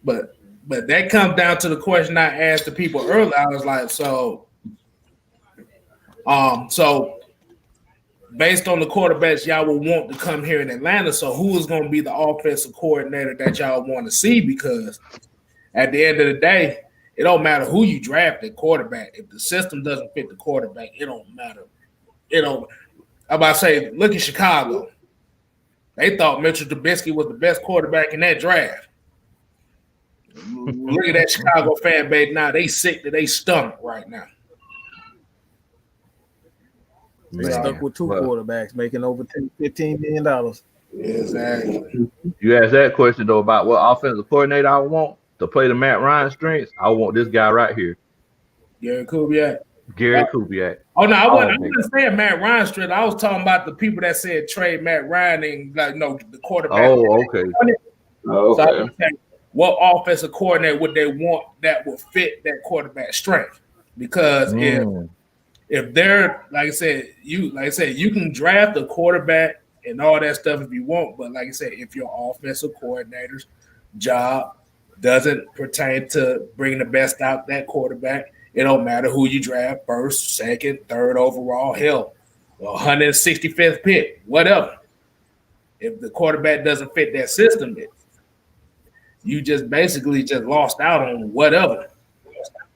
But that comes down to the question I asked the people earlier. I was like, so based on the quarterbacks y'all will want to come here in Atlanta, so who is going to be the offensive coordinator that y'all want to see? Because at the end of the day, it don't matter who you draft at quarterback. If the system doesn't fit the quarterback, it don't matter. I'm about to say, look at Chicago. They thought Mitchell Trubisky was the best quarterback in that draft. Look at that Chicago fan base now. They sick to their stomach right now. They stuck with 2 quarterbacks making over $15 million. Exactly. You asked that question though about what offensive coordinator I want to play the Matt Ryan strengths. I want this guy right here, Gary Kubiak. Oh no, I wasn't saying Matt Ryan straight. I was talking about the people that said trade Matt Ryan and the quarterback. Oh, okay. So I was saying, what offensive coordinator would they want that would fit that quarterback strength? Because if they're like I said, you can draft a quarterback and all that stuff if you want, but like I said, if your offensive coordinator's job doesn't pertain to bringing the best out that quarterback, it don't matter who you draft, first, second, third overall, hell, 165th pick, whatever. If the quarterback doesn't fit that system, you just basically just lost out on whatever.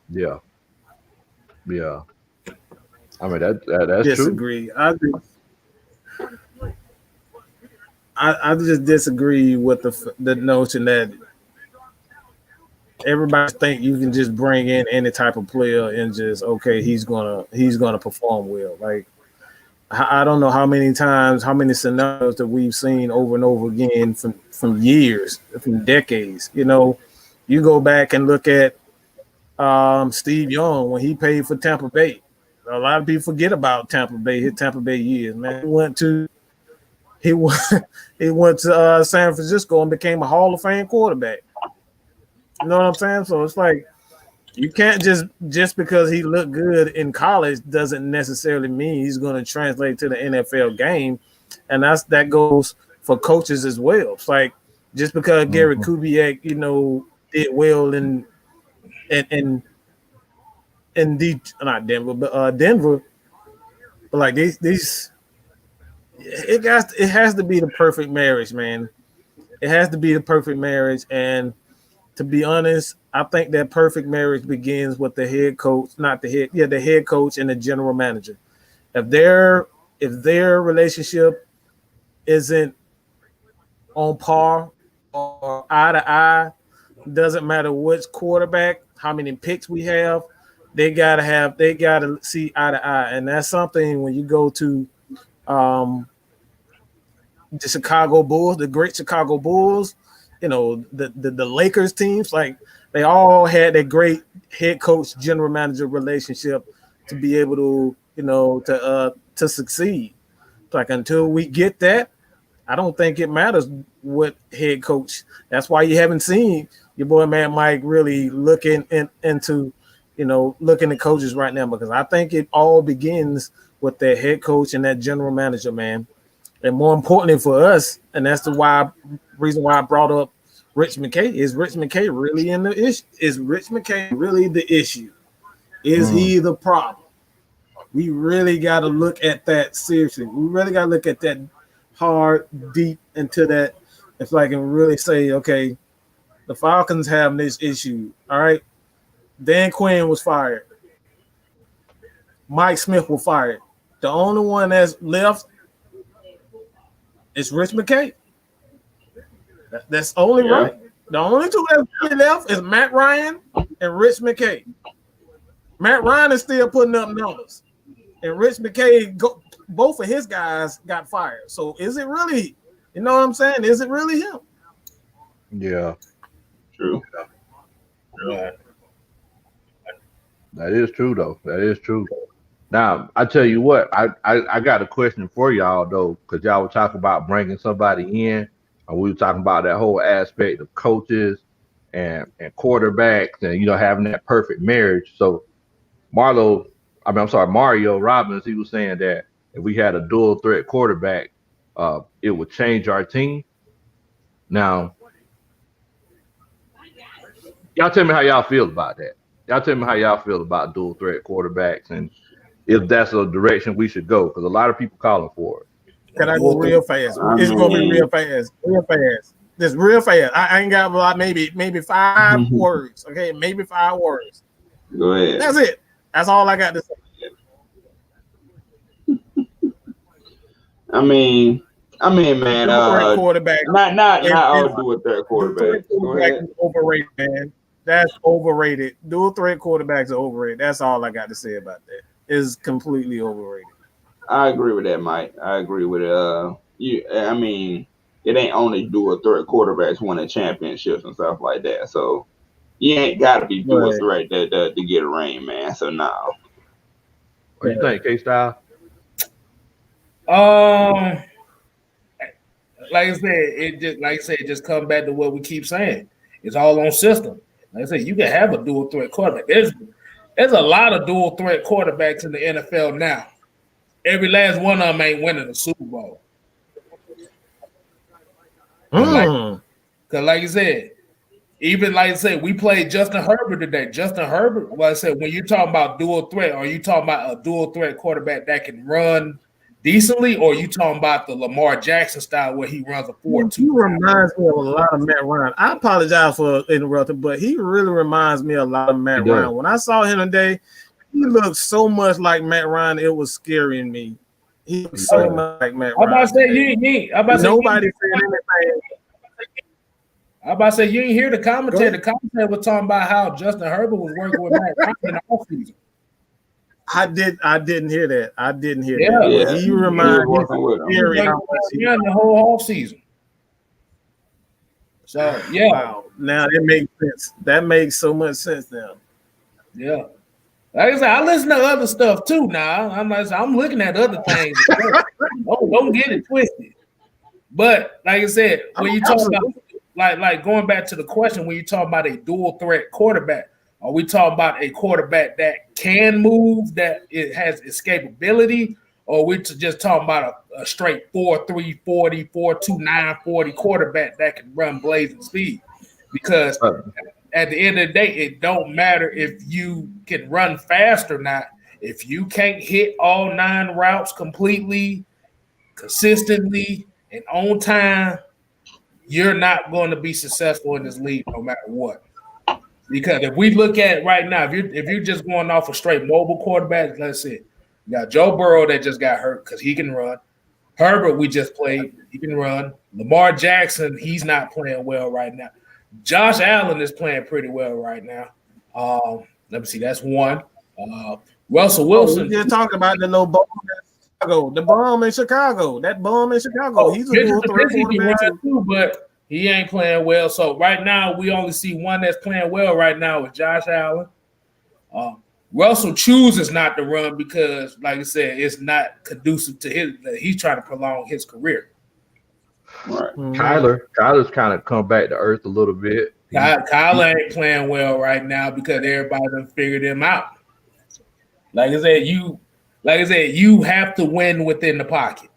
Yeah. I mean that's disagree. True. I just disagree with the notion that everybody think you can just bring in any type of player and just he's gonna perform well. Like I don't know how many scenarios that we've seen over and over again from years, from decades. You go back and look at Steve Young when he played for Tampa Bay. A lot of people forget about Tampa Bay, his Tampa Bay years. Man, he went to San Francisco and became a Hall of Fame quarterback. You know what I'm saying? So it's like you can't just because he looked good in college doesn't necessarily mean he's going to translate to the NFL game, and that goes for coaches as well. It's like just because Gary Kubiak, did well in not Denver, but Denver, but like these, it has to be the perfect marriage, man. It has to be the perfect marriage, and to be honest, I think that perfect marriage begins with the head coach, the head coach and the general manager. If their relationship isn't on par or eye to eye, doesn't matter which quarterback, how many picks we have, they gotta see eye to eye. And that's something when you go to the Chicago Bulls, the great Chicago Bulls, the Lakers teams, like they all had that great head coach general manager relationship to be able to to succeed. Like until we get that, I don't think it matters what head coach. That's why you haven't seen your boy Matt Mike really looking into looking at coaches right now, because I think it all begins with that head coach and that general manager, man. And more importantly for us, and that's the reason why I brought up Rich McKay, is Rich McKay really in the issue? Is Rich McKay really the issue? Is he the problem? We really got to look at that seriously. We really got to look at that hard, deep into that. If I can really say, okay, the Falcons have this issue. All right. Dan Quinn was fired. Mike Smith was fired. The only one that's left is Rich McKay. That's only right. The only two that's really left is Matt Ryan and Rich McKay. Matt Ryan is still putting up numbers, and Rich McKay, both of his guys got fired. So is it really, you know what I'm saying? Is it really him? Yeah. True. Yeah. That is true, though. That is true. Now, I tell you what, I got a question for y'all, though, because y'all were talking about bringing somebody in, and we were talking about that whole aspect of coaches and quarterbacks and, having that perfect marriage. So Mario Robbins, he was saying that if we had a dual threat quarterback, it would change our team. Now, y'all tell me how y'all feel about that. Y'all tell me how y'all feel about dual threat quarterbacks and if that's a direction we should go, because a lot of people calling for it. Can I go real fast? It's gonna be real fast. Just real fast. I ain't got a lot, maybe 5 words. Okay, maybe 5 words. Go ahead. That's it. That's all I got to say. I mean, man. Quarterback. Not all do it threat quarterback. Quarterback is overrated, man. That's overrated. Dual threat quarterbacks are overrated. That's all I got to say about that. It's completely overrated. I agree with that, Mike. I agree with it. I mean, it ain't only dual threat quarterbacks winning championships and stuff like that. So you ain't got to be dual threat to get a ring, man. So no. What do you think, K-Style? Like I said, it just comes back to what we keep saying. It's all on system. Like I said, you can have a dual threat quarterback. There's a lot of dual threat quarterbacks in the NFL now. Every last one of them ain't winning a Super Bowl. Because like I said, even like I said, we played Justin Herbert today. Justin Herbert, like I said, when you're talking about dual threat, are you talking about a dual threat quarterback that can run decently, or are you talking about the Lamar Jackson style where he runs a 4-2? He reminds me of a lot of Matt Ryan. I apologize for interrupting, but he really reminds me a lot of Matt Ryan. When I saw him today, he looked so much like Matt Ryan, it was scaring me. He looked so much like Matt Ryan. I'm about to say you ain't. Nobody said anything. I'm about to say you ain't hear the commentator. The commentator was talking about how Justin Herbert was working with Matt Ryan in the offseason. I didn't hear that. I didn't hear that. Yeah. He reminded me the whole offseason. So yeah. Wow. Now that makes sense. That makes so much sense now. Yeah. Like I said, I listen to other stuff too now. I'm looking at other things. don't get it twisted. But like I said, when you talk about like going back to the question, when you talk about a dual threat quarterback, are we talking about a quarterback that can move, that it has escapability, or are we just talking about a straight 4.3 40, 4.29 40 quarterback that can run blazing speed? Because at the end of the day, it don't matter if you can run fast or not. If you can't hit all 9 routes completely, consistently, and on time, you're not going to be successful in this league no matter what. Because if we look at it right now, if you're just going off a straight mobile quarterback, let's see. You got Joe Burrow that just got hurt because he can run. Herbert, we just played, he can run. Lamar Jackson, he's not playing well right now. Josh Allen is playing pretty well right now. Let me see, that's one. Russell Wilson. You're talking about the little bum in Chicago. The bum in Chicago. That bum in Chicago. He's a dual threat quarterback too, but he ain't playing well. So right now, we only see one that's playing well right now with Josh Allen. Russell chooses not to run because, like I said, it's not conducive to his. He's trying to prolong his career. Right. Kyler's kind of come back to earth a little bit. Kyler ain't playing well right now because everybody done figured him out. Like I said, you have to win within the pocket.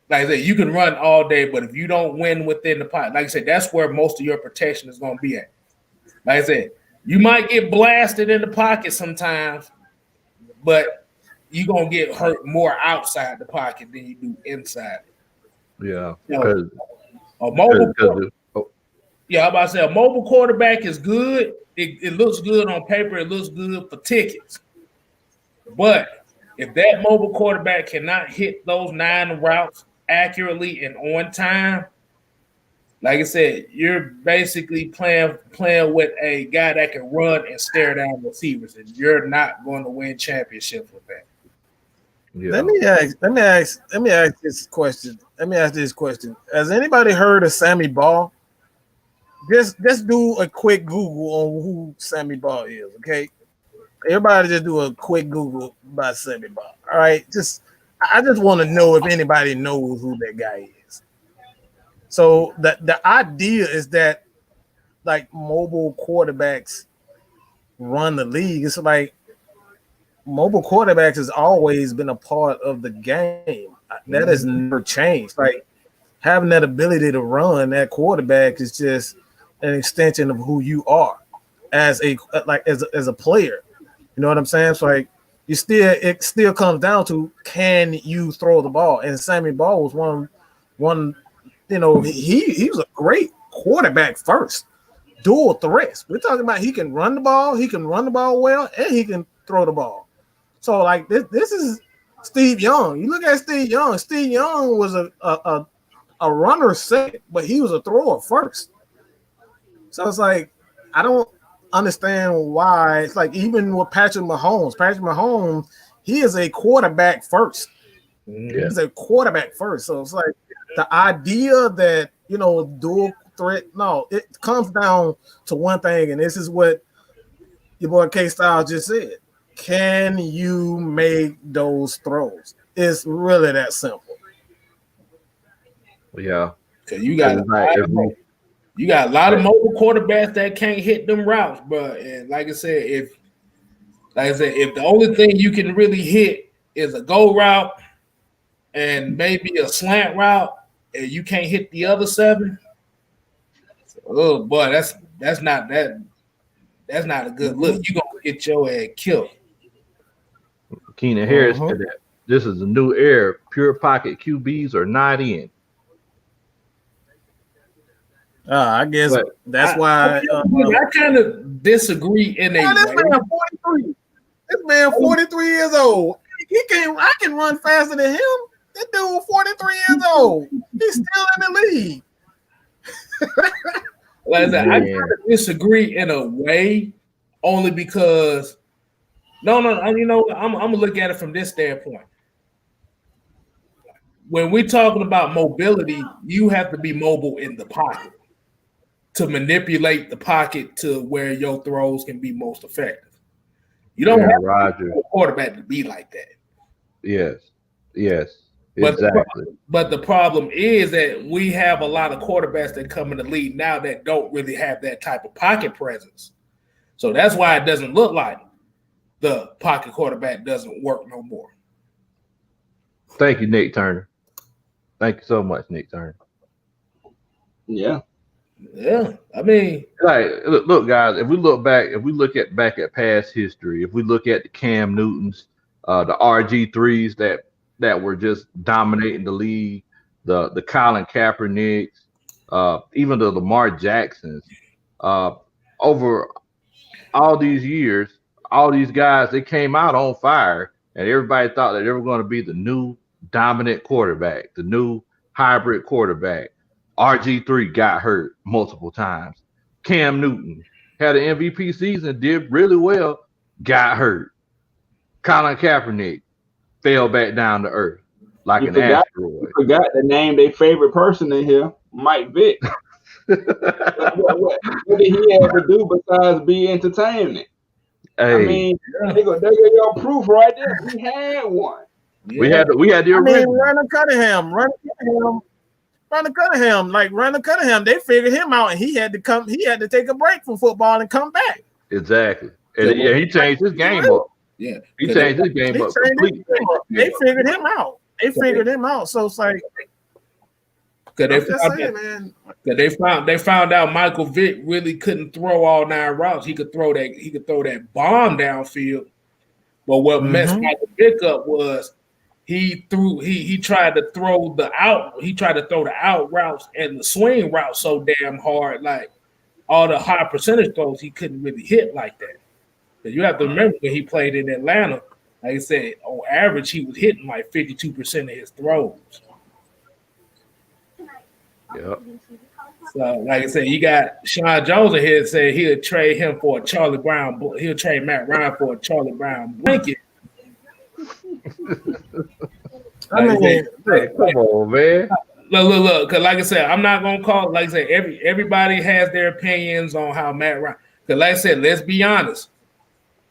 Like I said, you can run all day, but if you don't win within the pocket, like I said, that's where most of your protection is going to be at. Like I said, you might get blasted in the pocket sometimes, but you're going to get hurt more outside the pocket than you do inside. Yeah. I'm about to say a mobile quarterback is good. It looks good on paper. It looks good for tickets. But if that mobile quarterback cannot hit those 9 routes accurately and on time, like I said, you're basically playing with a guy that can run and stare down receivers, and you're not going to win championships with that. Yeah. Let me ask this question. Has anybody heard of Sammy Ball? Just do a quick Google on who Sammy Ball is, okay? Everybody just do a quick Google about Sammy Ball. All right. I just want to know if anybody knows who that guy is. So the idea is that like mobile quarterbacks run the league. It's like mobile quarterbacks has always been a part of the game. That has never changed. Like having that ability to run that quarterback is just an extension of who you are as a player. You know what I'm saying? So like it still comes down to, can you throw the ball? And Sammy Ball was one. You know, he was a great quarterback first, dual threats. We're talking about he can run the ball well, and he can throw the ball. So like this is Steve Young. You look at Steve Young. Steve Young was a runner second, but he was a thrower first. So it's like I don't understand why. It's like even with Patrick Mahomes, he is a quarterback first. He's a quarterback first. So it's like the idea that, dual threat. No, it comes down to one thing, and this is what your boy K-Style just said. Can you make those throws? It's really that simple. Yeah. Because you got a lot of mobile quarterbacks that can't hit them routes, bro. And like I said, if the only thing you can really hit is a go route and maybe a slant route, and you can't hit the other 7, oh boy, that's not a good look. You're gonna get your ass killed. Keenan Harris said that this is a new era. Pure pocket QBs are not in. I guess that's why I kind of disagree in a this way. man 43. This man 43 years old. I can run faster than him. That dude 43 years old. He's still in the league. Like I said, I kind of disagree in a way, only because I'm gonna look at it from this standpoint. When we're talking about mobility, you have to be mobile in the pocket to manipulate the pocket to where your throws can be most effective. You don't have a quarterback to be like that. Yes, exactly. But the problem is that we have a lot of quarterbacks that come in the league now that don't really have that type of pocket presence. So that's why it doesn't look like the pocket quarterback doesn't work no more. Thank you, Nick Turner. Thank you so much, Nick Turner. Yeah. Yeah, I mean, look, guys. If we look back at past history, if we look at the Cam Newtons, the RG3s that were just dominating the league, the Colin Kaepernicks, even the Lamar Jacksons, over all these years, all these guys, they came out on fire, and everybody thought that they were going to be the new dominant quarterback, the new hybrid quarterback. RG3 got hurt multiple times. Cam Newton had an MVP season, did really well, got hurt. Colin Kaepernick fell back down to earth like an asteroid. You forgot to name their favorite person in here, Mike Vick. what did he have to do besides be entertainment? Hey. I mean, there go your proof right there. We had one. Yeah. We had the original. Randall Cunningham. Randall Cunningham, they figured him out, and he had to take a break from football and come back. Exactly. And he changed his game up. Yeah. He changed his game up completely. They figured him out. So it's like, they found out Michael Vick really couldn't throw all 9 routes. He could throw that bomb downfield. But what messed Michael Vick up was he tried to throw the out routes and the swing routes so damn hard, like all the high percentage throws he couldn't really hit like that. But you have to remember when he played in Atlanta, like I said, on average he was hitting like 52% of his throws. Yep. So, like I said, you got Sean Jones in here saying he'll trade him for a Charlie Brown. He'll trade Matt Ryan for a Charlie Brown blanket. I mean, come on, man. Look. Because, like I said, I'm not gonna call. Like I said, everybody has their opinions on how Matt Ryan. Because, like I said, let's be honest.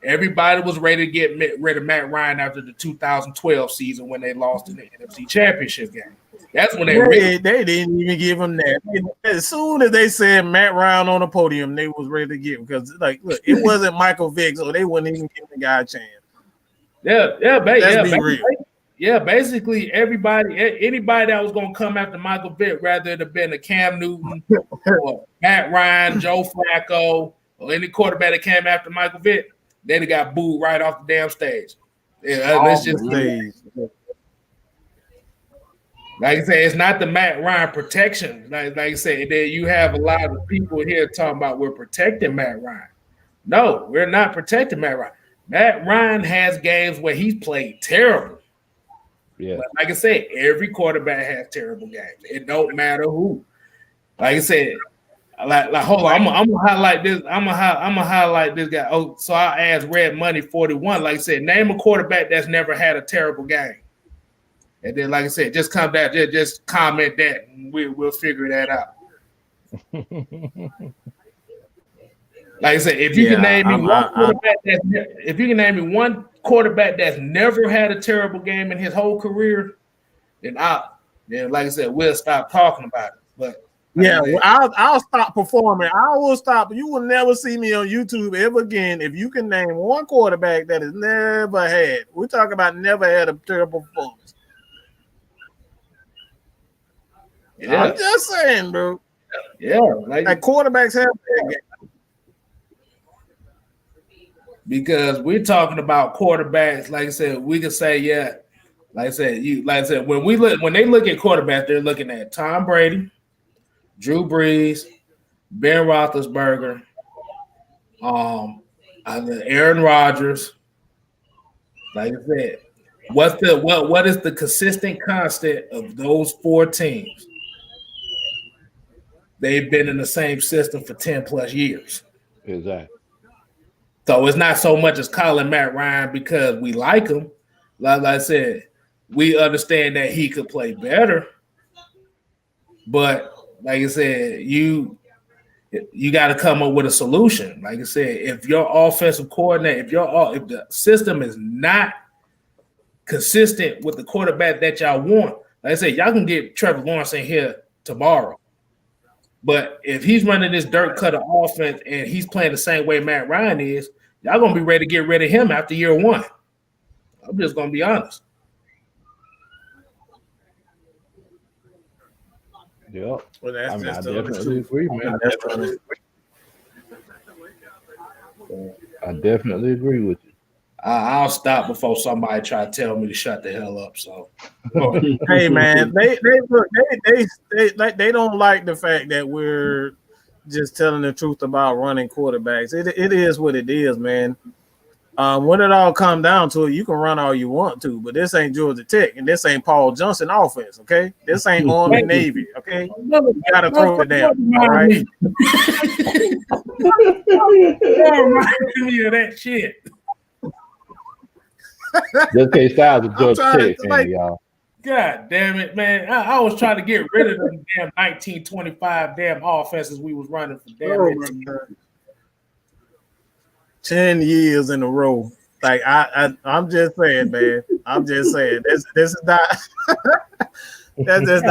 Everybody was ready to get rid of Matt Ryan after the 2012 season when they lost in the NFC Championship game. That's when they didn't even give him that. As soon as they said Matt Ryan on the podium, they was ready to get him because, like, look, it wasn't Michael Vick, so they wouldn't even give the guy a chance. Basically, anybody that was gonna come after Michael Vick, rather it have been a Cam Newton or Matt Ryan, Joe Flacco, or any quarterback that came after Michael Vick, they'd have got booed right off the damn stage. Let's just like I say, it's not the Matt Ryan protection. Like I said, that you have a lot of people here talking about we're protecting Matt Ryan. No, we're not protecting Matt Ryan. Matt Ryan has games where he's played terrible. Yeah. But like I said, every quarterback has terrible games. It don't matter who. Like I said, like hold on, I'm gonna highlight this. I'm gonna highlight this guy. Oh, so I asked Red Money 41. Like I said, name a quarterback that's never had a terrible game. And then, like I said, just come back, just comment that, and we'll figure that out. Like I said, if you can name me one quarterback that's never had a terrible game in his whole career, then like I said, we'll stop talking about it. But I'll stop performing. I will stop. You will never see me on YouTube ever again if you can name one quarterback that has never had. We're talking about never had a terrible performance. Yeah. I'm just saying, bro. Yeah, like quarterbacks have bad games. Because we're talking about quarterbacks, like I said, we can say, like I said, when they look at quarterbacks, they're looking at Tom Brady, Drew Brees, Ben Roethlisberger, Aaron Rodgers. Like I said, what is the consistent constant of those four teams? They've been in the same system for 10 plus years. Exactly. So it's not so much as calling Matt Ryan because we like him. Like I said, we understand that he could play better. But like I said, you got to come up with a solution. Like I said, if your offensive coordinator, if the system is not consistent with the quarterback that y'all want, like I said, y'all can get Trevor Lawrence in here tomorrow. But if he's running this dirt cutter offense and he's playing the same way Matt Ryan is, y'all going to be ready to get rid of him after year one. I'm just going to be honest. Yep. Well, I definitely agree, man. I definitely agree with you. I'll stop before somebody try to tell me to shut the hell up. So, hey man, they don't like the fact that we're just telling the truth about running quarterbacks. It is what it is, man. When it all comes down to it, you can run all you want to, but this ain't Georgia Tech and this ain't Paul Johnson offense, okay? This ain't Army Navy, okay? You gotta throw it down, all right? Don't remind me of that shit. Just case Styles of Georgia Tech, y'all. God damn it, man. I was trying to get rid of them damn 1925 damn offenses we was running for damn 10 years in a row. Like I'm just saying, man. I'm just saying. This is not that's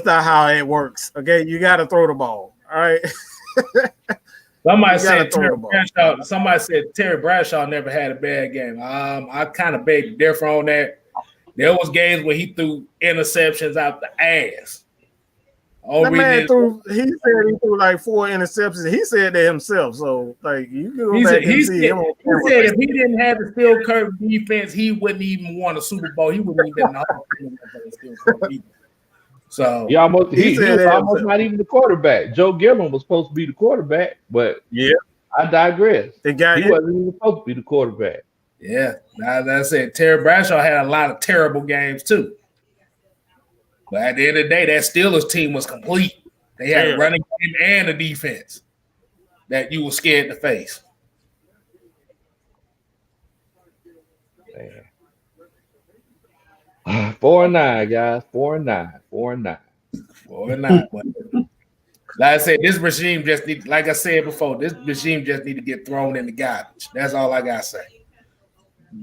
not how it works. Okay, you gotta throw the ball. All right. Somebody said Terry Bradshaw never had a bad game. I kind of beg to differ on that. There was games where he threw interceptions out the ass. He said he threw like 4 interceptions. He said that himself. So like you can go back and see him. He said if he didn't have the Steel Curve defense, he wouldn't even won a Super Bowl. He wouldn't even been in the Hall of Fame. So he was almost not even the quarterback. Joe Gilliam was supposed to be the quarterback, but yeah, I digress. He wasn't even supposed to be the quarterback. Yeah, as I said, Terry Bradshaw had a lot of terrible games too. But at the end of the day, that Steelers team was complete. They had a running game and a defense that you were scared to face. Man. 4-9, guys. 4-9. 4-9. 4-9. Like I said, this regime just need, like I said before, this regime just need to get thrown in the garbage. That's all I gotta say.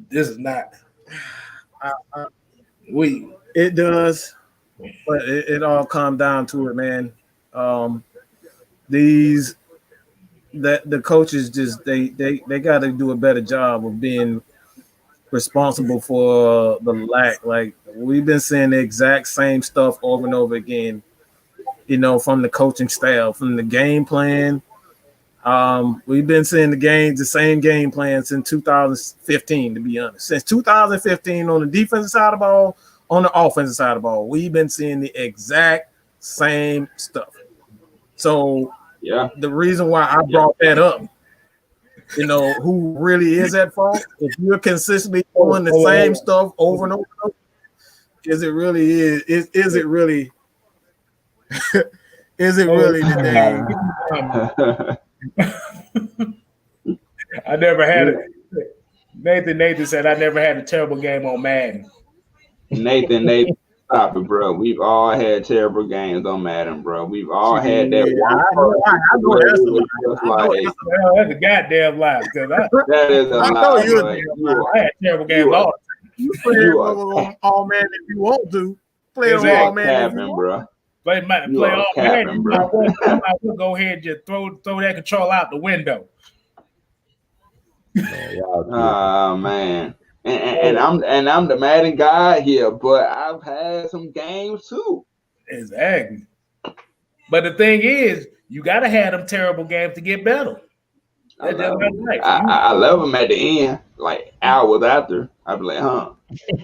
This is not. It does, but it all comes down to it, man. The coaches just they got to do a better job of being responsible for the lack. Like we've been saying the exact same stuff over and over again. You know, from the coaching staff, from the game plan. We've been seeing the same game plan since 2015, to be honest. Since 2015 on the defensive side of the ball, on the offensive side of the ball, we've been seeing the exact same stuff. So the reason why I brought that up, you know, who really is at fault? If you're consistently doing the same stuff over and over, is it really the day? I never had it. Nathan said I never had a terrible game on Madden. Nathan, stop it, bro. We've all had terrible games on Madden, bro. We've all had that one. That's a goddamn lie. That is a lie. I had terrible games all. You play all man if you want to. Play all man if you want. Play all man. You might well go ahead and just throw that control out the window. Man. And I'm the Madden guy here, but I've had some games too. Exactly. But the thing is, you gotta have them terrible games to get better. I love them at the end, like hours after. I'd be like,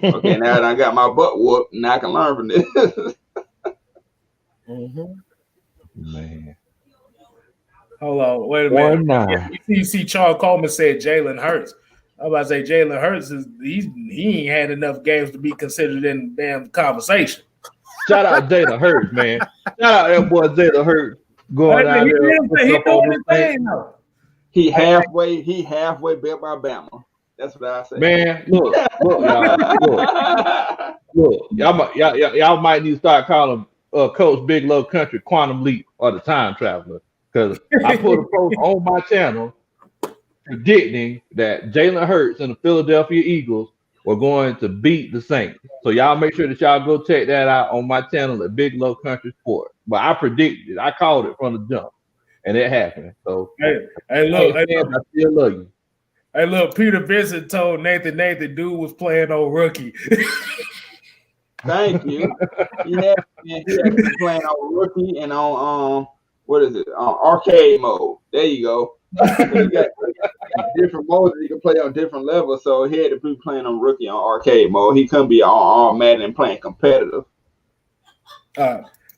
okay, now that I got my butt whooped, now I can learn from this. Man. Hold on, wait a minute. You see Charles Coleman said Jalen Hurts. I'm about to say Jalen Hurts he ain't had enough games to be considered in the damn conversation. Shout out Jalen Hurts, man. Shout out that boy Jalen Hurts going out there. He doing his thing though. He halfway built by Bama. That's what I say. Man, look, y'all, look. Y'all might need to start calling Coach Big Love Country Quantum Leap or the Time Traveler, because I put a post on my channel predicting that Jalen Hurts and the Philadelphia Eagles were going to beat the Saints. So y'all make sure that y'all go check that out on my channel at Big Love Country Sport. But I predicted it. I called it from the jump, and it happened. So hey, look, I still love you. Hey, look, Peter Vincent told Nathan dude was playing on rookie. Thank you. He had been playing on rookie and on what is it? Arcade mode. There you go. You got different modes that you can play on different levels. So he had to be playing on rookie on arcade mode. He couldn't be on Madden and playing competitive.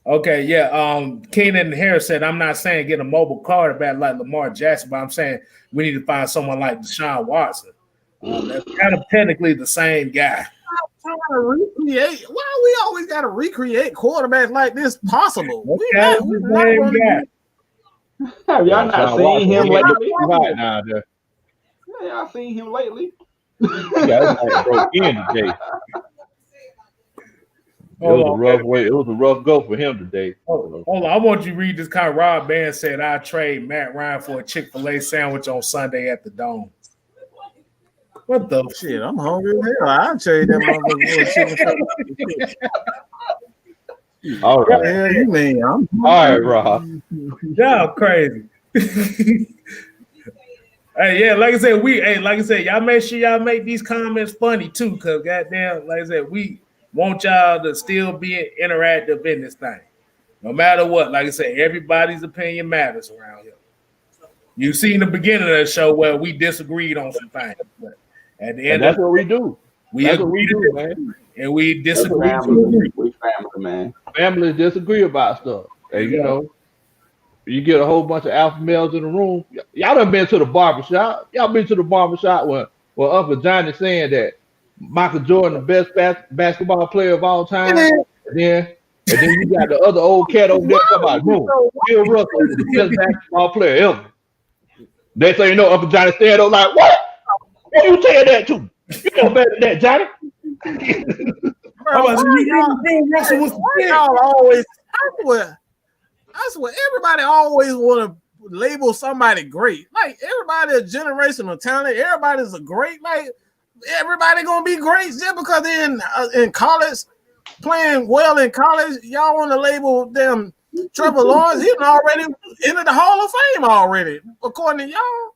Okay, yeah. Keenan Harris said, I'm not saying get a mobile quarterback like Lamar Jackson, but I'm saying we need to find someone like Deshaun Watson. That's kind of technically the same guy. Trying to recreate. Why we always got to recreate quarterbacks like this possible? Have y'all not seen him lately? Right now, y'all seen him lately? Broke in today. It was a rough way. It was a rough go for him today. Hold on. I want you to read this kind. Rob Band said, I trade Matt Ryan for a Chick-fil-A sandwich on Sunday at the Dome. What the shit? I'm hungry as hell. I'll trade that motherfucker. All right. Yeah, you mean all right, Rob. Y'all crazy. Hey, yeah, like I said, y'all make sure y'all make these comments funny too, because goddamn, like I said, we want y'all to still be interactive in this thing. No matter what, like I said, everybody's opinion matters around here. You seen the beginning of the show where we disagreed on some things, but at the end, that's what we do. We agree to do, man, and we disagree. We family, man. Families disagree about stuff, and you know, you get a whole bunch of alpha males in the room. Y'all done been to the barbershop. Y'all been to the barbershop when Uncle Johnny saying that Michael Jordan the best basketball player of all time, and then you got the other old cat over there talking about Bill Russell is the best basketball player ever. They say, you know, Uncle Johnny stand up like, what? Who you saying that to? You know better than that, Johnny. Y'all always, I swear, everybody always want to label somebody great. Like, everybody a generational talent. Everybody's a great. Like, everybody gonna be great just because they're in college, playing well in college. Y'all want to label them Trevor Lawrence? He's already into the Hall of Fame already, according to y'all.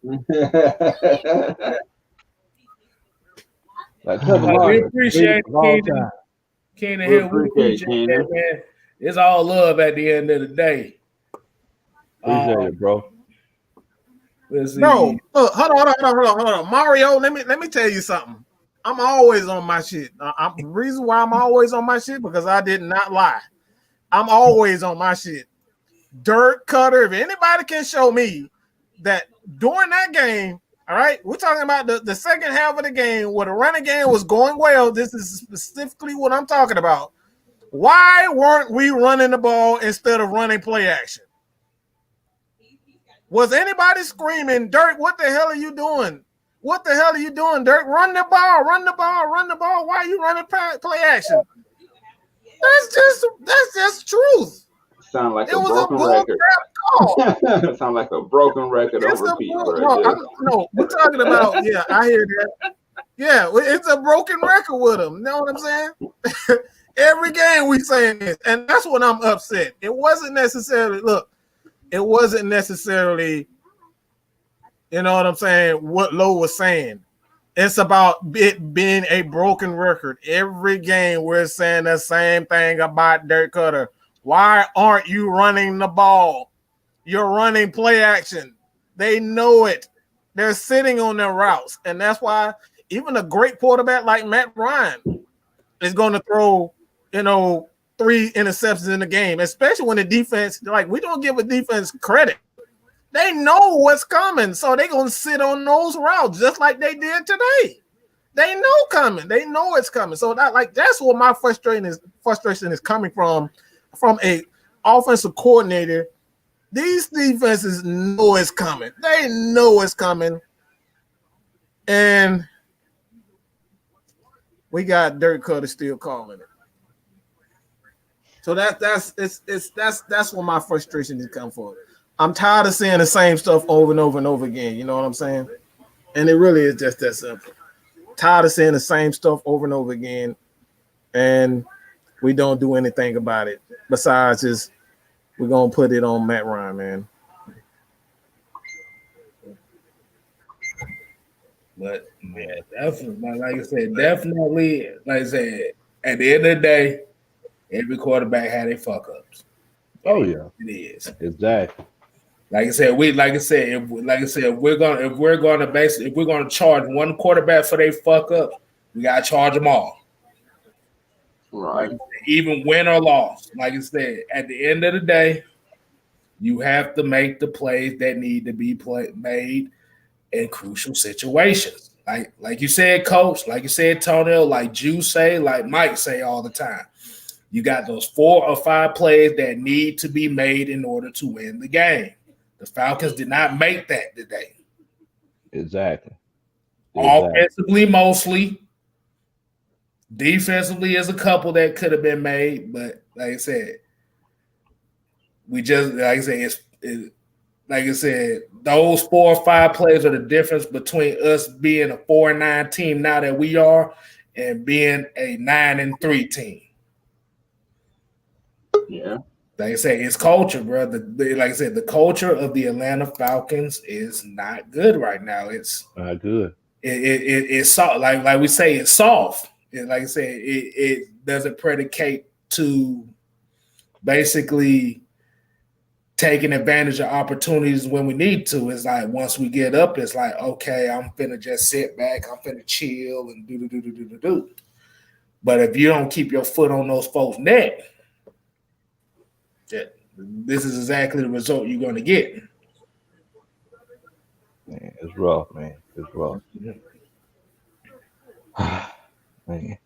We appreciate it, Keenan here. We appreciate that, man. It's all love at the end of the day. Appreciate it, bro. Bro, look, hold on. Mario, let me tell you something. I'm always on my shit. The reason why I'm always on my shit because I did not lie. I'm always on my shit. Dirt Cutter, if anybody can show me that during that game, all right, we're talking about the second half of the game where the running game was going well. This is specifically what I'm talking about. Why weren't we running the ball instead of running play action? Was anybody screaming, Dirk, what the hell are you doing? What the hell are you doing, Dirk? Run the ball, run the ball, run the ball. Why are you running play action? That's just truth. Sound like a broken record. Sound like a broken record on repeat. No, we're talking about, yeah, I hear that. Yeah, it's a broken record with them. You know what I'm saying? Every game we saying this, and that's when I'm upset. It wasn't necessarily, you know what I'm saying, what Lowe was saying. It's about it being a broken record. Every game we're saying the same thing about Dirk Cutter. Why aren't you running the ball? You're running play action. They know it. They're sitting on their routes. And that's why even a great quarterback like Matt Ryan is going to throw, 3 interceptions in the game, especially when the defense, we don't give a defense credit. They know what's coming, so they're going to sit on those routes just like they did today. They know coming. They know it's coming. So that's what my frustration is coming from a offensive coordinator. These defenses know it's coming. They know it's coming. And we got Dirk Cutter still calling it. So that's what my frustration is coming for. I'm tired of seeing the same stuff over and over and over again. You know what I'm saying? And it really is just that simple. Tired of seeing the same stuff over and over again, and we don't do anything about it. Besides just we're gonna put it on Matt Ryan, man. But yeah, definitely, like I said, at the end of the day, every quarterback had their fuck ups. Oh yeah, it is exactly. Like I said, if we're gonna charge one quarterback for their fuck up, we gotta charge them all. Right. Even win or loss. Like I said, at the end of the day, you have to make the plays that need to be made in crucial situations. Like you said, Coach, like you said, Tonell, like Juice say, like Mike say all the time. You got those 4 or 5 plays that need to be made in order to win the game. The Falcons did not make that today. Exactly. Offensively, mostly. Defensively, is a couple that could have been made, but like I said, those 4 or 5 plays are the difference between us being a 4-9 team now that we are and being a 9-3 team. Yeah. Like I say, it's culture, bro. Like I said, the culture of the Atlanta Falcons is not good right now. It's not good. It's soft. Like we say, it's soft. And like I said, it doesn't predicate to basically taking advantage of opportunities when we need to. It's like once we get up, it's like, okay, I'm finna just sit back, I'm finna chill and do. But if you don't keep your foot on those folks' neck, this is exactly the result you're going to get. Man, it's rough, man. It's rough. Man.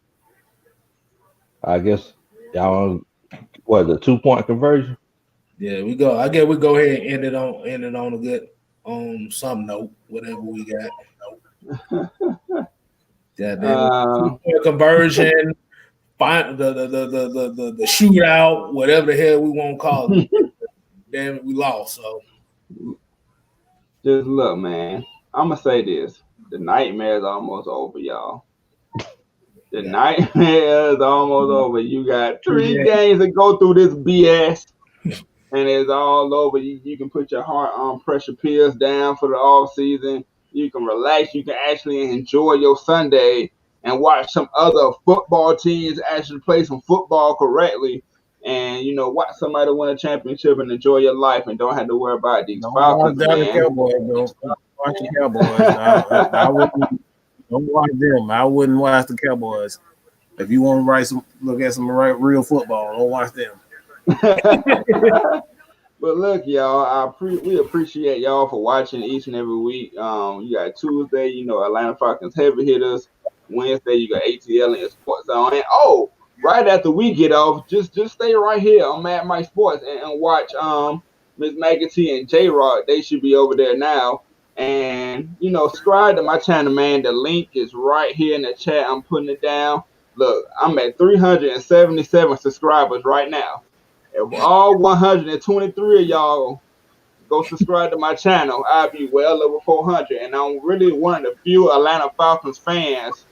I guess y'all the 2-point conversion? Yeah, we go. I guess we go ahead and end it on a good some note, whatever we got. Yeah, 2-point conversion. Find the shootout, whatever the hell we won't call it. Damn it, we lost. So just look, man. I'm gonna say this: the nightmare is almost over, y'all. The nightmare is almost over. You got 3 games to go through this BS, and it's all over. You can put your heart pressure pills down for the off season. You can relax. You can actually enjoy your Sunday and watch some other football teams actually play some football correctly, and watch somebody win a championship and enjoy your life and don't have to worry about these Falcons. Watch the Cowboys. I wouldn't. Don't watch them. I wouldn't watch the Cowboys. If you want to look at some real football, don't watch them. But look, y'all, we appreciate y'all for watching each and every week. You got Tuesday, Atlanta Falcons heavy hitters. Wednesday, you got ATL and Sports Zone. And right after we get off, just stay right here on Mad Mike Sports and watch Miss McAtee and J-Rod. They should be over there now. And, you know, subscribe to my channel, man. The link is right here in the chat. I'm putting it down. Look, I'm at 377 subscribers right now. If all 123 of y'all go subscribe to my channel, I'll be well over 400. And I'm really one of the few Atlanta Falcons fans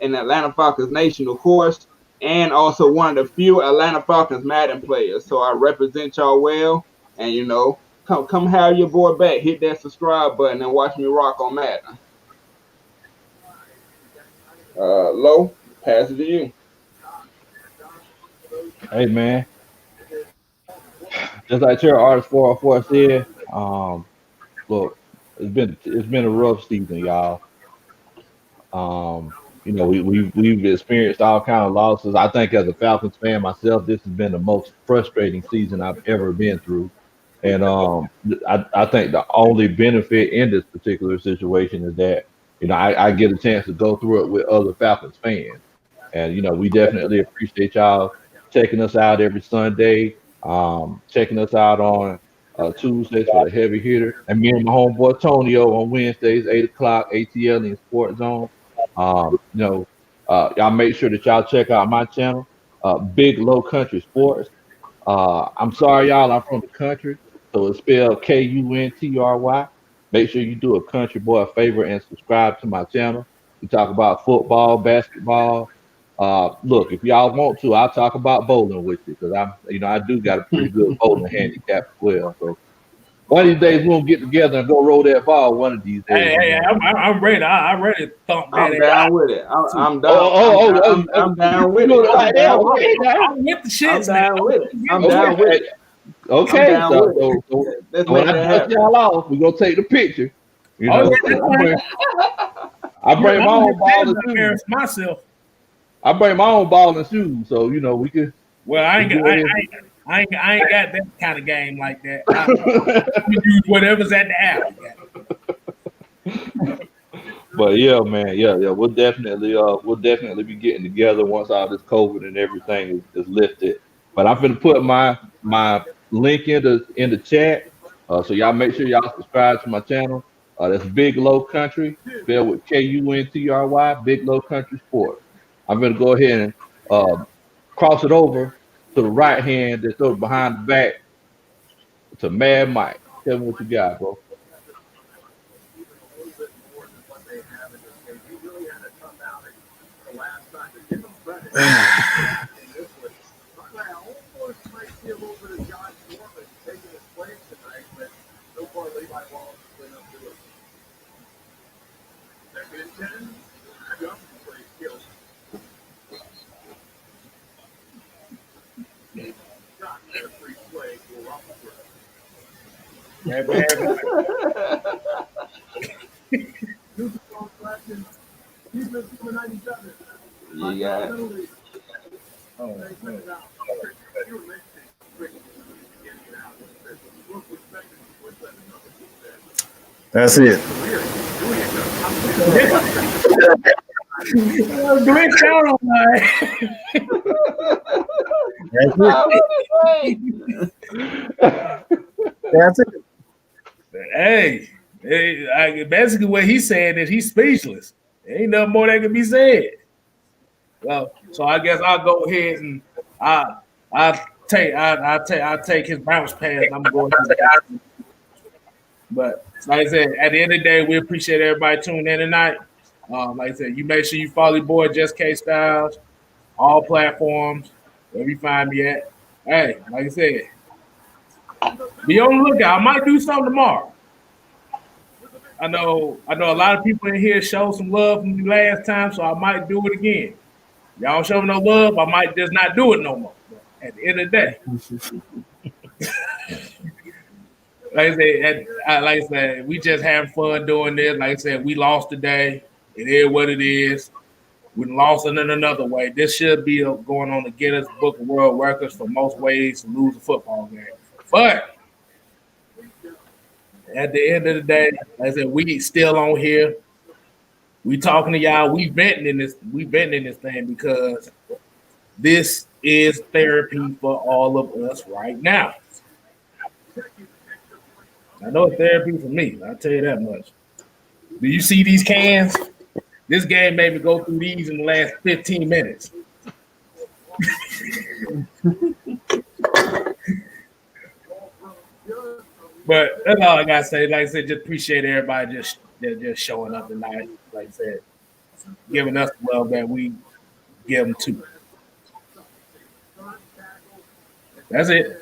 in Atlanta Falcons Nation, of course, and also one of the few Atlanta Falcons Madden players. So I represent y'all well. And, you know, come have your boy back. Hit that subscribe button and watch me rock on Madden. Lo, pass it to you. Hey man, just like your artist 404 said, look, it's been a rough season, y'all. You know, we've experienced all kind of losses. I think as a Falcons fan myself, this has been the most frustrating season I've ever been through. And I think the only benefit in this particular situation is that, you know, I get a chance to go through it with other Falcons fans. And, you know, we definitely appreciate y'all checking us out every Sunday, checking us out on Tuesdays for the heavy hitter. And me and my homeboy Tonio on Wednesdays, 8 o'clock, ATL in Sports Zone. You know, y'all make sure that y'all check out my channel, Big Low Country Sports. I'm sorry, y'all, I'm from the country, so it's spelled Kuntry. Make sure you do a country boy a favor and subscribe to my channel. We talk about football, basketball. Look, if y'all want to, I'll talk about bowling with you because I do got a pretty good bowling handicap as well. So one of these days we'll get together and go roll that ball. One of these days. Hey, I'm ready. I'm ready to thump that. I'm down with it. I'm down. I'm down with it. I'm with the shit. I'm down with it. I'm down with it. Okay, so when I dust y'all off, we gonna take the picture. You know, I bring my own ball and shoes. Myself. I bring my own ball and shoes, so you know we could. Well, I ain't got that kind of game like that. I use whatever's at the alley. But yeah, man, yeah, we'll definitely be getting together once all this COVID and everything is lifted. But I'm gonna put my link in the chat, so y'all make sure y'all subscribe to my channel. That's Big Low Country, spelled with Kuntry, Big Low Country Sports. I'm gonna go ahead and cross it over to the right hand, that's over behind the back to Mad Mike. Tell me what you got, bro. You got it. That's it. Glitch out on That's it. Hey, basically what he's saying is he's speechless. There ain't nothing more that can be said. Well, so I guess I'll go ahead and I'll take his bounce pass. I'm going to. But like I said, at the end of the day, we appreciate everybody tuning in tonight. Like I said, you make sure you follow your boy Just K Styles, all platforms, wherever you find me at. Hey, like I said, be on the lookout. I might do something tomorrow. I know a lot of people in here showed some love from the last time, so I might do it again. Y'all don't show me no love, I might just not do it no more. But at the end of the day. Like I said, we just having fun doing this. Like I said, we lost today. It is what it is. We lost it in another way. This should be going on the Guinness Book of World Records for most ways to lose a football game. But at the end of the day, like I said, we still on here. We talking to y'all. We venting in this thing because this is therapy for all of us right now. I know it's therapy for me. I'll tell you that much. Do you see these cans? This game made me go through these in the last 15 minutes. But that's all I gotta say. Like I said, just appreciate everybody just showing up tonight. Like I said, giving us the love that we give them too. That's it.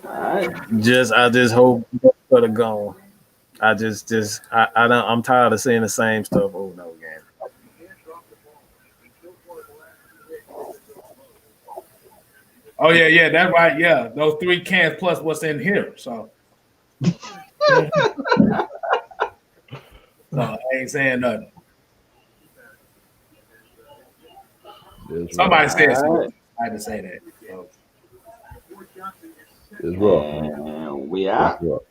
All right. I just hope for the gone. I'm tired of seeing the same stuff over and over again. Oh yeah, that's right. Yeah, those 3 cans plus what's in here. So, I ain't saying nothing. Somebody said something. I had to say that. So. It's rough. And we out. But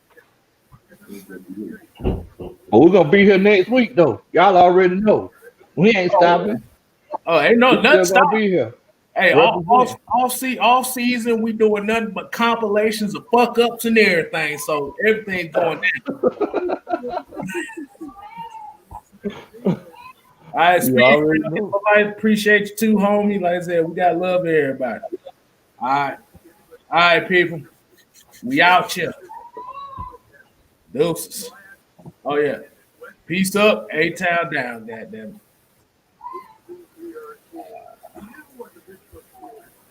we're gonna be here next week though. Y'all already know. We ain't stopping. Oh, ain't nothing stopping. Be here. Hey, all season we doing nothing but compilations of fuck ups and everything. So everything's going down. I appreciate you too, homie. Like I said, we got love for everybody. All right, people. We out here. Deuces. Oh yeah. Peace up. A-Town down, goddamn.